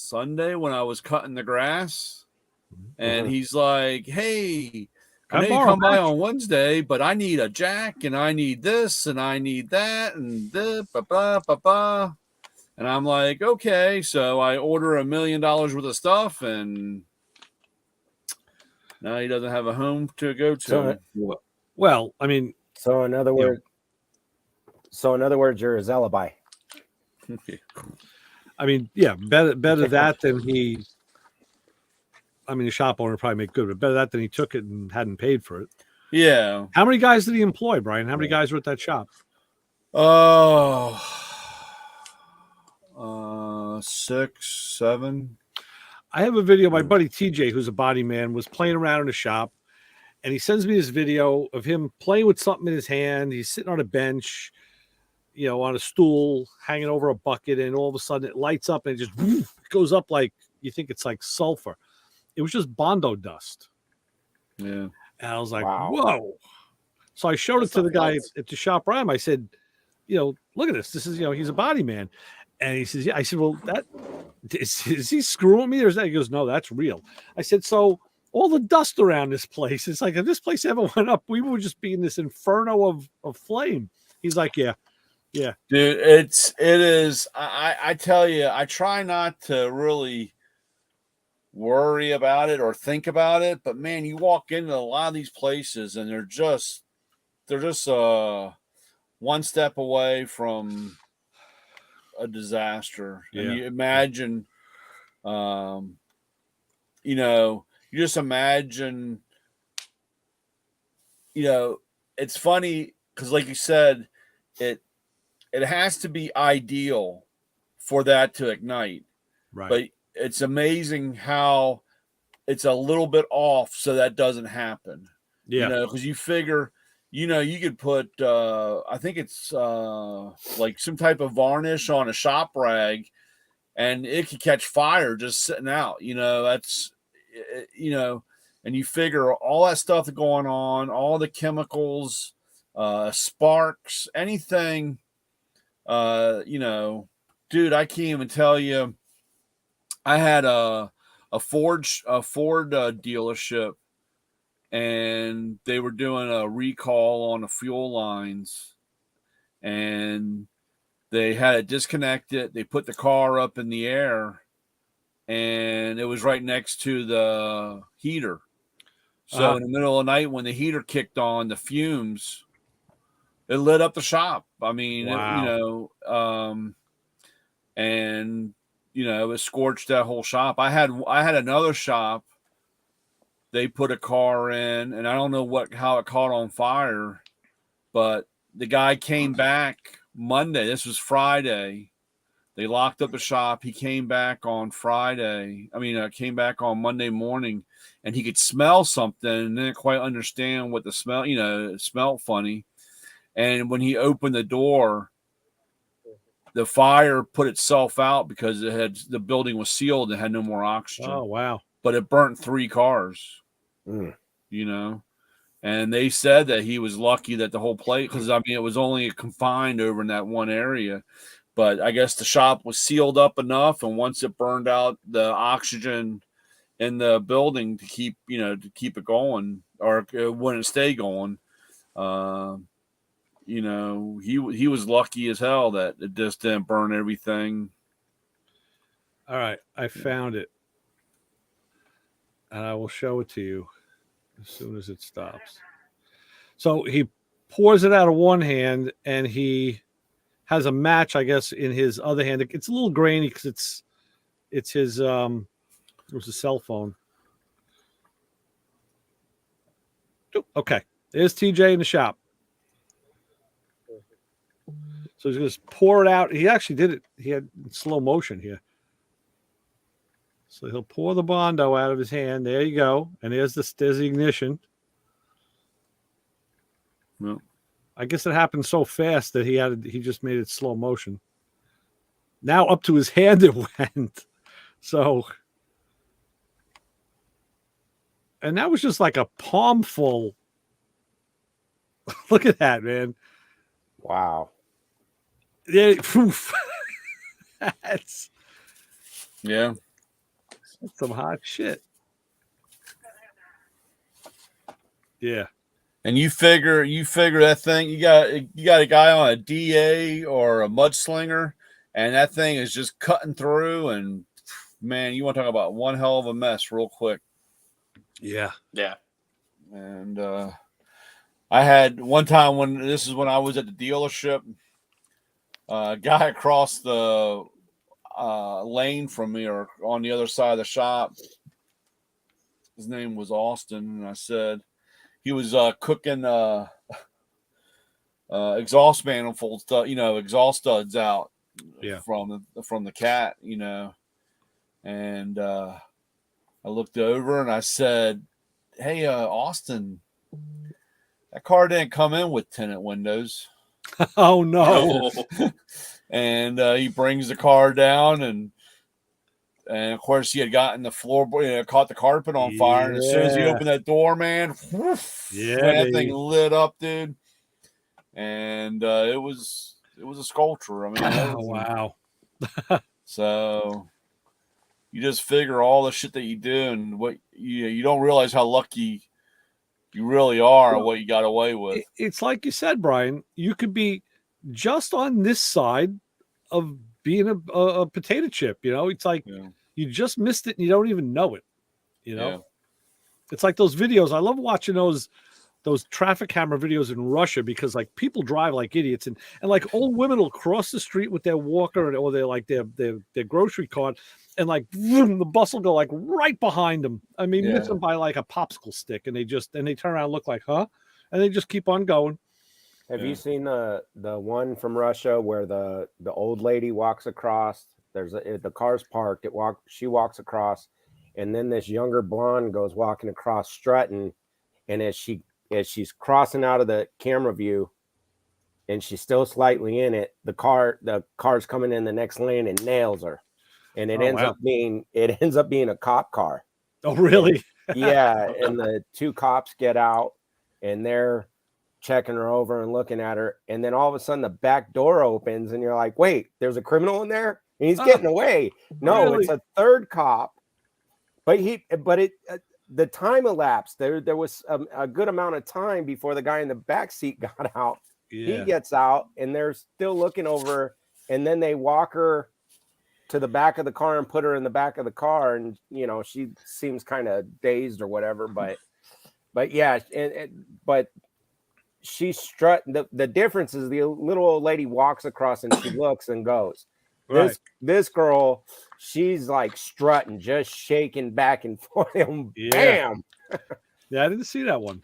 Sunday when I was cutting the grass, and he's like, "Hey, I know you come by on Wednesday, but I need a jack, and I need this, and I need that, and this, and I'm like, okay, so I order $1 million worth of stuff, and now he doesn't have a home to go to. Well, I mean, so in other words, you're his alibi. I mean, yeah, better that than he. I mean, the shop owner probably make good, but better that than he took it and hadn't paid for it. Yeah. How many guys did he employ, Brian? How many guys were at that shop? 6, 7. I have a video. My buddy TJ, who's a body man, was playing around in the shop, and he sends me this video of him playing with something in his hand. He's sitting on a bench, on a stool, hanging over a bucket, and all of a sudden it lights up and it just goes up like you think it's like sulfur. It was just Bondo dust. Yeah. And I was like, wow. Whoa. So I showed it to the guy at the shop, Ryan. I said, look at this. This is, he's a body man. And he says, yeah. I said, well, is he screwing me or is that? He goes, no, that's real. I said, so all the dust around this place, it's like if this place ever went up, we would just be in this inferno of flame. He's like, yeah. Yeah. Dude, it is. I tell you, I try not to really worry about it or think about it, but man, you walk into a lot of these places and they're just one step away from a disaster. Yeah. And you imagine you just imagine it's funny because like you said, it has to be ideal for that to ignite, right? But it's amazing how it's a little bit off so that doesn't happen. Yeah. Because you figure, you could put, I think it's like some type of varnish on a shop rag and it could catch fire just sitting out, that's, and you figure all that stuff going on, all the chemicals, sparks, anything, dude, I can't even tell you. I had a Ford dealership, and they were doing a recall on the fuel lines, and they had it disconnected. They put the car up in the air, and it was right next to the heater. So in the middle of the night, when the heater kicked on, the fumes, it lit up the shop. I mean, wow. It scorched that whole shop. I had another shop. They put a car in, and I don't know how it caught on fire, but the guy came back Monday. This was Friday. They locked up the shop. He came back on came back on Monday morning, and he could smell something and didn't quite understand what the smell. It smelled funny. And when he opened the door, the fire put itself out because the building was sealed and had no more oxygen. Oh, wow. But it burnt 3 cars, And they said that he was lucky that the whole place, because I mean, it was only confined over in that one area. But I guess the shop was sealed up enough, and once it burned out the oxygen in the building to keep it going, or it wouldn't stay going. He was lucky as hell that it just didn't burn everything. All right, I found it, and I will show it to you as soon as it stops. So he pours it out of one hand, and he has a match, I guess, in his other hand. It's a little grainy because it's his it was a cell phone. Okay, there's TJ in the shop. So he's going to pour it out. He actually did it. He had slow motion here. So he'll pour the Bondo out of his hand. There you go. And there's the ignition. Well, I guess it happened so fast that he just made it slow motion. Now up to his hand it went. So, and that was just like a palm full. Look at that, man. Wow. Yeah. That's some hot shit. Yeah. And you figure that thing, you got a guy on a DA or a mudslinger, and that thing is just cutting through, and man, you want to talk about one hell of a mess real quick. Yeah. Yeah. And I had one time when I was at the dealership, a guy across the lane from me, or on the other side of the shop, his name was Austin, and I said, he was cooking exhaust manifolds, exhaust studs out from the cat, and I looked over and I said, "Hey, Austin, that car didn't come in with tinted windows." Oh no! And he brings the car down, and of course he had gotten the floorboard, caught the carpet on fire. And as soon as he opened that door, man, that thing lit up, dude. And it was a sculpture. I mean, wow. So you just figure all the shit that you do, and what you don't realize how lucky you really are, what you got away with. It's like you said, Brian. You could be just on this side of being a potato chip. It's like you just missed it and you don't even know it. It's like those videos. I love watching those traffic camera videos in Russia, because like people drive like idiots, and like old women will cross the street with their walker or their grocery cart, and like vroom, the bus will go like right behind them. I mean, miss them by like a popsicle stick, and they turn around and look like, huh? And they just keep on going. Have you seen the one from Russia where the old lady walks across? The car's parked. She walks across, and then this younger blonde goes walking across, strutting, and as she's crossing out of the camera view, and she's still slightly in it, the car's coming in the next lane and nails her, and it ends up being a cop car. Oh, really? Yeah, and the two cops get out, and they're checking her over and looking at her, and then all of a sudden the back door opens, and you're like, wait, there's a criminal in there, and he's getting away. No, really? It's a third cop, but the time elapsed. There was a good amount of time before the guy in the back seat got out. He gets out, and they're still looking over, and then they walk her to the back of the car and put her in the back of the car, and she seems kind of dazed or whatever, but yeah, but she's strutting. The difference is the little old lady walks across and she looks and goes. Right. This girl, she's like strutting, just shaking back and forth. Bam! Yeah, I didn't see that one,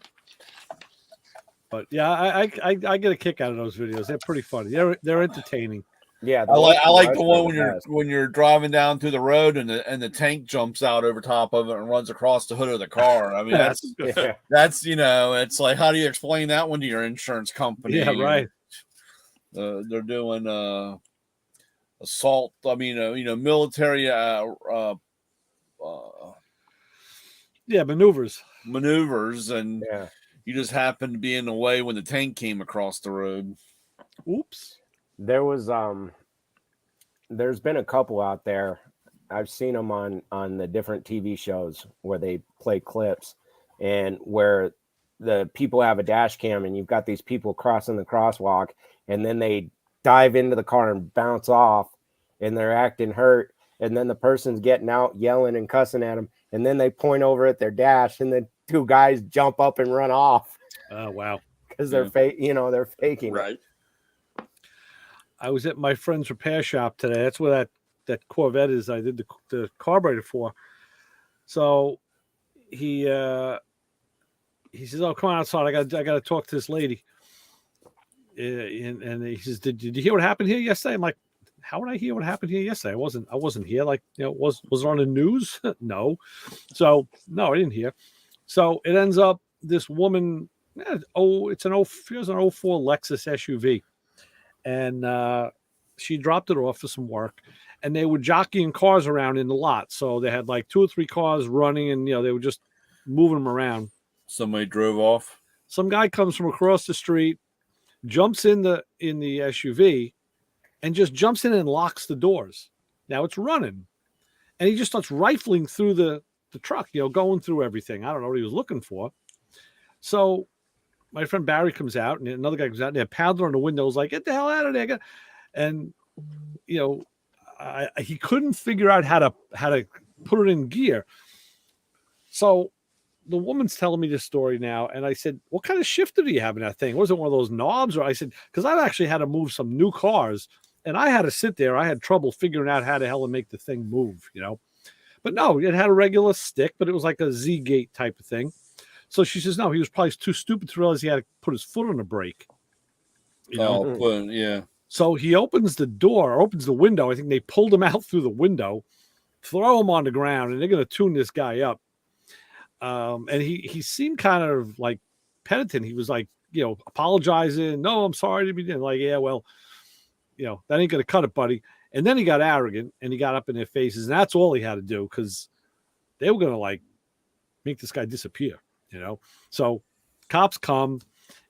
but yeah, I get a kick out of those videos. They're pretty funny. They're entertaining. Yeah, I like the one when you're driving down through the road and the tank jumps out over top of it and runs across the hood of the car. I mean, that's it's like, how do you explain that one to your insurance company? Yeah, right. They're doing assault. I mean, military maneuvers, and You just happened to be in the way when the tank came across the road. Oops. There was there's been a couple out there. I've seen them on the different TV shows where they play clips, and where the people have a dash cam and you've got these people crossing the crosswalk, and then they dive into the car and bounce off, and they're acting hurt, and then the person's getting out yelling and cussing at them, and then they point over at their dash, and the two guys jump up and run off. Oh, wow. Because they're they're faking Right. it. I was at my friend's repair shop today. That's where that Corvette is I did the carburetor for. So he says, "Oh, come on outside. I got to talk to this lady." And he says, "Did you hear what happened here yesterday?" I'm like, "How would I hear what happened here yesterday? I wasn't here. Like, was it on the news?" No. So no, I didn't hear. So it ends up this woman. It's an 04 Lexus SUV, and she dropped it off for some work, and they were jockeying cars around in the lot. So they had like 2 or 3 cars running, and they were just moving them around. Somebody drove off. Some guy comes from across the street, jumps in the SUV, and just jumps in and locks the doors. Now it's running, and he just starts rifling through the truck, going through everything. I don't know what he was looking for. So my friend Barry comes out, and another guy comes out, and they're pounding on the windows like, "Get the hell out of there!" And he couldn't figure out how to put it in gear. So the woman's telling me this story now, and I said, "What kind of shifter do you have in that thing? Was it one of those knobs?" Or I said, because I've actually had to move some new cars, and I had to sit there. I had trouble figuring out how the hell to make the thing move, But no, it had a regular stick, but it was like a Z-gate type of thing. So she says, no, he was probably too stupid to realize he had to put his foot on the brake. Yeah. So he opens the door, opens the window. I think they pulled him out through the window, throw him on the ground, and they're going to tune this guy up. And he seemed kind of like penitent. He was like, apologizing. "No, I'm sorry to be there." Like, yeah, well, that ain't going to cut it, buddy. And then he got arrogant and he got up in their faces. And that's all he had to do, because they were going to like make this guy disappear, So cops come,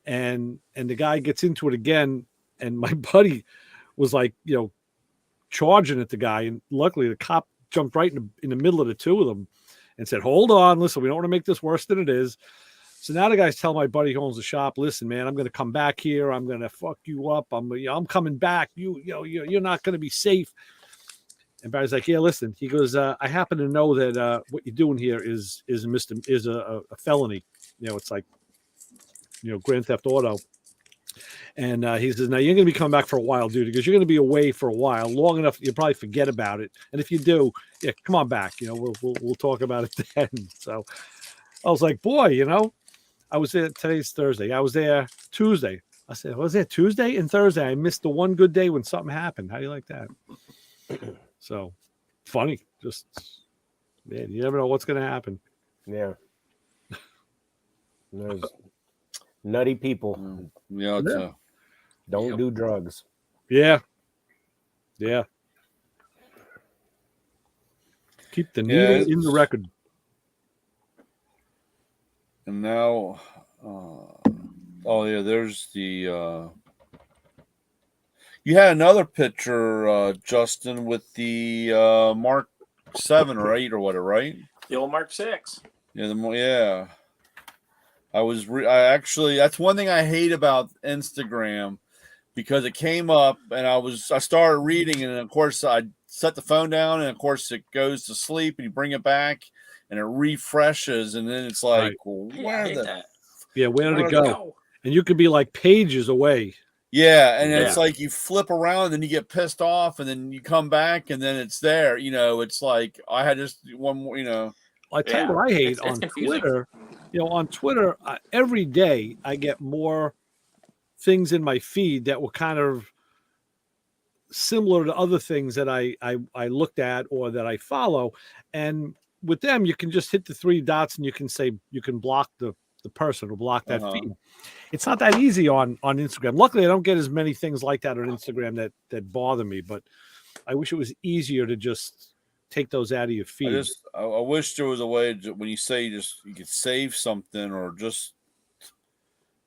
and the guy gets into it again. And my buddy was like, charging at the guy. And luckily the cop jumped right in the middle of the two of them and said, "Hold on, listen, we don't want to make this worse than it is." So now the guys tell my buddy who owns the shop, "Listen, man, I'm going to come back here. I'm going to fuck you up. I'm coming back. You're not going to be safe." And Barry's like, "Yeah, listen." He goes, "I happen to know that what you're doing here is a felony. It's like, Grand Theft Auto." And he says, "Now you're going to be coming back for a while, dude, because you're going to be away for a while, long enough you'll probably forget about it. And if you do, yeah, come on back. We'll talk about it then." So I was like, boy, I was there. Today's Thursday. I was there Tuesday. I said, "Was there Tuesday and Thursday? I missed the one good day when something happened." How do you like that? So funny. Just, man, you never know what's going to happen. Yeah. There's nutty people. Yeah. Don't do drugs. Yeah. Yeah. Keep the needle in the record. And now, there's the. You had another picture, Justin, with the Mark 7 or 8 or whatever, right? The old Mark 6. Yeah, I actually, that's one thing I hate about Instagram, because it came up and I started reading, and of course I set the phone down, and of course it goes to sleep, and you bring it back and it refreshes, and then it's like, where did it go? And you could be like pages away. Yeah, and it's like you flip around, and then you get pissed off, and then you come back, and then it's there. It's like I had just one more. I tell you what I hate on Twitter. On Twitter, every day I get more things in my feed that were kind of similar to other things that I looked at or that I follow, and with them you can just hit the 3 dots and you can say you can block the person or block that feed. It's not that easy on Instagram. Luckily, I don't get as many things like that on Instagram that bother me, but I wish it was easier to just take those out of your feed. I wish there was a way when you say you could save something, or just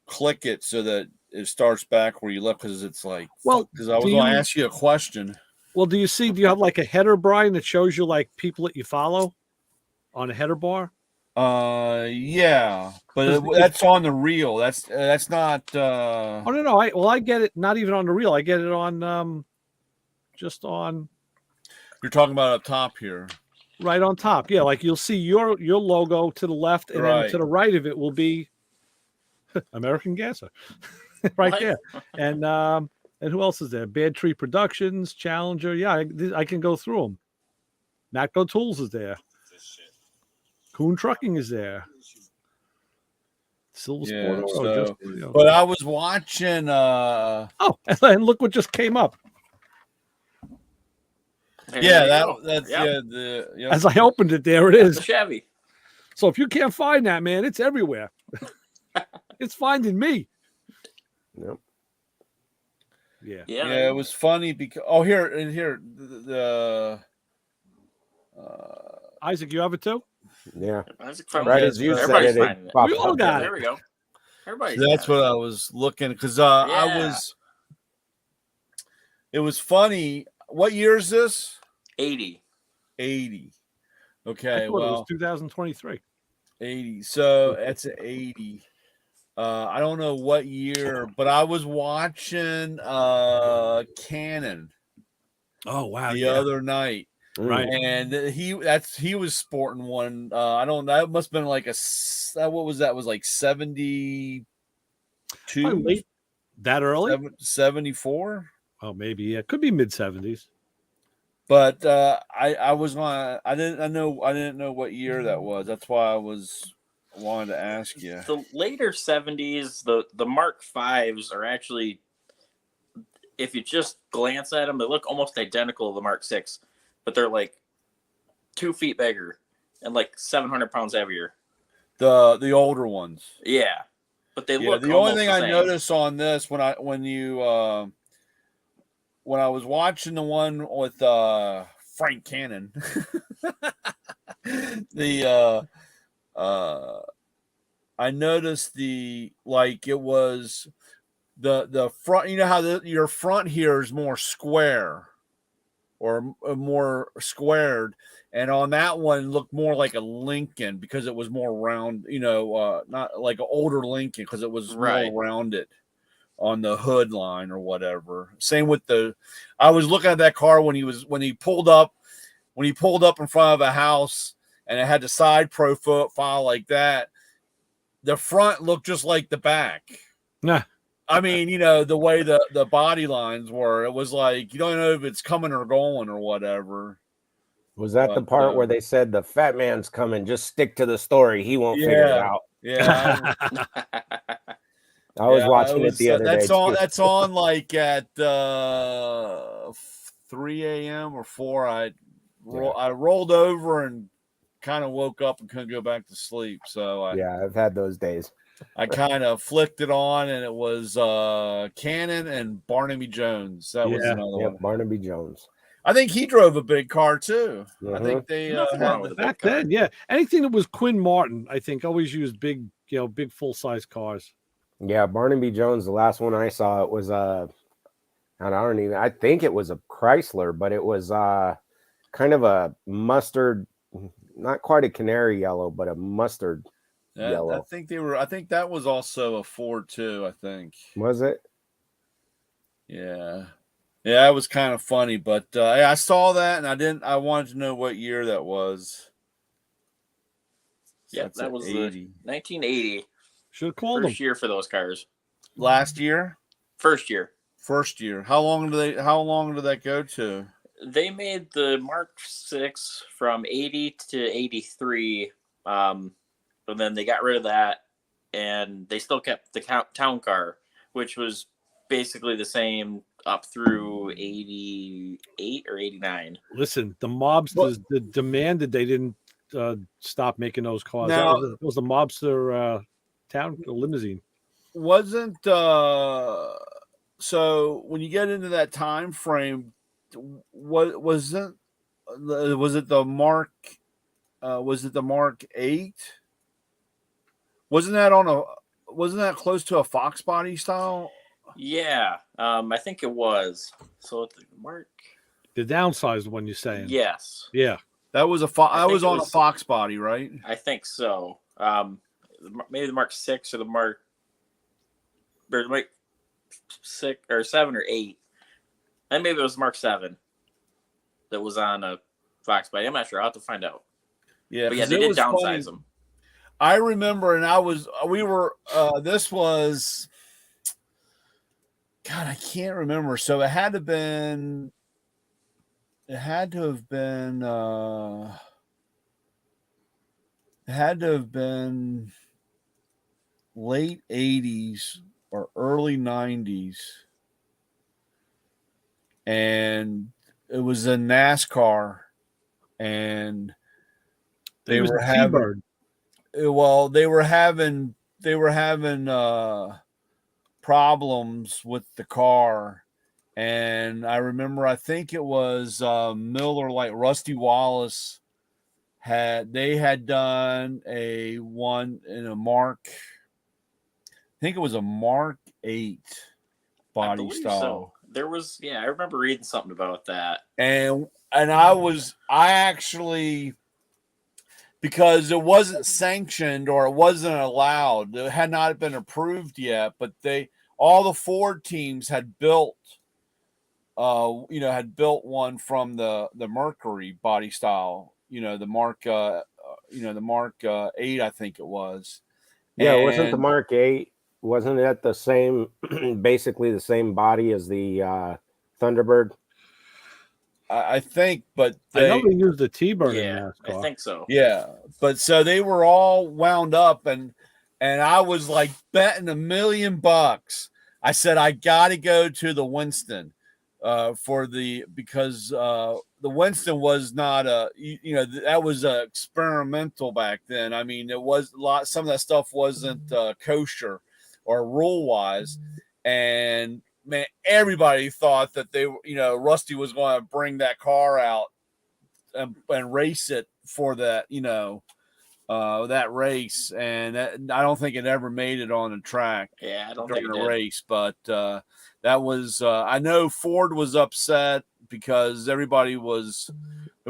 click it so that it starts back where you left, because it's like, Well, because I was going to ask you a question. Well, do you have like a header, Brian, that shows you like people that you follow on a header bar? Yeah, but that's on the reel. That's not. Oh no, I get it. Not even on the reel. I get it on just on. You're talking about up top here, right on top. Yeah, like you'll see your logo to the left, and then to the right of it will be American Gasser, right there. And who else is there? Bad Tree Productions, Challenger. Yeah, I can go through them. Matco Tools is there. Coon Trucking is there. Silver Sport. So, but I was watching. Oh, and look what just came up. That's As I opened it, there it is. The Chevy. So if you can't find that, man, it's everywhere. It's finding me. Yep. Yeah. It was funny because here Isaac, you have it too? Yeah. Right as you said it. We all got it. There we go. Everybody. That's what I was looking, because it was funny. What year is this? 80. Okay, well, it was 2023. 80. So that's 80. I don't know what year, but I was watching Canon. Oh wow! The other night, right? And he was sporting one. I don't. That must have been like what was that? It was like 72. Late that early? 74. Oh, maybe yeah. It could be mid 70s. But I was on. I didn't know what year that was. That's why I wanted to ask you. The later 70s, the Mark V's are actually, if you just glance at them, they look almost identical to the Mark 6, but they're like 2 feet bigger and like 700 pounds heavier. The older ones. Yeah, but they look. The only thing I noticed on this when I was watching the one with Frank Cannon, I noticed it was the front. You know how your front here is more square or more squared, and on that one looked more like a Lincoln because it was more round. Not like an older Lincoln because it was more rounded on the hood line or whatever. Same with I was looking at that car when he pulled up in front of a house and it had the side profile like that. The front looked just like the back. Nah. I mean, the way the body lines were, it was like, you don't know if it's coming or going or whatever. Was that the part where they said the fat man's coming? Just stick to the story. He won't figure it out. Yeah. I was watching it the other day. That's on like at 3 a.m. or 4. I rolled over and kind of woke up and couldn't go back to sleep. So I've had those days. I kind of flicked it on, and it was Cannon and Barnaby Jones. That was another one. Barnaby Jones. I think he drove a big car too. Mm-hmm. I think they had back then. Yeah, anything that was Quinn Martin, I think, always used big full size cars. Yeah, Barnaby Jones. The last one I saw, it was I think it was a Chrysler, but it was kind of a mustard, not quite a canary yellow, but a mustard yellow. I think that was also a Ford too. I think. Was it? Yeah. Yeah, it was kind of funny, but I saw that and I wanted to know what year that was. Yeah, that was 1980. Should have called First year for those cars. Last year? First year. How long did that go to? They made the Mark 6 from 80 to 83. But then they got rid of that and they still kept the town car, which was basically the same up through 88 or 89. Listen, the mobsters demanded they didn't stop making those cars. That was the mobster town limousine. Wasn't so when you get into that time frame, was it the Mark 8? Wasn't that wasn't that close to a Fox body style? Yeah, I think it was. So the Mark. The downsized one you're saying? Yes. Yeah. That was I was on a Fox body, right? I think so. Maybe the Mark 6 or the Mark, or the Mark 6 or 7 or 8. And maybe it was Mark 7 that was on a Fox body. I'm not sure. I'll have to find out. Yeah, but yeah, they did downsize them. I remember, and this was, God, I can't remember. So it had to have been late 80s or early 90s. And it was a NASCAR, and they were having problems with the car. And I remember, I think it was Miller, like Rusty Wallace had done a one in a Mark, I think it was a Mark 8 body style. So. There was, I remember reading something about that. And I actually, because it wasn't sanctioned or it wasn't allowed, it had not been approved yet, but all the Ford teams had built one from the Mercury body style, the Mark, the Mark 8, I think it was. Yeah, it wasn't the Mark 8. Wasn't that the same, basically the same body as the Thunderbird? I think, but I know they used the T-Bird in NASCAR. I think so. Yeah, but so they were all wound up, and I was like betting $1 million. I said I got to go to the Winston because the Winston was not that was experimental back then. I mean, it was some of that stuff wasn't kosher or rule wise, and man, everybody thought that Rusty was going to bring that car out and race it for that, that race. And I don't think it ever made it on the track. Yeah, I don't during think it the did. race, but that was, I know Ford was upset because there was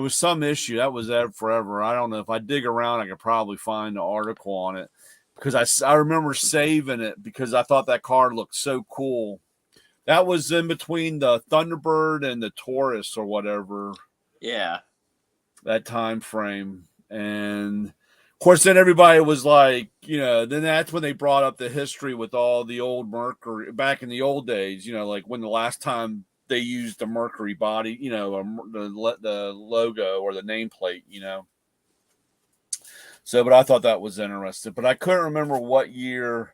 some issue that was there forever. I don't know if I dig around, I could probably find an article on it, because I remember saving it because I thought that car looked so cool. That was in between the Thunderbird and the Taurus or whatever. Yeah. That time frame. And of course, then everybody was like, then that's when they brought up the history with all the old Mercury back in the old days, like when the last time they used the Mercury body, the logo or the nameplate, So, but I thought that was interesting, but I couldn't remember what year.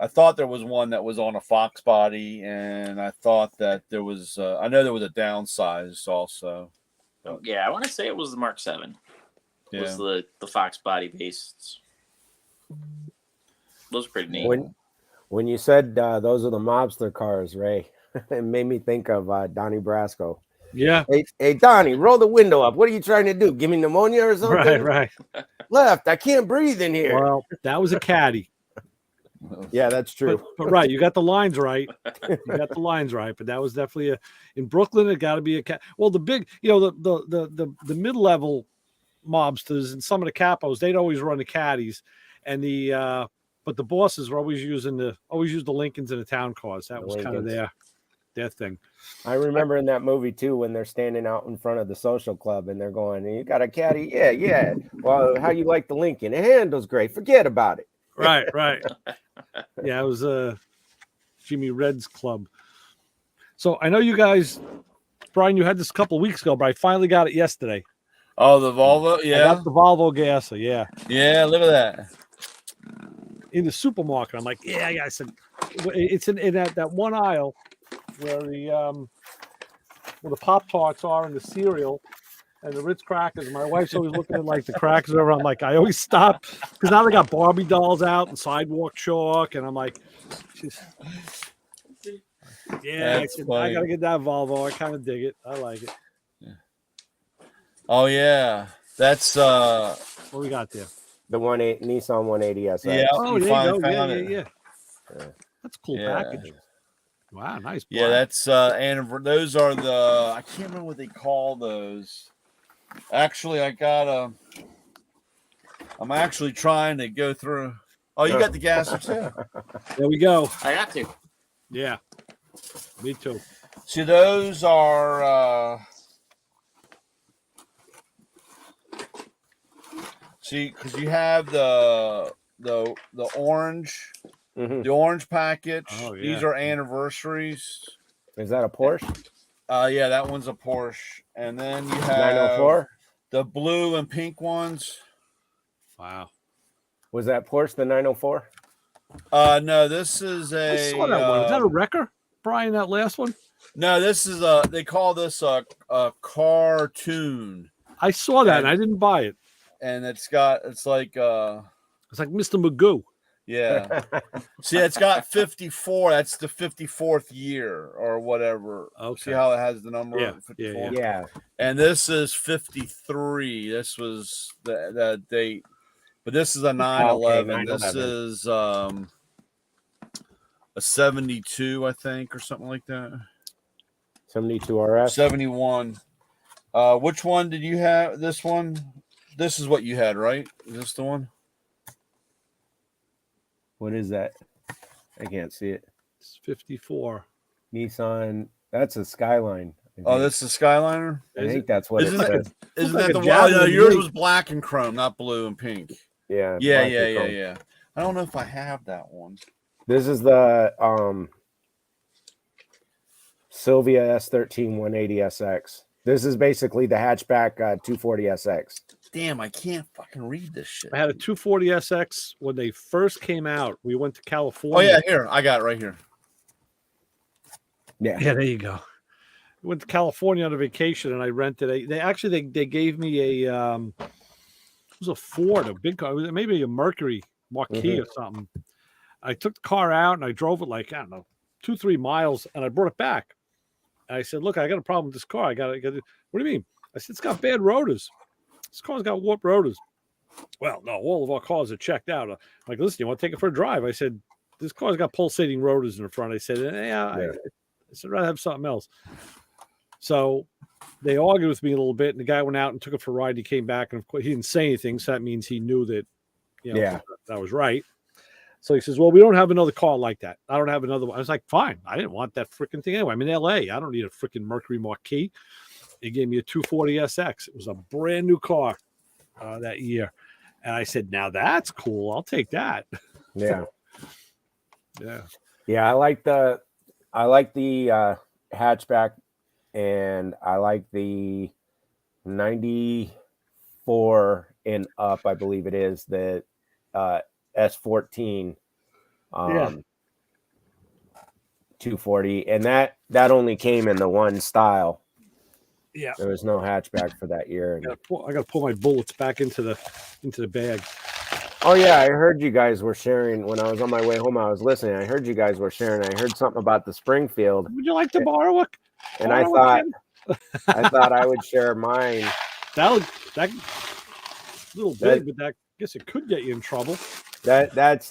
I thought there was one that was on a Fox body, and I thought that there was, I know there was a downsize also. But, yeah, I want to say it was the Mark 7. Yeah. Was the Fox body based. Those are pretty neat. When you said those are the mobster cars, Ray, it made me think of Donnie Brasco. Yeah. Hey, Donnie, roll the window up. What are you trying to do? Give me pneumonia or something? Right. Left. I can't breathe in here. Well, that was a caddy. Yeah, that's true. But right, you got the lines right. But that was definitely in Brooklyn. It got to be a cat. Well, the big, the mid-level mobsters and some of the capos, they'd always run the caddies, and but the bosses were always use the Lincolns and the town cars. That was kind of their thing. I remember in that movie too when they're standing out in front of the social club and they're going, "You got a caddy? Yeah. Well, how you like the Lincoln? It handles great. Forget about it." Right. Yeah, it was Jimmy Red's club. So I know you guys, Brian, you had this a couple of weeks ago, but I finally got it yesterday. Oh, the Volvo? Yeah. I got the Volvo Gasser, yeah. Yeah, look at that. In the supermarket. I'm like, yeah. I said, it's in that one aisle where the Pop-Tarts are and the cereal and the Ritz crackers. My wife's always looking at like the crackers over. I'm like, I always stop because now they got Barbie dolls out and sidewalk chalk, and I'm like, yeah, I gotta get that Volvo. I kind of dig it. I like it. Yeah. Oh yeah, that's what we got there. The Nissan 180 SX. Yeah. Oh, You there you finally go. Yeah, found yeah, it. yeah. Yeah. That's a cool Yeah. package. Wow, nice. Yeah, black. that's those are the, I can't remember what they call those. Actually, I'm actually trying to go through. Oh, you got the gasser too. There we go. I got to. Yeah, me too. See, those are because you have the orange, Mhm. the orange package. Oh, yeah. These are anniversaries. Is that a Porsche? Yeah, that one's a Porsche, and then you have 904? the blue and pink ones. Wow. Was that Porsche the 904? No, this is I a. saw that one. Was that a wrecker, Brian? That last one? No, this is they call this a cartoon, I saw that, and And- I didn't buy it. and it's like It's like Mr. Magoo. yeah. See, it's got 54. That's the 54th year or whatever. Okay. See how it has the number? Yeah, 54? Yeah. And this is 53. This was the date, but this is a 911. This 911. is a 72, I think, or something like that. 72 RS. 71. Which one did you have? This one? This is what you had, right? Is this the one? What is that? I can't see it. It's 54. Nissan. That's a Skyline. I Oh, think. this is Skyliner? I think that's what Isn't it that- says. Isn't like that a the one? No, Javelin yours Lee. was black and chrome, not blue and pink. Yeah. Yeah, black yeah, and yeah, chrome. yeah. I don't know if I have that one. This is the Sylvia S13 180 SX. This is basically the hatchback 240 SX. Damn, I can't fucking read this shit. I had a 240 SX when they first came out. We went to California. Oh yeah, here I got it right here. Yeah. Yeah, there you go. We went to California on a vacation, and I rented a. They gave me a. It was a Ford, a big car, maybe a Mercury Marquis or something. I took the car out and I drove it like, I don't know, 2-3 miles, and I brought it back. And I said, "Look, I got a problem with this car. I got to. What do you mean?" I said, "It's got bad rotors. This car's got warped rotors." Well, no, all of our cars are checked out. I'm like, listen, you want to take it for a drive? I said, "This car's got pulsating rotors in the front." I said, "Yeah." I said, "I'd rather have something else." So they argued with me a little bit, and the guy went out and took it for a ride. He came back, and of course, he didn't say anything, so that means he knew that, that I was right. So he says, "Well, we don't have another car like that. I don't have another one." I was like, "Fine. I didn't want that freaking thing anyway. I'm in LA. I don't need a freaking Mercury Marquis." He gave me a 240 SX. It was a brand new car that year. And I said, "Now that's cool. I'll take that." Yeah. Yeah. Yeah, I like the hatchback, and I like the 94 and up, I believe it is, the S14 240, and that only came in the one style. Yeah. There was no hatchback for that year. I got to pull my bullets back into the bag. Oh yeah, I heard you guys were sharing when I was on my way home. I was listening. I heard you guys were sharing. I heard something about the Springfield. Would you like to borrow it? And I thought I would share mine. That little big, but I guess it could get you in trouble. That's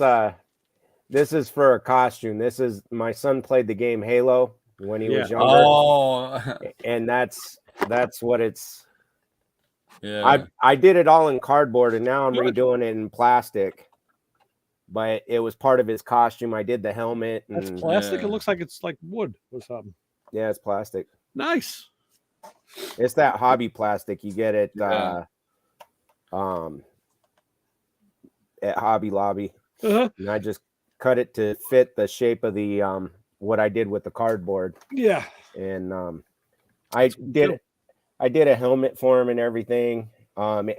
this is for a costume. This is my son played the game Halo when he was younger. Oh, and that's what it's. yeah. I did it all in cardboard, and now I'm redoing it in plastic. But it was part of his costume. I did the helmet. And, That's plastic. It looks like it's like wood or something. yeah, it's plastic. Nice. It's that hobby plastic you get at Hobby Lobby. Uh-huh. And I just cut it to fit the shape of the what I did with the cardboard. Yeah. And I did a helmet for him and everything. Went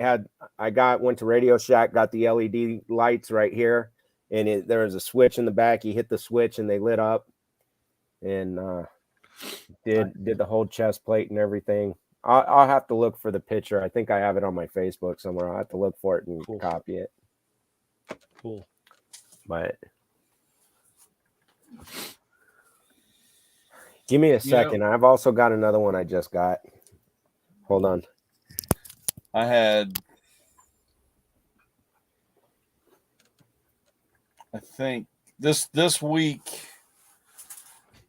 to Radio Shack, got the LED lights right here, and there was a switch in the back. He hit the switch and they lit up, and did the whole chest plate and everything. I'll have to look for the picture. I think I have it on my Facebook somewhere. I'll have to look for it and copy it. Cool. But give me a second. I've also got another one I just got. Hold on. I had I think this week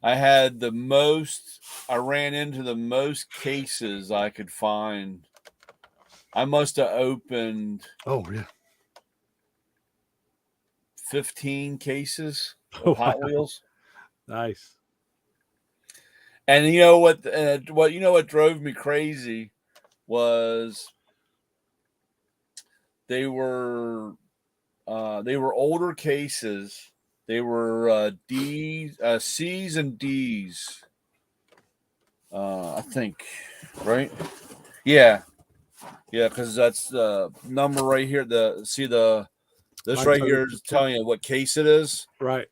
I had the most. I ran into the most cases I could find. I must have opened. Oh yeah. 15 cases of Hot Wheels. Nice. And you know what? What drove me crazy was they were older cases. They were D's, C's, and D's. I think, right? Yeah, because that's the number right here. This right here is telling you what case it is. Right.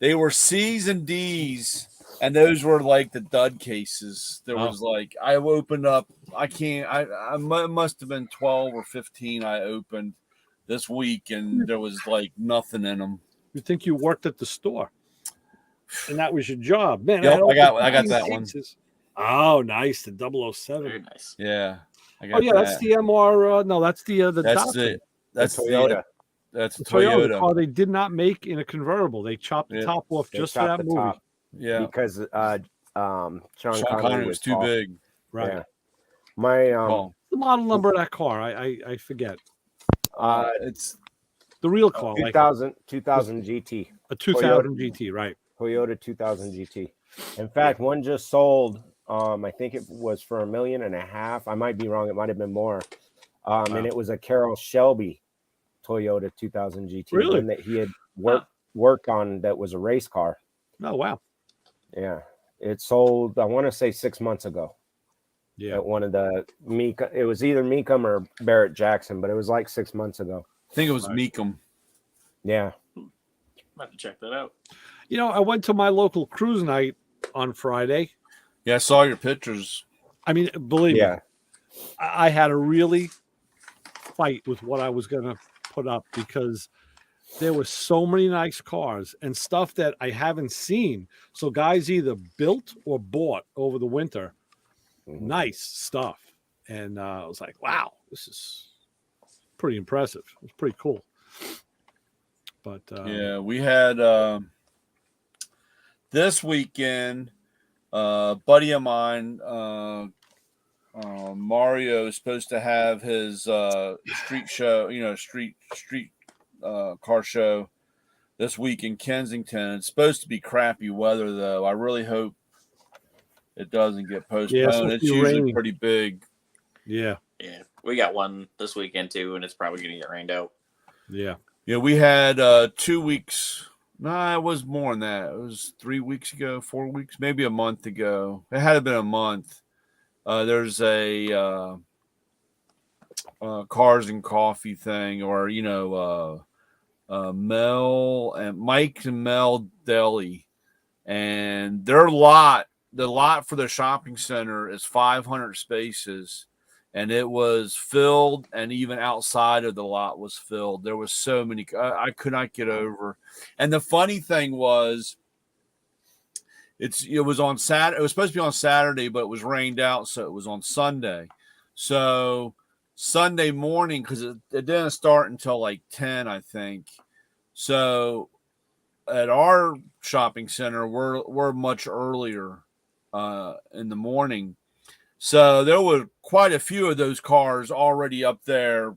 They were C's and D's, and those were like the dud cases. There was like I opened up. I must have been 12 or 15. I opened this week, and there was like nothing in them. You think you worked at the store, and that was your job, man? Yep, I got that cases. One. Oh, nice, the 007. Very nice. Yeah. That's the MR. No, that's the that's Toyota. That's the Toyota car they did not make in a convertible. They chopped the top off just for that movie. Top. Yeah, because Sean Connery was too big. Right. Yeah. My the model number of that car, I forget. It's the real car, 2000 GT. A 2000 GT, right? Toyota 2000 GT. In fact, one just sold. I think it was for $1.5 million. I might be wrong. It might have been more. And it was a Carroll Shelby Toyota 2000 GT. Really? One that he had worked on. That was a race car. Oh wow. Yeah, it sold. I want to say 6 months ago. Yeah. At one of the Mecum. It was either Mecum or Barrett Jackson, but it was like 6 months ago. I think it was Mecum. Yeah. I'll have to check that out. You know, I went to my local cruise night on Friday. Yeah, I saw your pictures. I mean, believe me, I had to really fight with what I was going to put up because there were so many nice cars and stuff that I haven't seen. So guys either built or bought over the winter. Nice stuff. And I was like, wow, this is pretty impressive. It was pretty cool. But yeah, we had this weekend, buddy of mine, Mario, is supposed to have his street show, street car show this week in Kensington. It's supposed to be crappy weather, though. I really hope it doesn't get postponed. It's usually pretty big. Yeah. Yeah. We got one this weekend, too, and it's probably going to get rained out. Yeah. Yeah, we had 2 weeks. No, it was more than that. It was 3 weeks ago, 4 weeks, maybe a month ago. It had been a month. There's a cars and coffee thing, or Mel and Mike and Mel Deli, and the lot for the shopping center is 500 spaces, and it was filled, and even outside of the lot was filled. There was so many. I could not get over. And the funny thing was, it was on Saturday. It was supposed to be on Saturday, but it was rained out, so it was on Sunday. So Sunday morning, because it didn't start until like 10, I think. So at our shopping center, we're much earlier in the morning. So there were quite a few of those cars already up there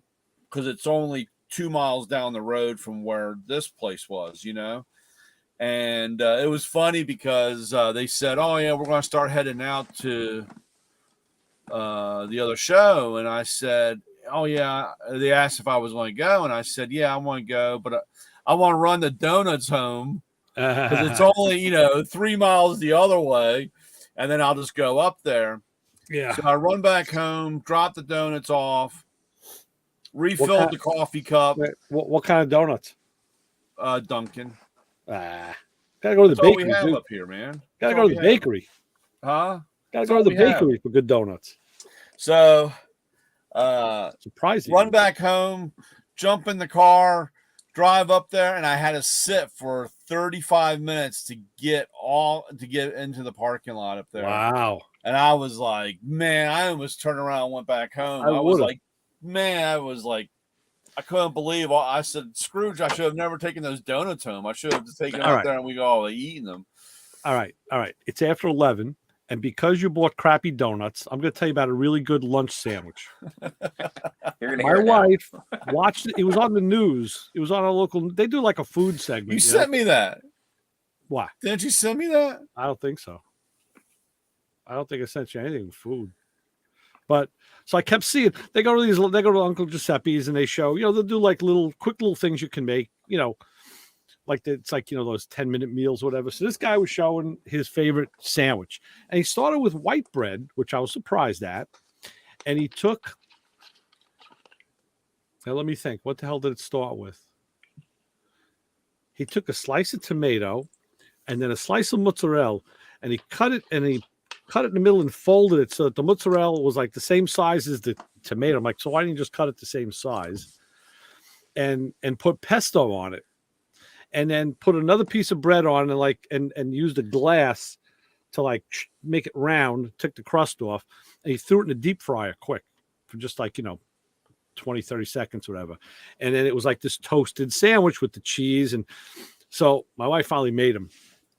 because it's only 2 miles down the road from where this place was, And it was funny because they said, oh, yeah, we're going to start heading out to the other show. And I said, oh, yeah. They asked if I was going to go. And I said, yeah, I want to go. But I want to run the donuts home because it's only, 3 miles the other way. And then I'll just go up there. Yeah. So I run back home, drop the donuts off, refilled the coffee cup. What kind of donuts? Dunkin'. Gotta go to the bakery. We have up here, man. Gotta go to the bakery. Huh? Gotta go to the bakery for good donuts. So, surprising. Run back home, jump in the car, drive up there, and I had to sit for 35 minutes to get into the parking lot up there. Wow. And I was like, man, I almost turned around and went back home. I was like, I couldn't believe. I said, Scrooge, I should have never taken those donuts home. I should have just taken them out there and we go all eating them. All right. It's after 11, and because you bought crappy donuts, I'm going to tell you about a really good lunch sandwich. My wife watched it. It was on the news. It was on a local. They do like a food segment. You sent me that. Why? Didn't you send me that? I don't think so. I don't think I sent you anything with food. But so I kept seeing they go to Uncle Giuseppe's and they show, they'll do like quick little things you can make, like it's like, those 10-minute meals, or whatever. So this guy was showing his favorite sandwich, and he started with white bread, which I was surprised at. And he took, now let me think, what the hell did it start with? He took a slice of tomato and then a slice of mozzarella, and he cut it in the middle and folded it so that the mozzarella was like the same size as the tomato. I'm like, so why didn't you just cut it the same size? And put pesto on it, and then put another piece of bread on and used a glass to make it round, took the crust off, and he threw it in the deep fryer quick for just 20, 30 seconds, whatever. And then it was like this toasted sandwich with the cheese. And so my wife finally made them.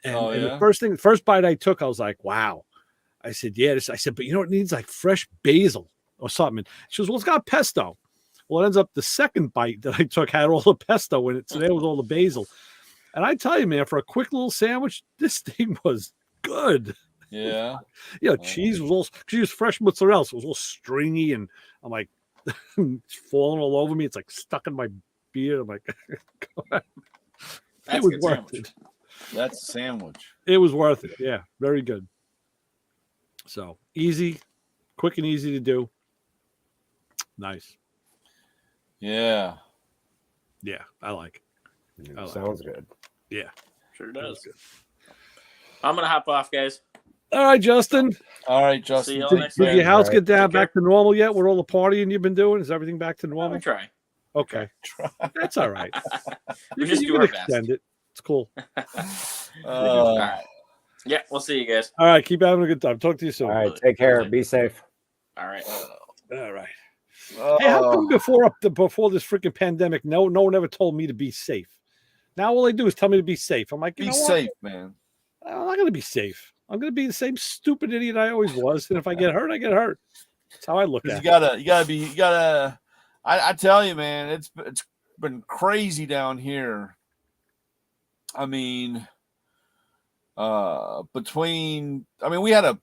And the first bite I took, I was like, wow. I said, yeah. I said, but it needs like fresh basil or something. And she goes, well, it's got pesto. Well, it ends up the second bite that I took had all the pesto in it. So there was all the basil. And I tell you, man, for a quick little sandwich, this thing was good. Yeah. Cheese was fresh mozzarella. So it was all stringy. And I'm like, it's falling all over me. It's like stuck in my beard. I'm like, it was worth it. That's a sandwich. It was worth it. Yeah. Very good. So easy, quick and easy to do. Nice. Yeah. Yeah. I like it. Sounds good. Yeah. Sure does. I'm going to hop off, guys. All right, Justin. All right, Justin. See y'all next Did time. your house get down back to normal yet with all the partying you've been doing? Is everything back to normal? We try. Okay. That's all right. We just do our best. Extend it. It's cool. All right. Yeah, we'll see you guys. All right. Keep having a good time. Talk to you soon. All right. Take care. Be safe. All right. All right. Hey, how come before this freaking pandemic, no one ever told me to be safe? Now all they do is tell me to be safe. I'm like, be safe, man. I'm not going to be safe. I'm going to be the same stupid idiot I always was. And if I get hurt, I get hurt. That's how I look at it. I tell you, man, it's been crazy down here. I mean, we had a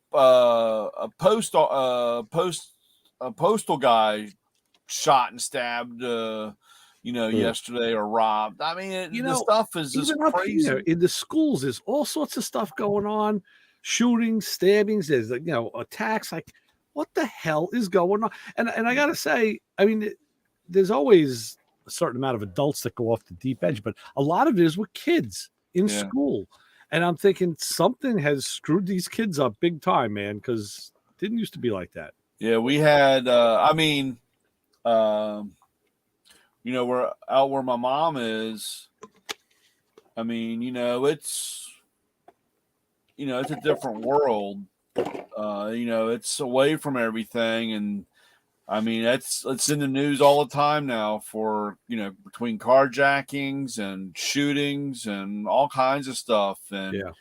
postal guy shot and stabbed, yesterday, or robbed. I mean, the stuff is just crazy. Here, in the schools, there's all sorts of stuff going on. Shootings, stabbings, there's attacks. Like, what the hell is going on? And I gotta say, I mean, there's always a certain amount of adults that go off the deep edge, but a lot of it is with kids in school. And I'm thinking something has screwed these kids up big time, man, because it didn't used to be like that. Yeah, we had. We're out where my mom is. I mean, it's a different world. It's away from everything, and I mean, it's in the news all the time now for between carjackings and shootings and all kinds of stuff, and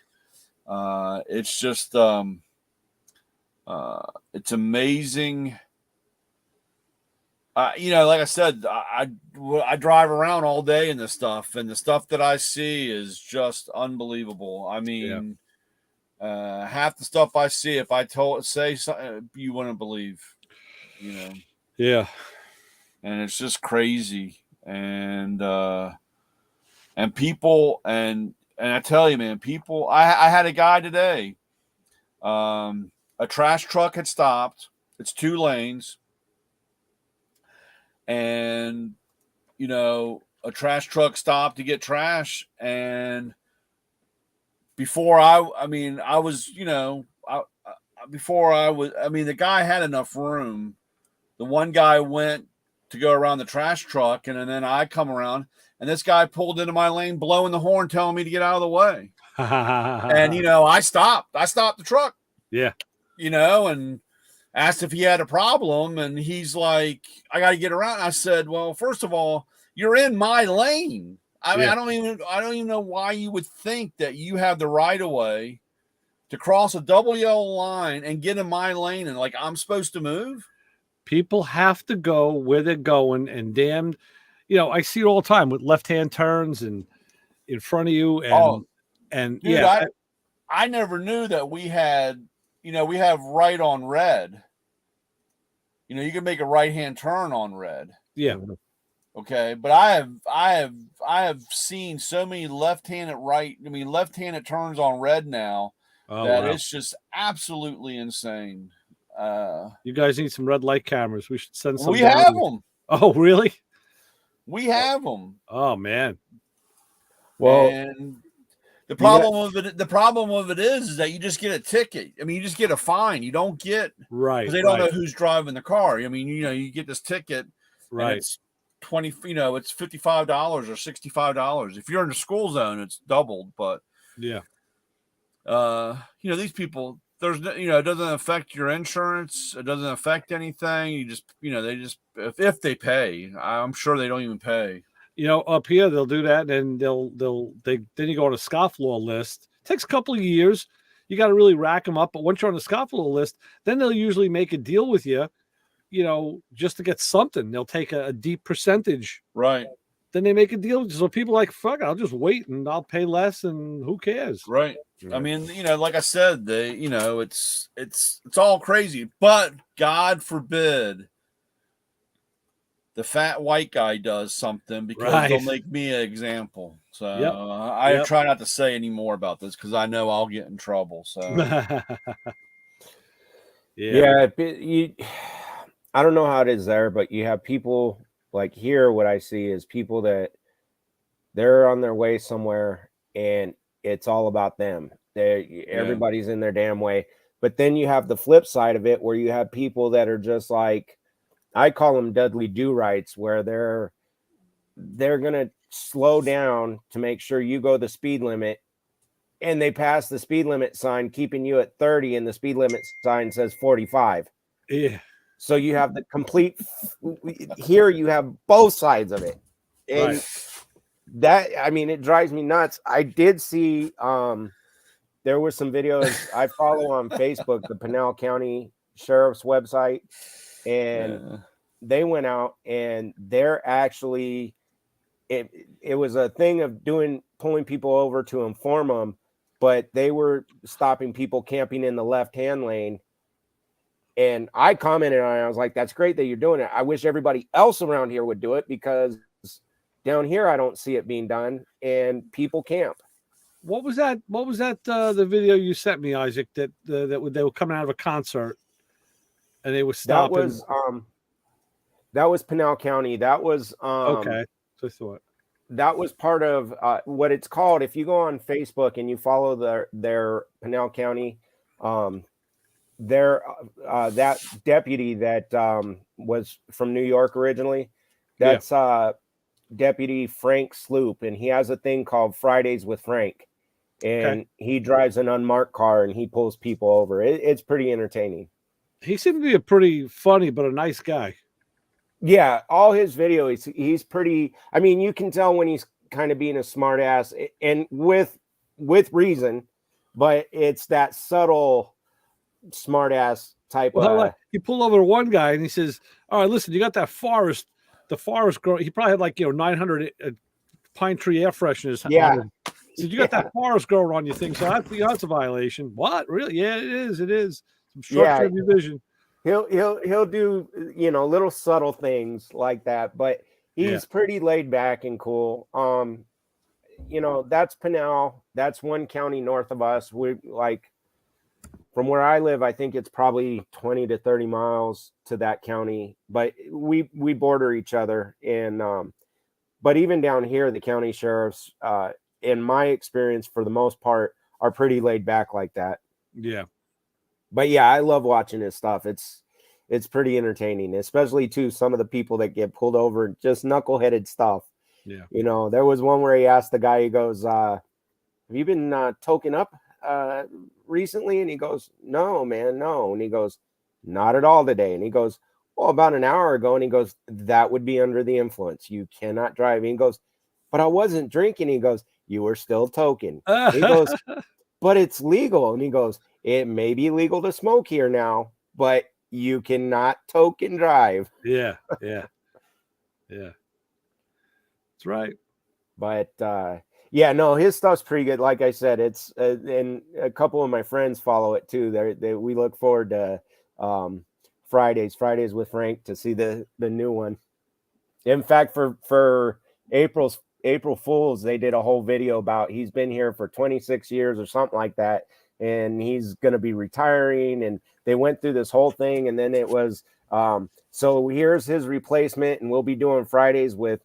it's just it's amazing. Like I said, I drive around all day in this stuff, and the stuff that I see is just unbelievable. I mean, half the stuff I see, if I say something, you wouldn't believe, Yeah. And it's just crazy. And people, and I tell you, man, people, I had a guy today, a trash truck had stopped. It's 2 lanes. And, a trash truck stopped to get trash. And before the guy had enough room. The one guy went to go around the trash truck, and then I come around, and this guy pulled into my lane, blowing the horn, telling me to get out of the way. And, I stopped the truck. Yeah. And asked if he had a problem, and he's like, I got to get around. I said, well, first of all, you're in my lane. I mean, I don't even know why you would think that you have the right of way to cross a double yellow line and get in my lane, and like I'm supposed to move. People have to go where they're going, and damned, I see it all the time with left-hand turns and in front of you, and dude, yeah, I never knew that we had, we have right on red. You can make a right-hand turn on red. Yeah. Okay, but I have seen so many left-handed turns on red now that it's just absolutely insane. You guys need some red light cameras. We should send some. We have them. Oh, really? We have them. Oh man. Well, and the problem of it is that you just get a ticket. I mean, you just get a fine. You don't get because they don't know who's driving the car. I mean, you get this ticket, right? It's it's $55 or $65. If you're in the school zone, it's doubled. But yeah, these people, there's it doesn't affect your insurance. It doesn't affect anything. You just they just if they pay, I'm sure they don't even pay. Up here they'll do that, and then you go on a scofflaw list. It takes a couple of years. You got to really rack them up, but once you're on the scofflaw list, then they'll usually make a deal with you, just to get something. They'll take a deep percentage, right? Then they make a deal. So people are like, fuck, I'll just wait and I'll pay less, and who cares, right? I mean, like I said, it's all crazy, but God forbid the fat white guy does something, because they'll make me an example. So I try not to say any more about this because I know I'll get in trouble. So I don't know how it is there, but you have people like here. What I see is people that they're on their way somewhere and it's all about them. Everybody's in their damn way. But then you have the flip side of it where you have people that are just like, I call them Dudley Do-Rights, where they're going to slow down to make sure you go the speed limit, and they pass the speed limit sign, keeping you at 30, and the speed limit sign says 45. Yeah. So you have the complete, here you have both sides of it. And that, I mean, it drives me nuts. I did see, there were some videos I follow on Facebook, the Pinal County Sheriff's website, and they went out and they're actually, it was a thing of pulling people over to inform them, but they were stopping people camping in the left-hand lane. And I commented on it. I was like, that's great that you're doing it. I wish everybody else around here would do it, because down here I don't see it being done, and people camp. What was that? The video you sent me, Isaac, that they were coming out of a concert and they were stopping. That was Pinal County. That was okay. So I thought that was part of what it's called. If you go on Facebook and you follow their Pinal County, that deputy that was from New York originally, that's Deputy Frank Sloop, and he has a thing called Fridays with Frank, and he drives an unmarked car and he pulls people over. It's pretty entertaining. He seemed to be a pretty funny but a nice guy. Yeah, all his videos, he's pretty. I mean, you can tell when he's kind of being a smart ass, and with reason, but it's that subtle smart ass type. He pulled over one guy and he says, "All right, listen, you got that the forest grow." He probably had like 900 pine tree air fresheners. Yeah. He said, "You got that forest grower on your thing, so that's a violation." What? Really? Yeah, it is. It is. Some structure of your vision. He'll do little subtle things like that, but he's pretty laid back and cool. That's Pinal. That's one county north of us. We from where I live, I think it's probably 20 to 30 miles to that county, but we border each other. And but even down here, the county sheriffs, in my experience, for the most part, are pretty laid back like that. Yeah. But yeah, I love watching his stuff. It's pretty entertaining, especially to some of the people that get pulled over, just knuckleheaded stuff. Yeah. There was one where he asked the guy, he goes, have you been token up recently? And he goes, no, man, no. And he goes, not at all today. And he goes, well, about an hour ago. And he goes, that would be under the influence. You cannot drive. And he goes, but I wasn't drinking. He goes, you were still toking. He goes, but it's legal. And he goes, it may be legal to smoke here now, but you cannot toke and drive. Yeah. That's right. But yeah, no, his stuff's pretty good. Like I said, it's and a couple of my friends follow it too. We look forward to Fridays with Frank to see the new one. In fact, for April Fools, they did a whole video about he's been here for 26 years or something like that, and he's going to be retiring. And they went through this whole thing, and then it was so here's his replacement, and we'll be doing Fridays with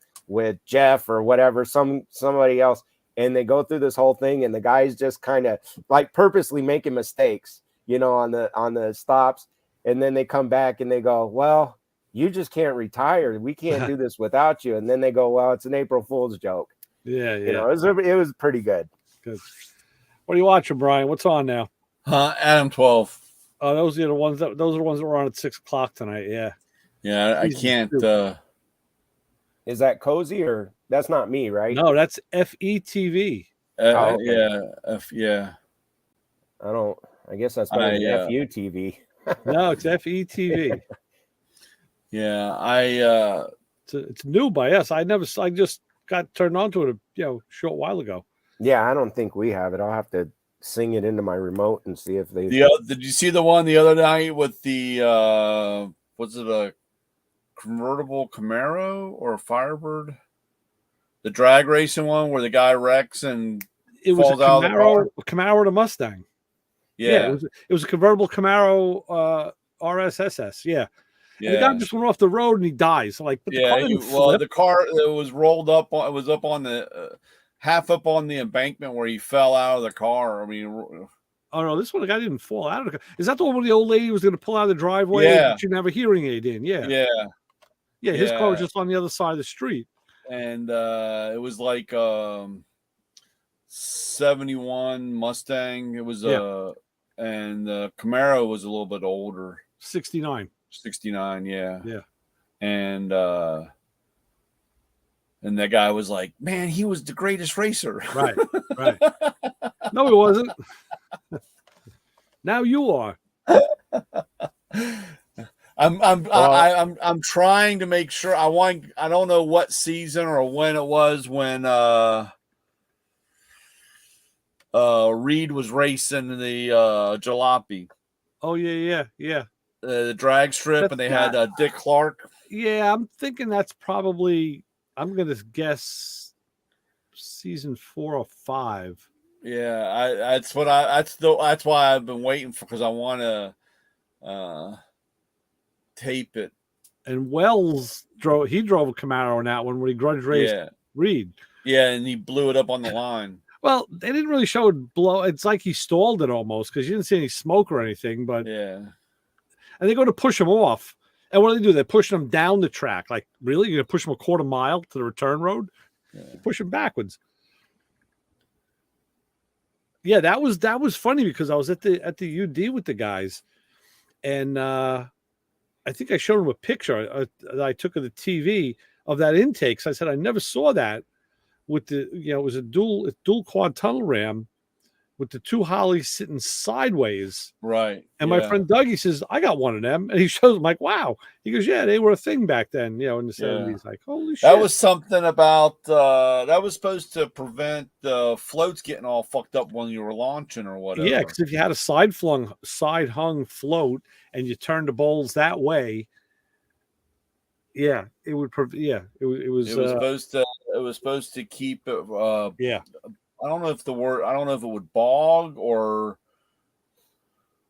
Jeff or whatever, somebody else. And they go through this whole thing, and the guy's just kind of like purposely making mistakes, on the stops. And then they come back and they go, well, you just can't retire. We can't do this without you. And then they go, well, it's an April Fool's joke. Yeah. It was pretty good. Good. What are you watching, Brian? What's on now? Adam 12. Oh, those are the ones that were on at 6:00 tonight. Yeah. Yeah, I can't. Is that Cozy or that's not me, right? No, that's FETV. Okay. Yeah. I guess that's better than FUTV. No, it's FETV. Yeah, it's new by us. I just got turned on to it a short while ago. Yeah, I don't think we have it. I'll have to sing it into my remote and see if they. Did you see the one the other night with the was it a convertible Camaro or a Firebird? The drag racing one where the guy wrecks and it was falls a out of the car? Camaro to Mustang. Yeah, it was a convertible Camaro RSSS. Yeah. And the guy just went off the road and he dies. Like, but the car it was rolled up. It was up on the half up on the embankment where he fell out of the car. I mean, oh no, this one the guy didn't fall out of the car. Is that the one where the old lady was going to pull out of the driveway? Yeah, she didn't have a hearing aid in. Yeah. His car was just on the other side of the street, and it was like 71 Mustang. It was and the Camaro was a little bit older, 69. 69, yeah. And that guy was like, man, he was the greatest racer. Right. No, he wasn't. Now you are. I'm trying to make sure. I don't know what season or when it was when Reed was racing the jalopy. Oh yeah. The drag strip, and they had Dick Clark. Yeah, I'm thinking that's probably. I'm gonna guess season 4 or 5. Yeah, that's why I've been waiting for, because I want to tape it. And Wells drove a Camaro in that one when he grudge raced Reed. Yeah, and he blew it up on the line. Well, they didn't really show it blow. It's like he stalled it almost because you didn't see any smoke or anything. But and they go to push him off. And what do? They're pushing him down the track. Like, really? You're going to push him a quarter mile to the return road? Push him backwards. Yeah, that was funny because I was at the UD with the guys. And I think I showed them a picture that I took of the TV of that intake. So I said, I never saw that with the, it was a dual quad tunnel ram with the two Hollies sitting sideways. Right. And my friend Doug, he says, I got one of them. And he shows them, like, wow. He goes, yeah, they were a thing back then, in the 70s. Like, holy shit. That was something about, that was supposed to prevent the floats getting all fucked up when you were launching or whatever. Yeah, because if you had a side hung float and you turned the bowls that way, it would, it was supposed to keep it, I don't know if it would bog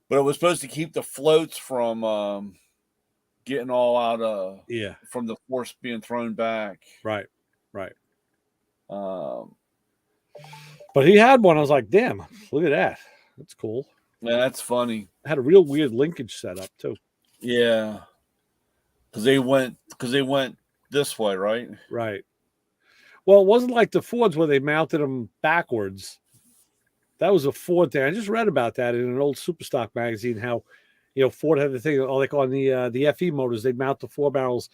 but it was supposed to keep the floats from getting all out of from the force being thrown back. Right. But he had one. I was like, damn, look at that. That's cool. Yeah, that's funny. I had a real weird linkage setup too. Yeah. Because they went this way, right? Right. Well, it wasn't like the Fords where they mounted them backwards. That was a Ford thing. I just read about that in an old Superstock magazine, how Ford had the thing like on the FE motors, they'd mount the 4 barrels,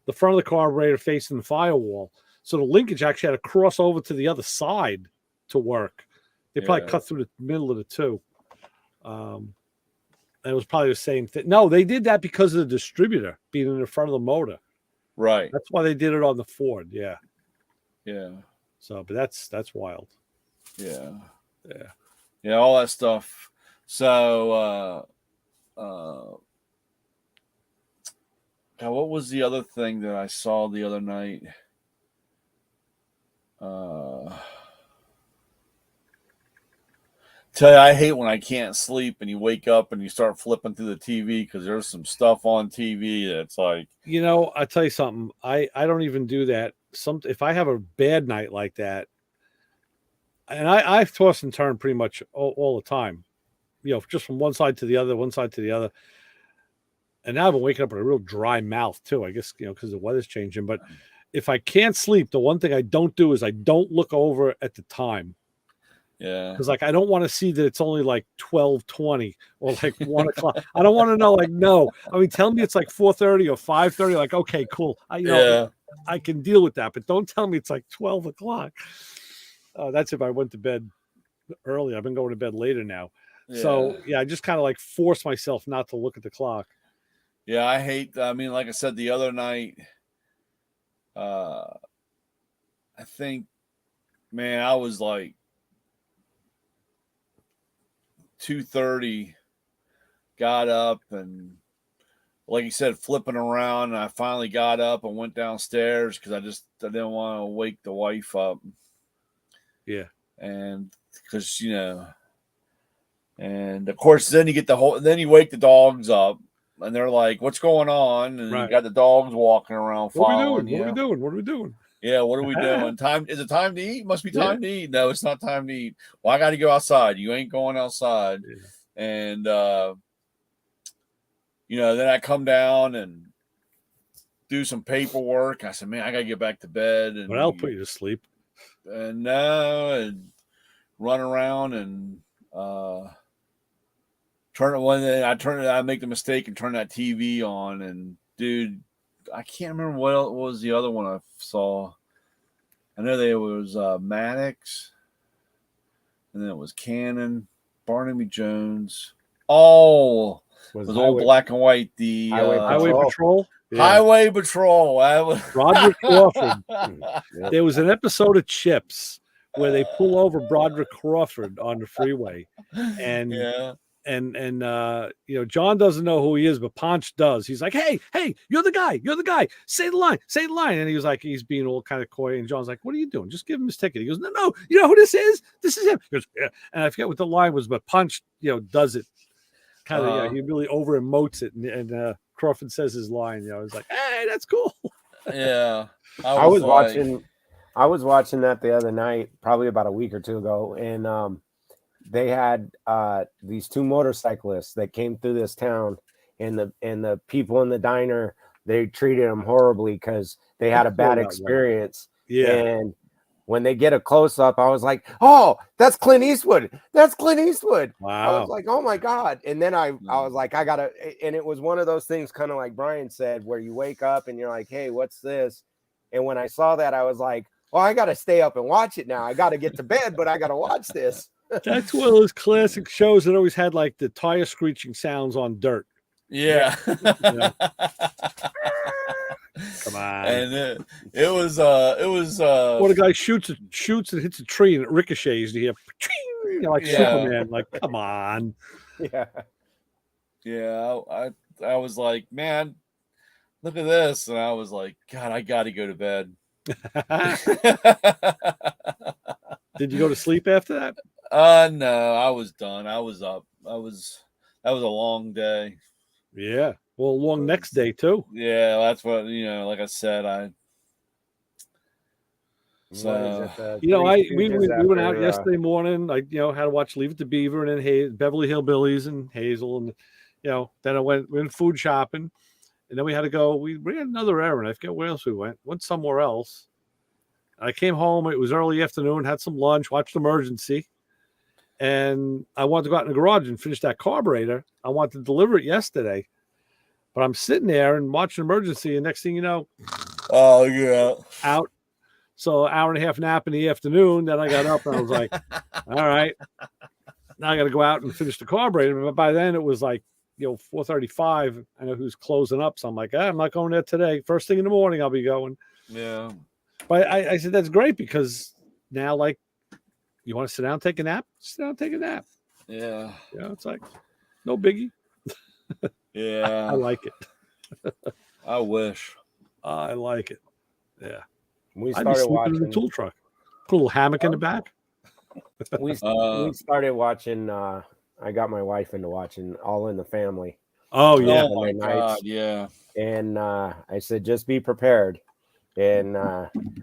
the front of the carburetor facing the firewall. So the linkage actually had to cross over to the other side to work. They probably cut through the middle of the two. And it was probably the same thing. No, they did that because of the distributor being in the front of the motor. Right. That's why they did it on the Ford. Yeah. Yeah. So, but that's wild. Yeah. Yeah. Yeah. All that stuff. So, God, what was the other thing that I saw the other night? Tell you, I hate when I can't sleep and you wake up and you start flipping through the TV because there's some stuff on TV that's like, I tell you something. I don't even do that. If I have a bad night like that, and I've tossed and turned pretty much all the time, just from one side to the other, and now I've been waking up with a real dry mouth too. I guess because the weather's changing. But if I can't sleep, the one thing I don't do is I don't look over at the time. yeah, because I don't want to see that it's only like 12:20 or like 1 o'clock. I don't want to know. No. I mean, tell me it's like 4:30 or 5:30. Like, okay, cool. I can deal with that, but don't tell me it's like 12 o'clock. That's if I went to bed early. I've been going to bed later now. Yeah. So I just kind of like force myself not to look at the clock. Yeah, I hate. I mean, like I said the other night, I think, man, I was like 2:30, got up and, like you said, flipping around. And I finally got up and went downstairs because I didn't want to wake the wife up. Yeah, and because and of course then you get then you wake the dogs up and they're like, "What's going on?" And you got the dogs walking around following you. What are we doing? Yeah, what are we doing? Is it time to eat? Must be time to eat. No, it's not time to eat. Well, I got to go outside. You ain't going outside. Yeah. And, then I come down and do some paperwork. I said, man, I got to get back to bed. And but I'll put you to sleep. And run around and I make the mistake and turn that TV on. And, dude, I can't remember what was the other one I saw. I know there was Maddox, and then it was Canon, Barnaby Jones. All was old black and white. The Highway Patrol. Yeah. Highway Patrol. Broderick Crawford. There was an episode of Chips where they pull over Broderick Crawford on the freeway, and John doesn't know who he is, but Ponch does. He's like, hey, you're the guy. Say the line. And he was like, he's being all kind of coy. And John's like, what are you doing? Just give him his ticket. He goes, no, you know who this is? This is him. He goes, yeah. And I forget what the line was, but Ponch, does it kind of, he really over emotes it. And Crawford says his line, I was like, hey, that's cool. Yeah. I was watching that the other night, probably about a week or two ago. And, they had these two motorcyclists that came through this town, and the people in the diner, they treated them horribly because they had a bad experience. Yeah. And when they get a close up, I was like, "Oh, that's Clint Eastwood. That's Clint Eastwood." Wow. I was like, "Oh my God!" And then I was like, "I gotta." And it was one of those things, kind of like Brian said, where you wake up and you're like, "Hey, what's this?" And when I saw that, I was like, "Well, I got to stay up and watch it now. I got to get to bed, but I got to watch this." That's one of those classic shows that always had like the tire screeching sounds on dirt. Yeah. Come on. And it was or the guy shoots and hits a tree and it ricochets and you hear like Superman. Like, come on. Yeah. Yeah. I was like, man, look at this. And I was like, God, I got to go to bed. Did you go to sleep after that? No, I was done. I was up. That was a long day. Yeah. Well, long next day too. Yeah, that's what, like I said, we went out yesterday morning. I had to watch Leave It to Beaver and then Beverly Hillbillies and Hazel, and then I went food shopping, and then we had to go. We ran another errand. I forget where else we went somewhere else. I came home. It was early afternoon. Had some lunch. Watched Emergency. and I wanted to go out in the garage and finish that carburetor. I wanted to deliver it yesterday, but I'm sitting there and watching Emergency, and next thing you know, oh yeah, out. So an hour and a half nap in the afternoon. Then I got up and I was like, all right, now I got to go out and finish the carburetor. But by then it was like, 4:35. I know who's closing up. So I'm like, I'm not going there today. First thing in the morning, I'll be going. yeah. But I said, that's great because now, like, you want to sit down and take a nap? Sit down and take a nap. Yeah. It's like, no biggie. Yeah. I like it. I wish. I like it. Yeah. We I'd be started sleeping watching in the tool truck. Put a little hammock in the back. we started watching. I got my wife into watching All in the Family. Oh yeah. Oh my Sunday God, nights. yeah. And I said, just be prepared. And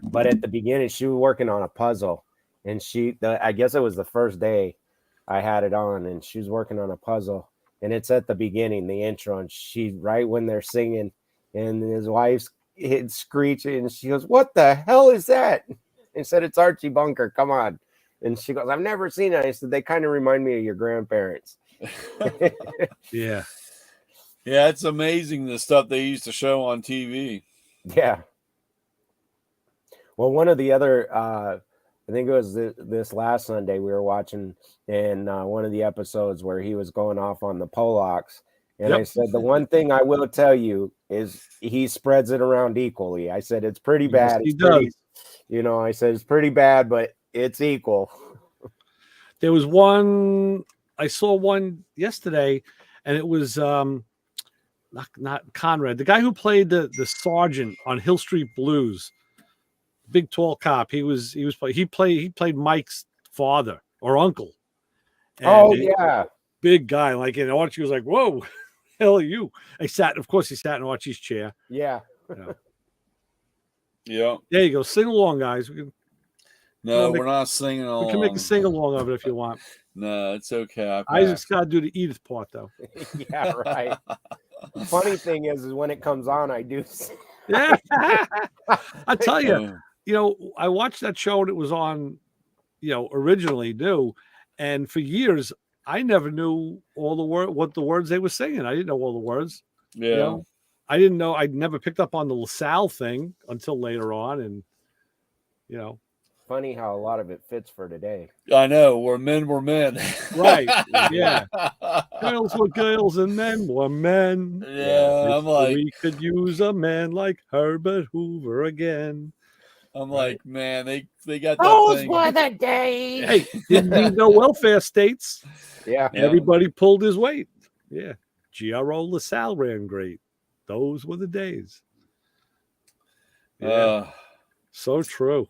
but at the beginning, she was working on a puzzle, and I guess it was the first day I had it on, and she was working on a puzzle, and it's at the beginning, the intro, and she right when they're singing, and his wife's screeching, and she goes, "What the hell is that?" And said, "It's Archie Bunker. Come on." And she goes, "I've never seen it." I said, "They kind of remind me of your grandparents." Yeah. Yeah, it's amazing the stuff they used to show on TV. Yeah. Well, one of the other, I think it was this last Sunday we were watching, and one of the episodes where he was going off on the Polacks. And I said, the one thing I will tell you is he spreads it around equally. I said, it's pretty bad. Yes, he does. I said, it's pretty bad, but it's equal. There was one, I saw one yesterday, and it was not Conrad, the guy who played the sergeant on Hill Street Blues, big tall cop. He played Mike's father or uncle. And big guy. Like, and Archie was like, "Whoa, hell are you?" He sat in Archie's chair. Yeah. Yeah. There you go. Sing along, guys. We're not singing along. We can make a sing along of it if you want. No, it's okay. Isaac's got to do the Edith part though. Yeah, right. Funny thing is when it comes on, I do. Yeah, I tell you, I watched that show and it was on, originally new, and for years I never knew what the words they were singing. I didn't know all the words. Yeah, I didn't know. I never picked up on the LaSalle thing until later on, and Funny how a lot of it fits for today. I know. We're men. Right. Yeah. Girls were girls and men were men. Yeah. I'm like, we could use a man like Herbert Hoover again. I'm like, man, they got that Those thing. were the days. Hey, didn't need no welfare states. Yeah. Everybody pulled his weight. Yeah. G.R.O. LaSalle ran great. Those were the days. Yeah. So true.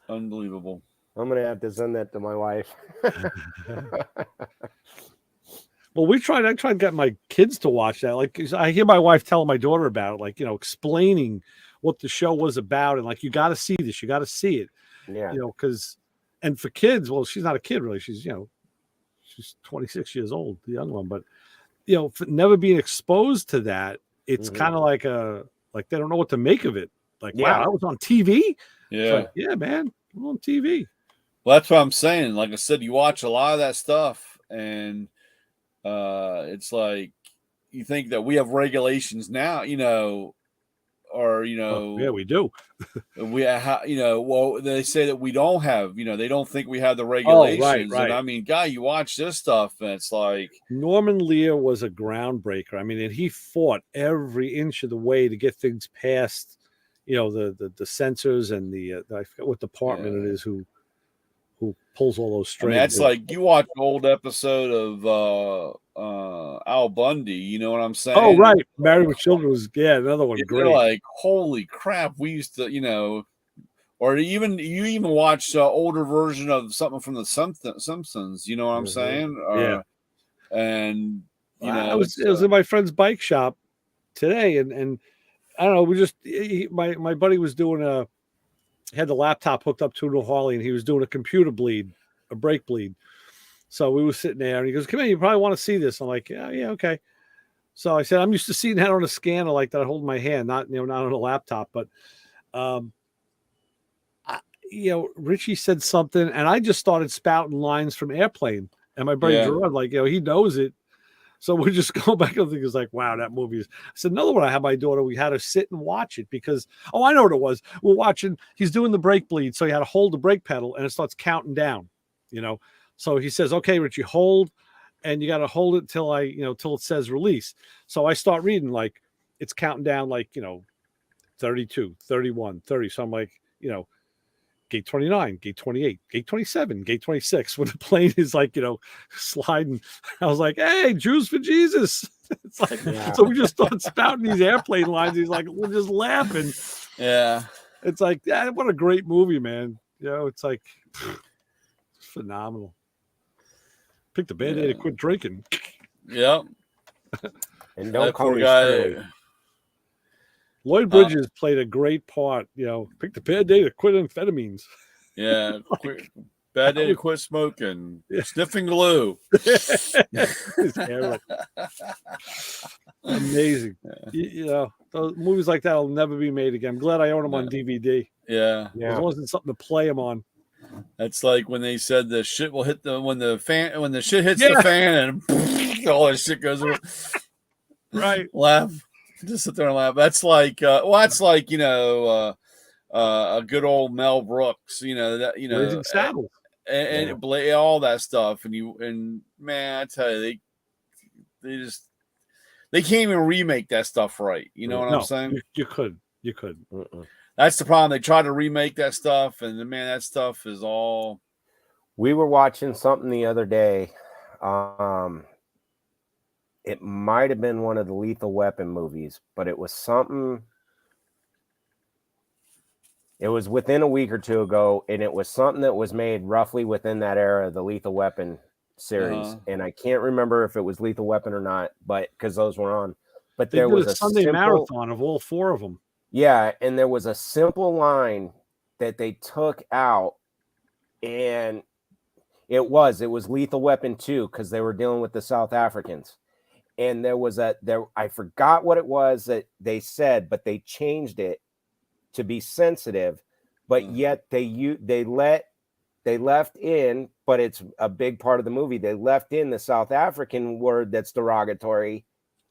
Unbelievable. I'm gonna have to send that to my wife. Well, I tried to get my kids to watch that. Like, I hear my wife telling my daughter about it, like, explaining what the show was about, and like, you got to see this, you got to see it. Yeah. Because, and for kids, well, she's not a kid really. She's, she's 26 years old, the young one, but for never being exposed to that, it's kind of like they don't know what to make of it. Like, wow, I was on TV. Yeah. Like, yeah, man, I'm on TV. Well, that's what I'm saying. Like I said, you watch a lot of that stuff, and it's like you think that we have regulations now, or yeah, we do. well, they say that we don't have, they don't think we have the regulations. Right. And I mean, guy, you watch this stuff, and it's like Norman Lear was a groundbreaker. I mean, and he fought every inch of the way to get things past, the censors and I forget what department it is who pulls all those strings. That's like you watch an old episode of Al Bundy, you know what I'm saying? Oh, right. Married with Children was another one. Great. Like, holy crap, we used to, or you even watch older version of something from the Simpsons, you know what I'm saying? Yeah. And I was in my friend's bike shop today, and I don't know, my buddy was doing had the laptop hooked up to an Overhauling, and he was doing a computer bleed, a brake bleed. So we were sitting there, and he goes, "Come in, you probably want to see this." I'm like, "Yeah, okay." So I said, "I'm used to seeing that on a scanner like that. I hold in my hand, not on a laptop." But Richie said something, and I just started spouting lines from Airplane. And my buddy Gerard, like, he knows it. So we just go back and think it's like, wow, that movie is. I said, another one I had my daughter, we had to sit and watch it because, I know what it was. We're watching, he's doing the brake bleed. So he had to hold the brake pedal and it starts counting down, So he says, okay, Richie, hold. And you got to hold it till till it says release. So I start reading, like, it's counting down, like, 32, 31, 30. So I'm like, gate 29, gate 28, gate 27, gate 26. When the plane is like, sliding, I was like, hey, Jews for Jesus. It's like, So we just start spouting these airplane lines. He's like, we're just laughing. Yeah. It's like, what a great movie, man. It's like phenomenal. Picked a bad day to quit drinking. Yep. And don't call me Shirley. Lloyd Bridges played a great part. Picked a bad day to quit amphetamines. Yeah. Bad day to quit smoking. Sniffing glue. Amazing. Those movies like that will never be made again. I'm glad I own them on DVD. Yeah. As long as it's something to play them on. That's like when they said the shit will hit when the shit hits the fan and all that shit goes away. Right. Laugh. Just sit there and laugh. That's like that's like a good old Mel Brooks, Blazing Saddles and all that stuff. And man, I tell you, they can't even remake that stuff right. You know what I'm saying? You could. That's the problem. They tried to remake that stuff, and man, that stuff is all. We were watching something the other day. It might have been one of the Lethal Weapon movies, but it was something. It was within a week or two ago, and it was something that was made roughly within that era of the Lethal Weapon series. And I can't remember if it was Lethal Weapon or not, but because those were on. But there was a Sunday marathon of all four of them. Yeah, and there was a simple line that they took out, and it was Lethal Weapon 2 because they were dealing with the South Africans. And I forgot what it was that they said, but they changed it to be sensitive, but yet they left in, but it's a big part of the movie. They left in the South African word that's derogatory.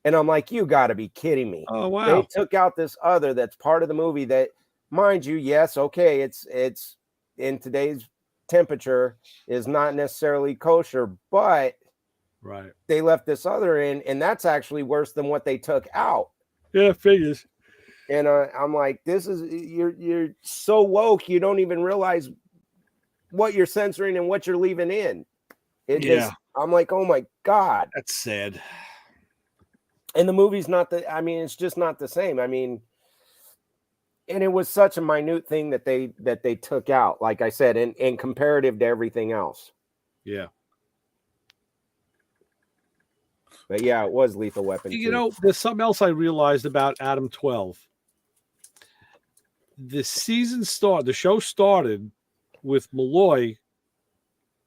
And I'm like, you got to be kidding me. Oh, wow. They took out this other that's part of the movie that, mind you, yes, okay, it's in today's temperature is not necessarily kosher, but right, they left this other in, and that's actually worse than what they took out. Yeah, figures. And I'm like, you're so woke, you don't even realize what you're censoring and what you're leaving in. I'm like, oh my God. That's sad. And the movie's it's just not the same. I mean, and it was such a minute thing that they took out, like I said, and comparative to everything else. Yeah. But yeah, it was Lethal Weapon 2. There's something else I realized about Adam 12. The show started with Malloy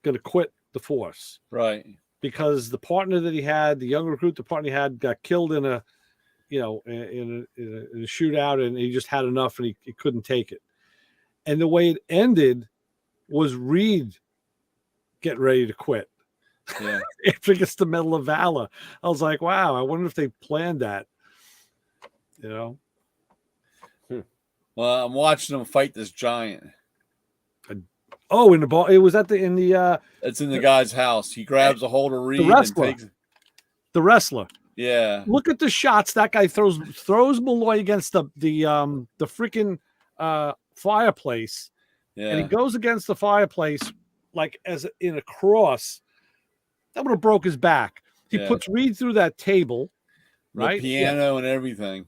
going to quit the force. Right. Because the partner that he had, the young recruit, the partner he had, got killed in a shootout, and he just had enough, and he couldn't take it. And the way it ended was Reed getting ready to quit. Yeah. After he gets the Medal of Valor, I was like, wow, I wonder if they planned that. Well, I'm watching him fight this giant. Oh, in the ball, it was in the. It's in the guy's house. He grabs a hold of Reed and takes the wrestler. Yeah. Look at the shots that guy throws Malloy against the freaking fireplace. Yeah. And he goes against the fireplace like as in a cross. That would have broke his back. He puts Reed through that table, right? The piano and everything.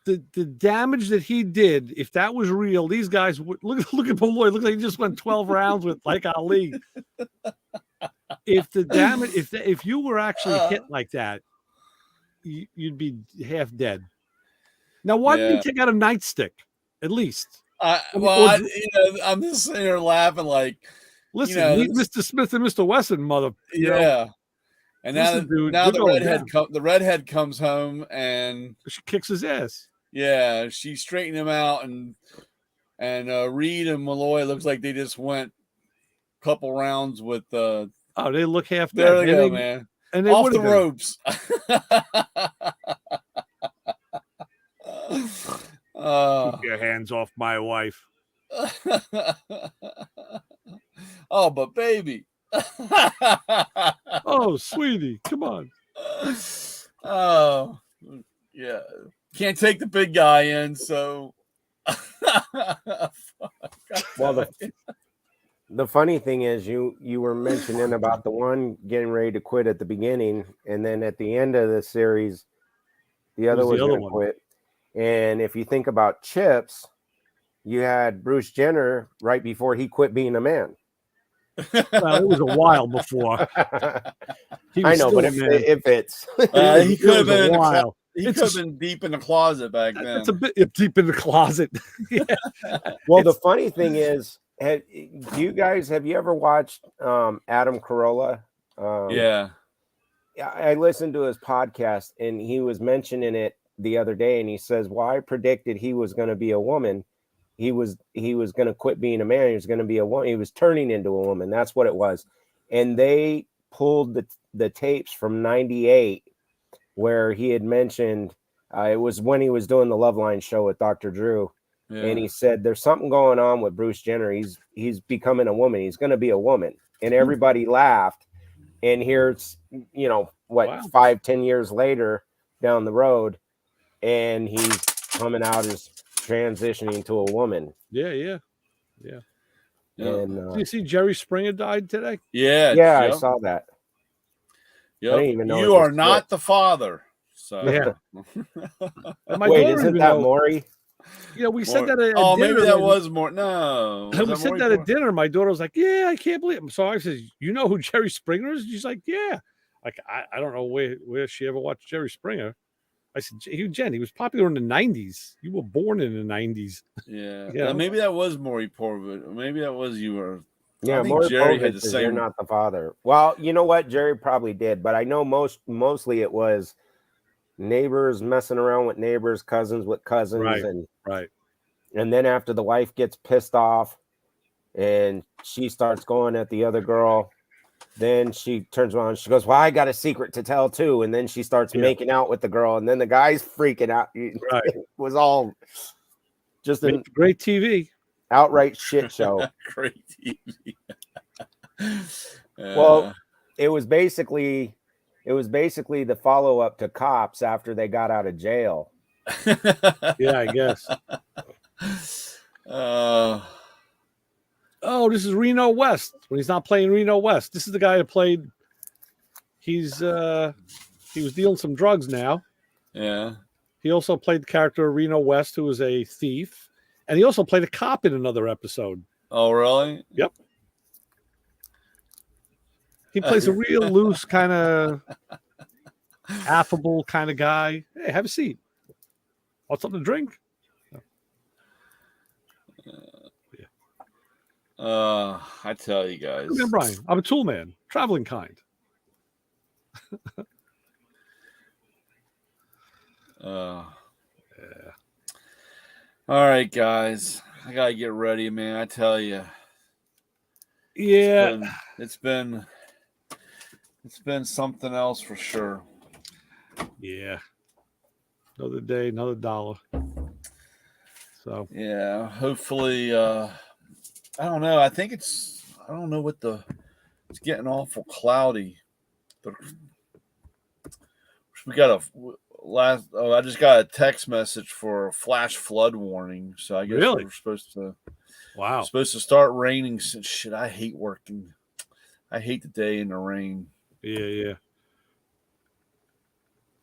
The damage that he did, if that was real, these guys would look at Malloy. Look like he just went 12 rounds with like Ali. If the damage, if you were actually hit like that, you'd be half dead. Now, why didn't he take out a nightstick at least? I'm just sitting here laughing like, listen, he's Mr. Smith and Mr. Wesson, mother. Yeah. And now the redhead comes home and she kicks his ass. Yeah, she straightened him out, and And Reed and Malloy looks like they just went a couple rounds with Oh, they look half dead. there they go, man. And they Off the would've been. ropes. Keep your hands off my wife. Oh, but baby. Oh, sweetie, come on. Oh, yeah. Can't take the big guy in, so. Well, the funny thing is, you were mentioning about the one getting ready to quit at the beginning, and then at the end of the series, the other was going to quit. And if you think about Chips, you had Bruce Jenner right before he quit being a man. Well, it was a while before. I know, but it fits. He could have been a while. He could have been deep in the closet back then. That's a bit deep in the closet. Yeah. Well, the funny thing is, have you ever watched Adam Carolla? Yeah. I listened to his podcast, and he was mentioning it the other day, and he says, well, I predicted he was going to be a woman. He was going to quit being a man. He was going to be a woman. He was turning into a woman. That's what it was. And they pulled the tapes from 98 where he had mentioned, it was when he was doing the Loveline show with Dr. Drew. Yeah. And he said, there's something going on with Bruce Jenner. He's becoming a woman. He's going to be a woman. And everybody laughed. And here's, 5-10 years later down the road, and he's coming out as transitioning to a woman. Yeah. And do you see Jerry Springer died today? Yeah, I saw that. Yep. I didn't even know you are not the father. So yeah. Wait, isn't that Maury? Yeah, we said that at dinner. Maybe that was more. No, we said that at dinner. My daughter was like, "Yeah, I can't believe it." So I said, "You know who Jerry Springer is?" She's like, "Yeah." Like I don't know where she ever watched Jerry Springer. I said, Jen, he was popular in the 90s. You were born in the 90s. Yeah. Maybe that was Maury Porwood. Maybe that was you were. Yeah, Maury Jerry had the same. You're not the father. Well, you know what? Jerry probably did, but I know mostly it was neighbors messing around with neighbors, cousins with cousins, right. And then after the wife gets pissed off and she starts going at the other girl, then she turns around and she goes, well, I got a secret to tell too. And then she starts making out with the girl, and then the guy's freaking out. Right. It was all just a great TV. Outright shit show. Great TV. Well, it was basically the follow-up to Cops after they got out of jail. Yeah, I guess. Oh, this is Reno West. When he's not playing Reno West, this is the guy that played. He was dealing some drugs now. Yeah. He also played the character of Reno West, who was a thief, and he also played a cop in another episode. Oh, really? Yep. He plays a real loose, kind of affable kind of guy. Hey, have a seat. Want something to drink? I tell you guys. Come here, Brian. I'm a tool man, traveling kind. Yeah. All right, guys. I gotta get ready, man. I tell you. Yeah. It's been something else for sure. Yeah. Another day, another dollar. So yeah, hopefully I don't know. I think it's getting awful cloudy. We got I just got a text message for a flash flood warning. So I guess we're supposed to start raining. Shit, I hate working. I hate the day in the rain. Yeah.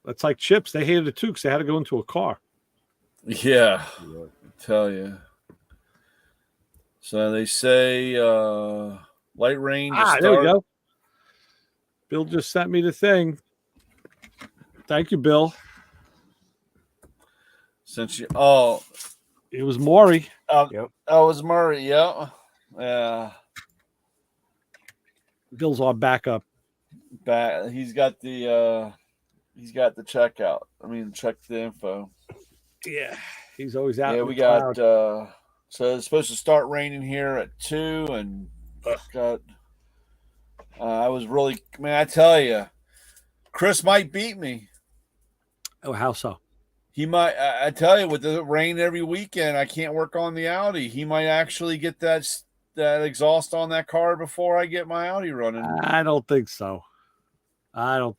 That's like Chips. They hated it too because they had to go into a car. Yeah, I tell you. So they say light rain. There we go. Bill just sent me the thing. Thank you, Bill. Since you, it was Maury. Yep. Oh, it was Murray. Yeah. Bill's our backup. He's got the checkout. I mean, check the info. Yeah, he's always out. Yeah, we got So it's supposed to start raining here at 2, and I was really, man, I tell you, Chris might beat me. Oh, how so? He might. I tell you, with the rain every weekend, I can't work on the Audi. He might actually get that exhaust on that car before I get my Audi running. I don't think so. I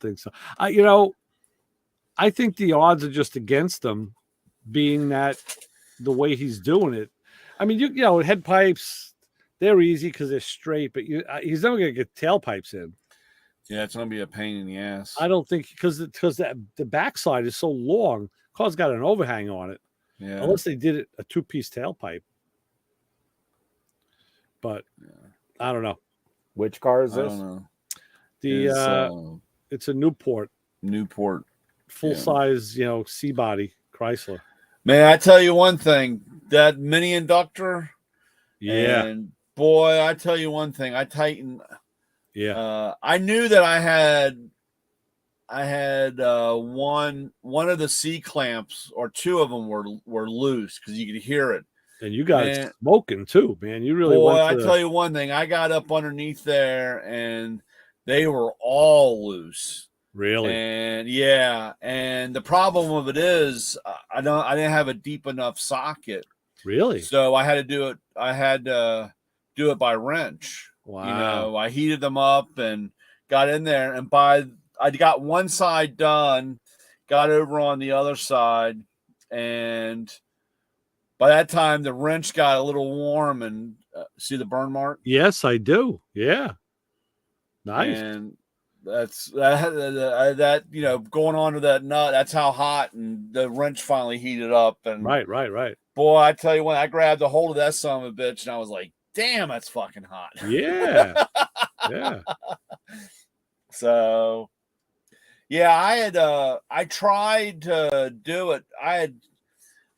think the odds are just against him, being that the way he's doing it. I mean, you know, head pipes, they're easy because they're straight, but he's never going to get tailpipes in. Yeah, it's going to be a pain in the ass. I don't think because the backside is so long. Car's got an overhang on it. Yeah. Unless they did it a 2-piece tailpipe. But I don't know. Which car is I this? don't know. It's a Newport full size, C-body Chrysler. Man, I tell you one thing, that mini inductor. Yeah. And boy, I tell you one thing, I tightened. Yeah. I knew that I had one of the C clamps, or 2 of them were loose because you could hear it. And you got it smoking too, man. You really tell you one thing, I got up underneath there and they were all loose. Really? And and the problem with it is I didn't have a deep enough socket. Really? So I had to do it. I had to do it by wrench. Wow. I heated them up and got in there, and I got one side done, got over on the other side, and by that time the wrench got a little warm, and see the burn mark? Yes, I do. Yeah. Nice. And that's that going on to that nut, that's how hot, and the wrench finally heated up. And right. Boy, I tell you what, I grabbed a hold of that son of a bitch and I was like, damn, that's fucking hot. Yeah. Yeah. So I tried to do it. I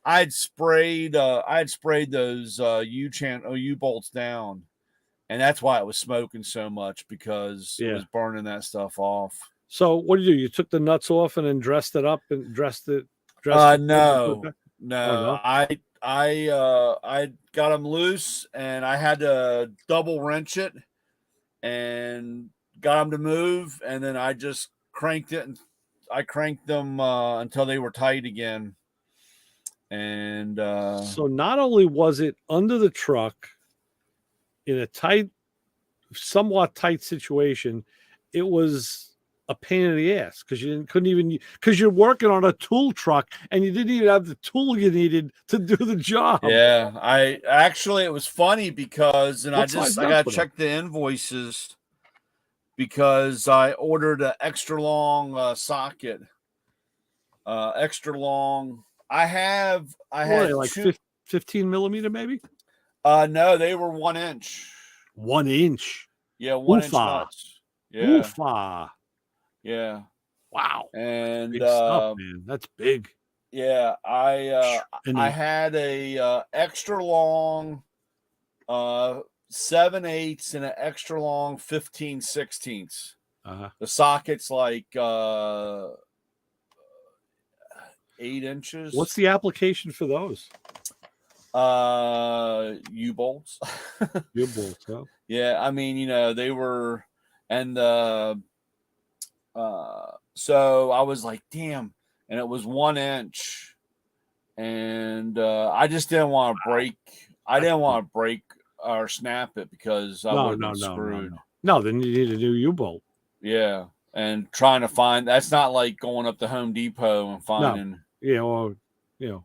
had sprayed those U-bolts down. And that's why it was smoking so much, because it was burning that stuff off. So what did you do? You took the nuts off and then dressed it up and dressed it. No. I got them loose and I had to double wrench it and got them to move. And then I just cranked it, and I cranked them until they were tight again. And so not only was it under the truck in a somewhat tight situation, it was a pain in the ass because because you're working on a tool truck and you didn't even have the tool you needed to do the job. Yeah, it was funny because, I got to check the invoices because I ordered an extra long socket, extra long. I had like 15 millimeter maybe. No, they were 1 inch. 1 inch. Yeah, 1 inch nuts. Yeah. Oofa. Yeah. Wow. And big stuff, man. That's big. Yeah, I had a extra long 7/8 and an extra long 15/16. The socket's like 8 inches. What's the application for those? U-bolts. U-bolts, huh? Yeah, I mean, they were, and so I was like, damn, and it was 1 inch, and I just didn't want to break. I didn't want to break or snap it because I would have been screwed. No, then you need a new U-bolt. Yeah, and trying to find, that's not like going up to Home Depot and finding. No. Or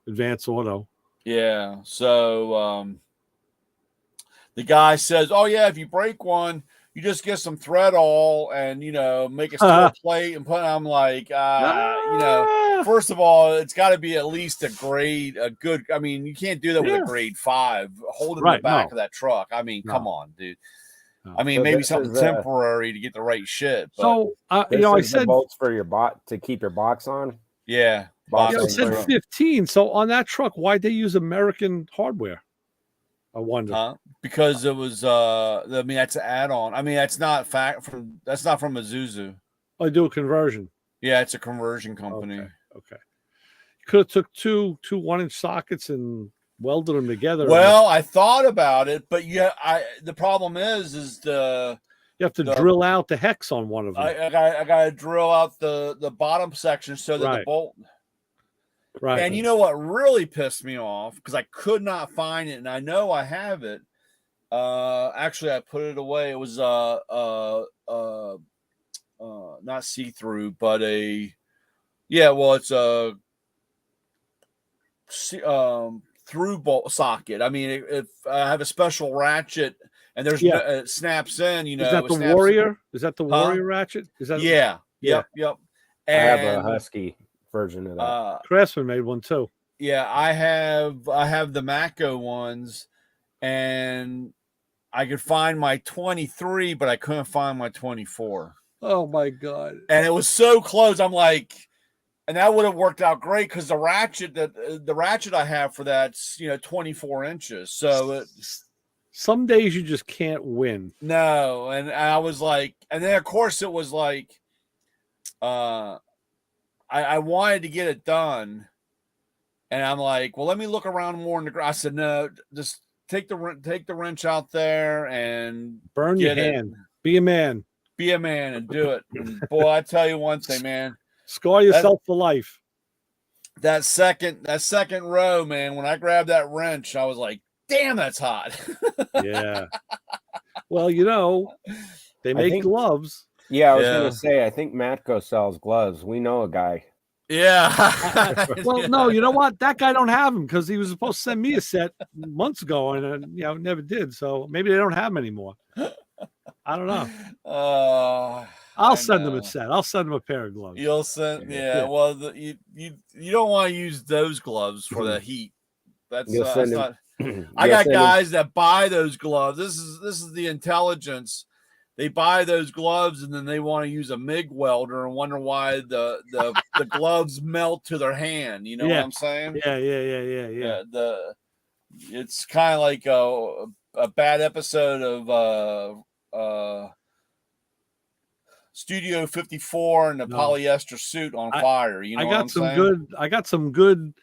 Advance Auto. Yeah. So the guy says, "Oh yeah, if you break one, you just get some thread all and make a steel plate and put." I'm like, first of all, it's got to be at least a good. I mean, you can't do that with a grade 5 holding the back of that truck. I mean, come on, dude. No. I mean, so maybe something temporary to get the right shit. But so I said bolts for your to keep your box on. Yeah. I said 15. So on that truck, why'd they use American hardware? I wonder. Because it was that's an add-on. I mean, that's not from Isuzu. I do a conversion. Yeah, it's a conversion company. Okay. You could have took two 1 inch sockets and welded them together. Well, I thought about it, but the problem is you have to drill out the hex on one of them. I got to drill out the bottom section so that the bolt. Right. And you know what really pissed me off, because I could not find it, and I know I have it. Actually, I put it away. It was not see-through, but it's a through bolt socket. I mean, if I have a special ratchet and there's it snaps in, Is that the Warrior? Is that the Warrior ratchet? Is that? Yeah. Yep. And I have a Husky version of that. Craftsman made one too. Yeah, I have the Mako ones, and I could find my 23, but I couldn't find my 24. Oh my God. And it was so close. I'm like, and that would have worked out great, because the ratchet I have for that's 24 inches. So some days you just can't win. No, and I was like, and then of course it was like, I wanted to get it done, and I'm like, well, let me look around more in the grass. I said, no, just take the wrench out there and burn your hand. Be a man. Be a man and do it. And boy, I tell you one thing, man. Scar yourself for life. That second row, man, when I grabbed that wrench, I was like, damn, that's hot. Yeah. Well, they make gloves. Yeah, I was going to say, I think Matco sells gloves. We know a guy. Yeah. Well, no, you know what? That guy don't have them, because he was supposed to send me a set months ago, and never did. So maybe they don't have them anymore. I don't know. I'll send them a set. I'll send them a pair of gloves. You'll send, yeah. Well, you don't want to use those gloves for the heat. That's not. I got guys that buy those gloves. This is the intelligence. They buy those gloves, and then they want to use a MIG welder and wonder why the gloves melt to their hand. You know what I'm saying? Yeah. It's kind of like a bad episode of Studio 54 and the polyester suit on fire. You know what I'm saying? I got some good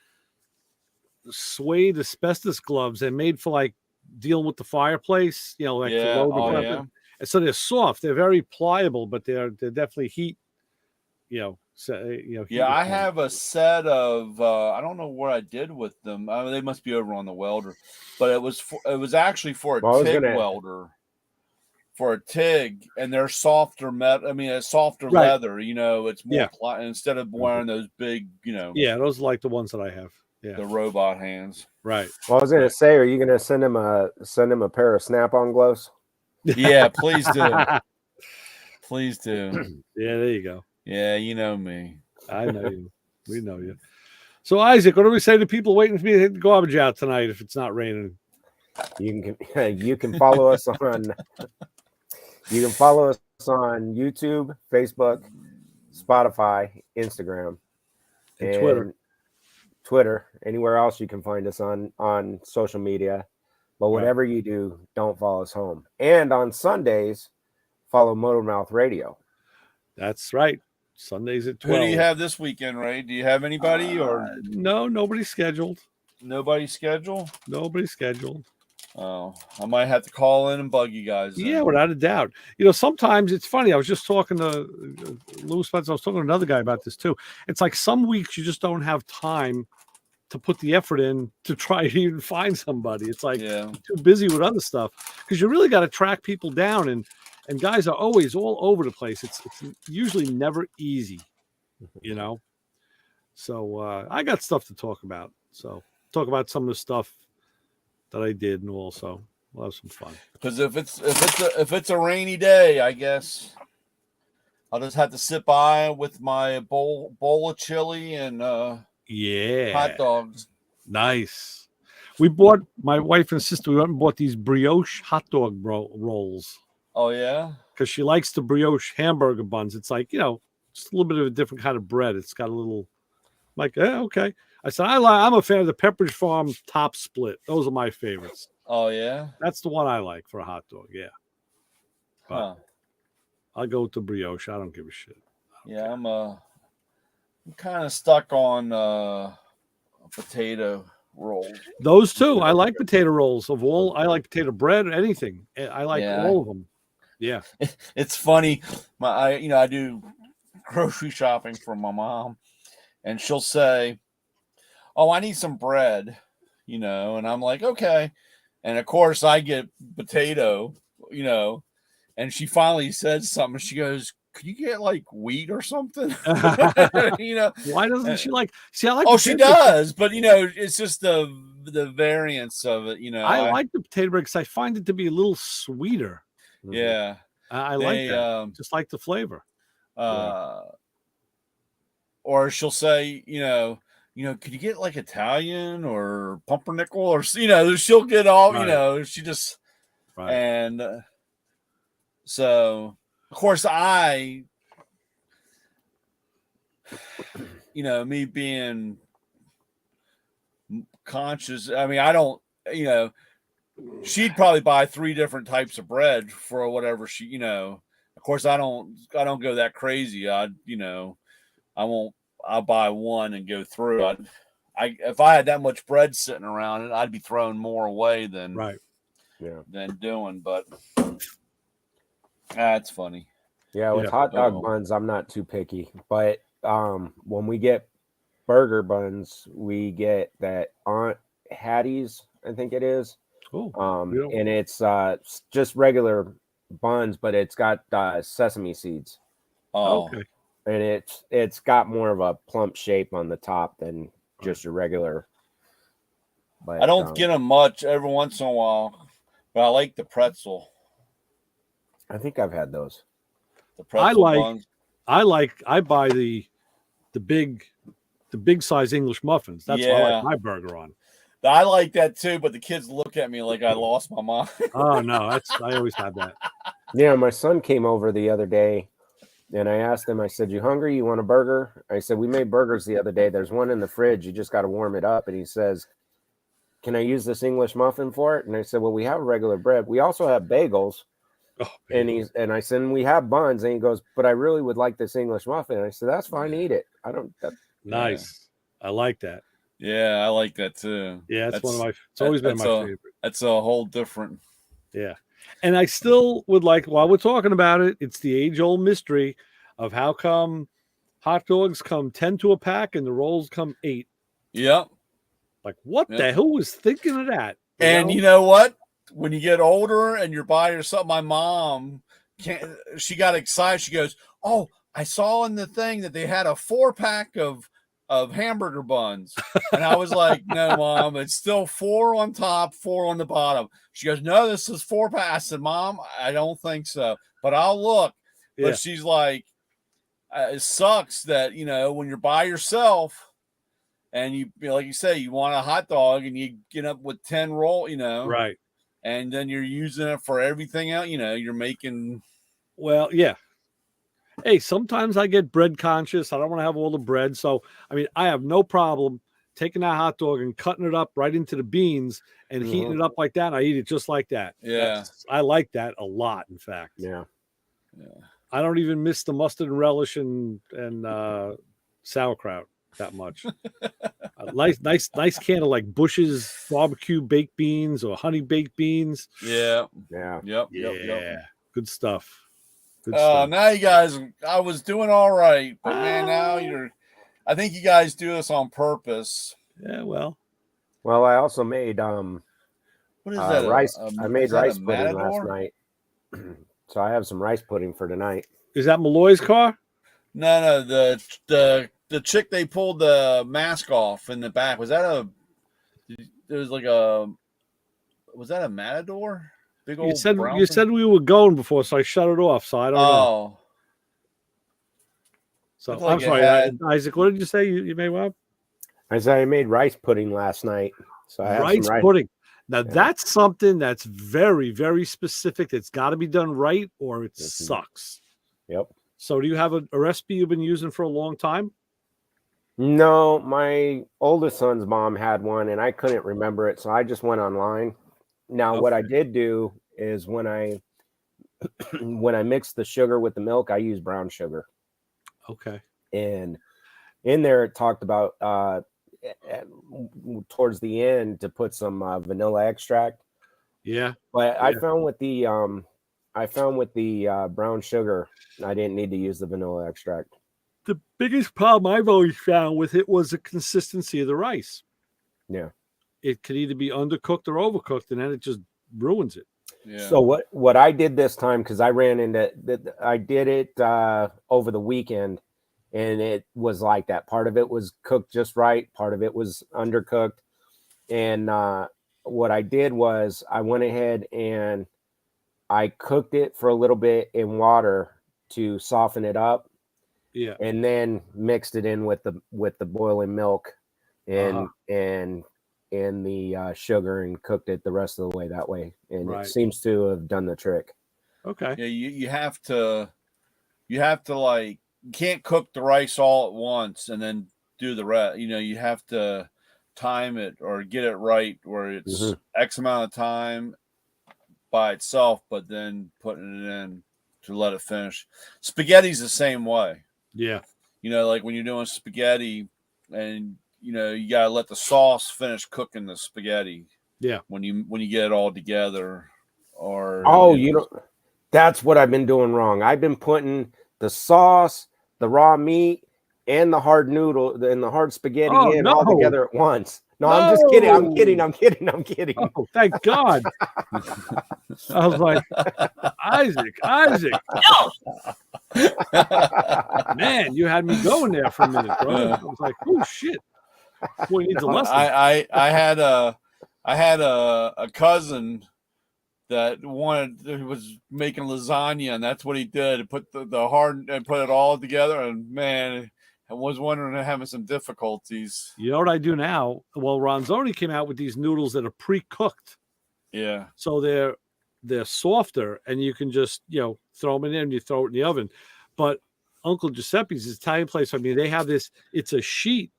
suede asbestos gloves. They're made for like dealing with the fireplace. And so they're soft. They're very pliable, but they're definitely heat. Heat I have a set of I don't know what I did with them. I mean, they must be over on the welder, but it was actually for a TIG welder, for a TIG, and they're softer metal. I mean, it's softer leather. It's more instead of wearing those big. Yeah, those are like the ones that I have. Yeah, the robot hands. Right. Well, I was going to say, are you going to send him a pair of Snap-on gloves? Yeah, please do. Please do. Yeah, there you go. Yeah, you know me. I know you. We know you. So, Isaac, what do we say to people waiting for me to hit the garbage out tonight if it's not raining? You can follow us on YouTube, Facebook, Spotify, Instagram, and Twitter. Anywhere else you can find us on social media. But whatever you do, don't follow us home. And on Sundays, follow Motormouth Radio. That's right. Sundays at 12. Who do you have this weekend, Ray? Do you have anybody or no? Nobody's scheduled. Nobody's scheduled. Nobody's scheduled. Oh, I might have to call in and bug you guys then. Yeah, without a doubt. Sometimes it's funny. I was just talking to Lou Spencer. I was talking to another guy about this too. It's like some weeks you just don't have time to put the effort in to try to even find somebody. It's like too busy with other stuff, because you really got to track people down, and guys are always all over the place. It's usually never easy, So I got stuff to talk about. So talk about some of the stuff that I did, and also we'll have some fun. Because if it's a rainy day, I guess I'll just have to sit by with my bowl of chili and hot dogs. Nice. We bought, my wife and sister, we went and bought these brioche hot dog rolls. Oh, yeah? Because she likes the brioche hamburger buns. It's like, just a little bit of a different kind of bread. It's got a little, okay. I said, I'm a fan of the Pepperidge Farm top split. Those are my favorites. Oh, yeah? That's the one I like for a hot dog, yeah. But I'll go with the brioche. I don't give a shit. Yeah, I'm kind of stuck on a potato rolls. Those two. I like potato rolls of all. I like potato bread, anything. I like Yeah. all of them. Yeah. It's funny. I do grocery shopping for my mom, and she'll say, "Oh, I need some bread," and I'm like, "Okay." And of course, I get potato, and she finally said something. She goes, "Could you get like wheat or something?" Why doesn't she like? See, I like. Oh, she does, but it's just the variance of it. I like the potato bread because I find it to be a little sweeter. Yeah, I like that. Just like the flavor. Or she'll say, could you get like Italian or pumpernickel or she'll get all, Right. she just Right. and so of course me being conscious, I mean, I don't, she'd probably buy 3 different types of bread for whatever she, of course I don't go that crazy. I'll buy one and go through. If I had that much bread sitting around, I'd be throwing more away than doing. But that's funny. Yeah, with hot dog buns, I'm not too picky. But when we get burger buns, we get that Aunt Hattie's, I think it is. And it's just regular buns, but it's got sesame seeds. Oh, okay. And it's got more of a plump shape on the top than just a regular. But I don't get them much, every once in a while, but I like the pretzel. I think I've had those. The pretzel buns. I buy the big size English muffins. That's what I like my burger on. I like that too, but the kids look at me like I lost my mind. Oh no, I always had that. Yeah, my son came over the other day. And I asked him, I said, "You hungry? You want a burger?" I said, "We made burgers the other day. There's one in the fridge. You just got to warm it up." And he says, "Can I use this English muffin for it?" And I said, "Well, we have regular bread. We also have bagels." And I said, "We have buns." And he goes, "But I really would like this English muffin." And I said, "That's fine. Eat it. I don't." Nice. I like that. Yeah, I like that too. Yeah, it's always been my favorite. That's a whole different. Yeah. And I still would like, while we're talking about it, it's the age-old mystery of how come hot dogs come 10 to a pack and the rolls come 8. Yep. Like, what the hell was thinking of that? You know what? When you get older and you're by yourself, my mom, she got excited. She goes, "Oh, I saw in the thing that they had a 4-pack of hamburger buns." And I was like, "No, Mom, it's still 4 on top, 4 on the bottom." She goes, "No, this is 4-pack." I said, "Mom, I don't think so, but I'll look." But she's like, it sucks that, when you're by yourself and you, like you say, you want a hot dog and you get up with 10 roll, right. And then you're using it for everything else, you're making. Well, yeah. Hey, sometimes I get bread conscious. I don't want to have all the bread. So, I mean, I have no problem taking that hot dog and cutting it up right into the beans and heating it up like that. I eat it just like that. Yeah. I like that a lot, in fact. Yeah. I don't even miss the mustard and relish and sauerkraut that much. Nice can of like Bush's barbecue baked beans or honey baked beans. Yeah. Yeah. Yep. Good stuff. Now you guys, I was doing all right, but man, now I think you guys do this on purpose. Yeah, well, I also made what is that? Rice. I made rice pudding last night, so I have some rice pudding for tonight. Is that Malloy's car? No, the chick they pulled the mask off in the back. Was that was that a Matador? Big old you said we were going before, so I shut it off. So I don't know. So I'm sorry, Isaac. What did you say? You made what? I said I made rice pudding last night. So I have rice some rice pudding. Now that's something that's very, very specific. It's got to be done right, or it sucks. Yep. So do you have a recipe you've been using for a long time? No, my oldest son's mom had one, and I couldn't remember it, so I just went online. Now, what I did do is when I mixed the sugar with the milk, I used brown sugar. Okay. And in there, it talked about towards the end to put some vanilla extract. Yeah. But I found with the brown sugar, I didn't need to use the vanilla extract. The biggest problem I've always found with it was the consistency of the rice. Yeah. It could either be undercooked or overcooked, and then it just ruins it. Yeah. So what I did this time, because I ran into I did it over the weekend, and it was like that. Part of it was cooked just right, part of it was undercooked, and what I did was I went ahead and I cooked it for a little bit in water to soften it up. Yeah. And then mixed it in with the boiling milk and the sugar, and cooked it the rest of the way that way. And it seems to have done the trick. Okay. Yeah, you have to like, you can't cook the rice all at once and then do the rest. You have to time it or get it right where it's X amount of time by itself, but then putting it in to let it finish. Spaghetti's the same way. Yeah. Like when you're doing spaghetti and you gotta let the sauce finish cooking the spaghetti. Yeah. When you get it all together. Or that's what I've been doing wrong. I've been putting the sauce, the raw meat, and the hard noodle and the hard spaghetti all together at once. No, I'm just kidding. I'm kidding. Oh, thank God. I was like, Isaac. No. Man, you had me going there for a minute, bro. I was like, oh shit. Boy, needs a lesson. I had a cousin that was making lasagna, and that's what he did. Put the hard and put it all together, and man, I was wondering, having some difficulties. You know what I do now? Well, Ronzoni came out with these noodles that are pre-cooked. Yeah. So they're softer, and you can just throw them in there and you throw it in the oven. But Uncle Giuseppe's Italian place, I mean, they have this. It's a sheet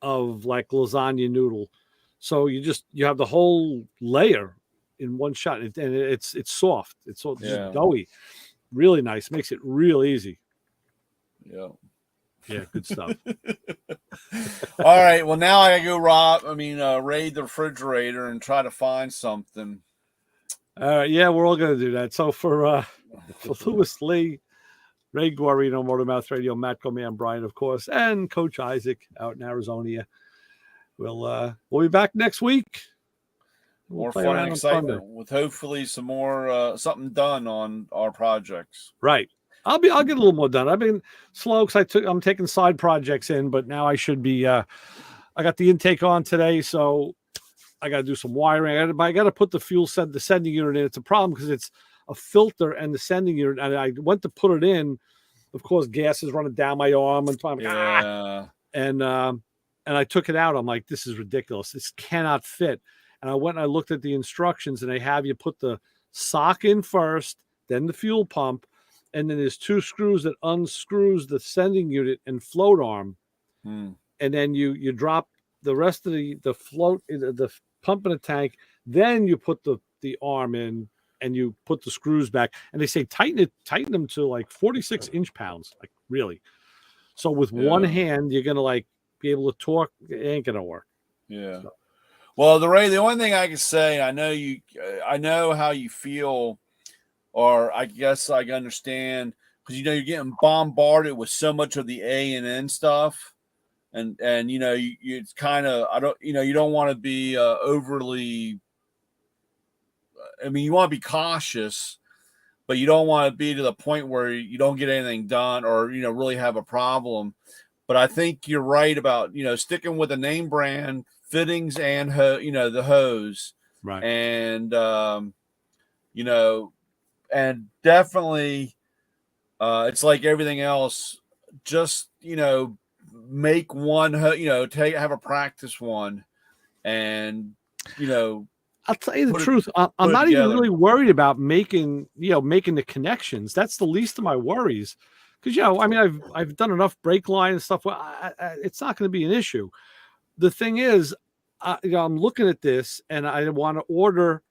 of like lasagna noodle, so you have the whole layer in one shot, and it's soft. It's so just doughy, really nice. Makes it real easy. Yeah. Yeah, good stuff. All right. Well, now I gotta go raid the refrigerator and try to find something. Yeah, we're all gonna do that. So for Louis Lee, Ray Guarino, Motor Mouth Radio, Matt Goman, Brian, of course, and Coach Isaac out in Arizona. We'll be back next week. More fun and excitement with hopefully some more something done on our projects. Right. I'll get a little more done. I've been slow because I'm taking side projects in, but now I should be. I got the intake on today, so I got to do some wiring. I got to put the the sending unit in. It's a problem because it's a filter and the sending unit, and I went to put it in. Of course, gas is running down my arm, and and I took it out. I'm like, this is ridiculous. This cannot fit. And I went and I looked at the instructions, and they have you put the sock in first, then the fuel pump. And then there's 2 screws that unscrews the sending unit and float arm. And then you drop the rest of the float, the pump in the tank. Then you put the arm in and you put the screws back. And they say tighten them to like 46 inch-pounds, like really. So with one hand, you're going to be able to torque. It ain't going to work. Yeah. So. Well, the only thing I can say, I know how you feel. Or I guess I understand because you're getting bombarded with so much of the A&N stuff, and it's kind of you don't want to be overly. I mean, you want to be cautious, but you don't want to be to the point where you don't get anything done or really have a problem. But I think you're right about sticking with the name brand fittings and the hose, right? And and definitely, it's like everything else. Just make one. Have a practice one, and I'll tell you the truth. I'm not even really worried about making the connections. That's the least of my worries, because I mean, I've done enough brake line and stuff. It's not going to be an issue. The thing is, I'm looking at this, and I want to order.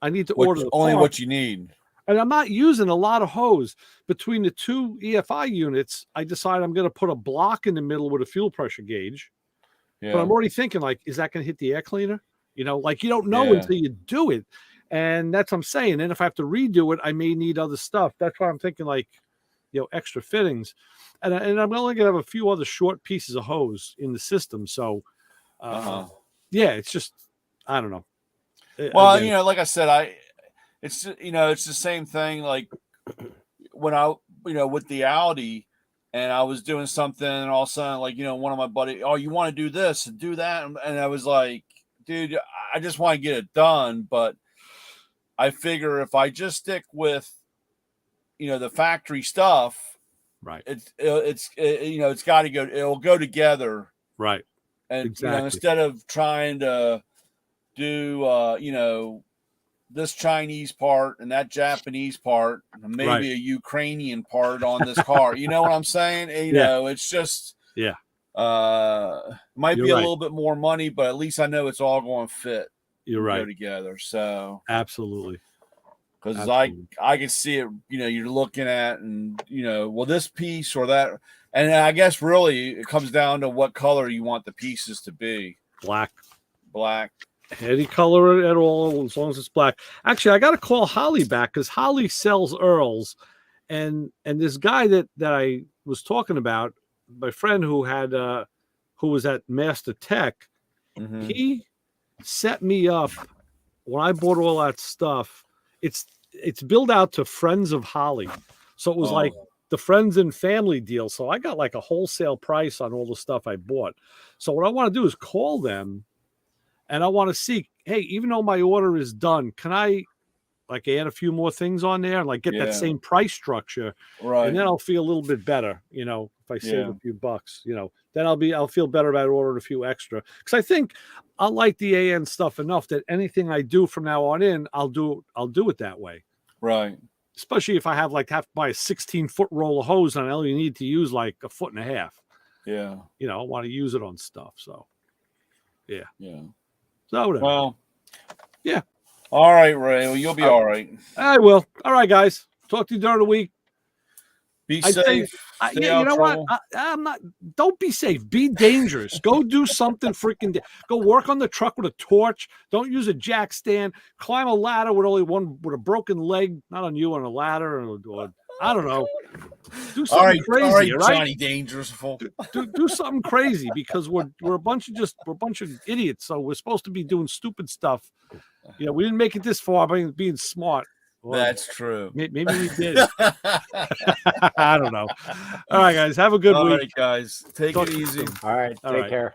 I need to order only what you need. And I'm not using a lot of hose. Between the 2 EFI units, I decide I'm going to put a block in the middle with a fuel pressure gauge. But I'm already thinking, like, is that going to hit the air cleaner? You know, like you don't know until you do it. And that's what I'm saying. And if I have to redo it, I may need other stuff. That's why I'm thinking, like, you know, extra fittings. And I'm only going to have a few other short pieces of hose in the system. So, yeah, it's just, I don't know. Well, Again, you know, like I said, it's the same thing. Like when I, with the Audi, and I was doing something, and all of a sudden, like, one of my buddies, oh, you want to do this and do that, and I was like, dude, I just want to get it done, but I figure if I just stick with, the factory stuff, right? It's got to go. It'll go together, right? And exactly. Instead of trying to do, this Chinese part and that Japanese part, maybe a Ukrainian part on this car. You know what I'm saying? It's just might be a little bit more money, but at least I know it's all going to fit. You're right. Go together. So absolutely. Because I can see it, you're looking at, and well, this piece or that, and I guess really it comes down to what color you want the pieces to be. Black. Any color at all, as long as it's black. Actually, I got to call Holly back because Holly sells Earls, and this guy that I was talking about, my friend who was at Master Tech, he set me up when I bought all that stuff. It's billed out to friends of Holly, so it was like the friends and family deal. So I got like a wholesale price on all the stuff I bought. So what I want to do is call them. And I want to see, hey, even though my order is done, can I like add a few more things on there and like get that same price structure? Right. And then I'll feel a little bit better, if I save a few bucks, then I'll feel better about ordering a few extra. Because I think I like the AN stuff enough that anything I do from now on in, I'll do it that way. Right. Especially if I have to buy a 16-foot roll of hose and I only need to use like a foot and a half. Yeah. I want to use it on stuff. So yeah. Yeah. So whatever. Well, yeah. All right, Ray. Well, you'll be all right. I will. All right, guys. Talk to you during the week. Be safe. You know what? I'm not. Don't be safe. Be dangerous. Go do something freaking. Go work on the truck with a torch. Don't use a jack stand. Climb a ladder with only one with a broken leg. Not on you on a ladder, or I don't know. Do something crazy, all right, Johnny Dangerousful. Do something crazy because we're a bunch of idiots. So we're supposed to be doing stupid stuff. We didn't make it this far by being smart. Well, that's true. Maybe we did. I don't know. All right, guys. Have a good week. All right, guys. Take it easy. All right. Take care.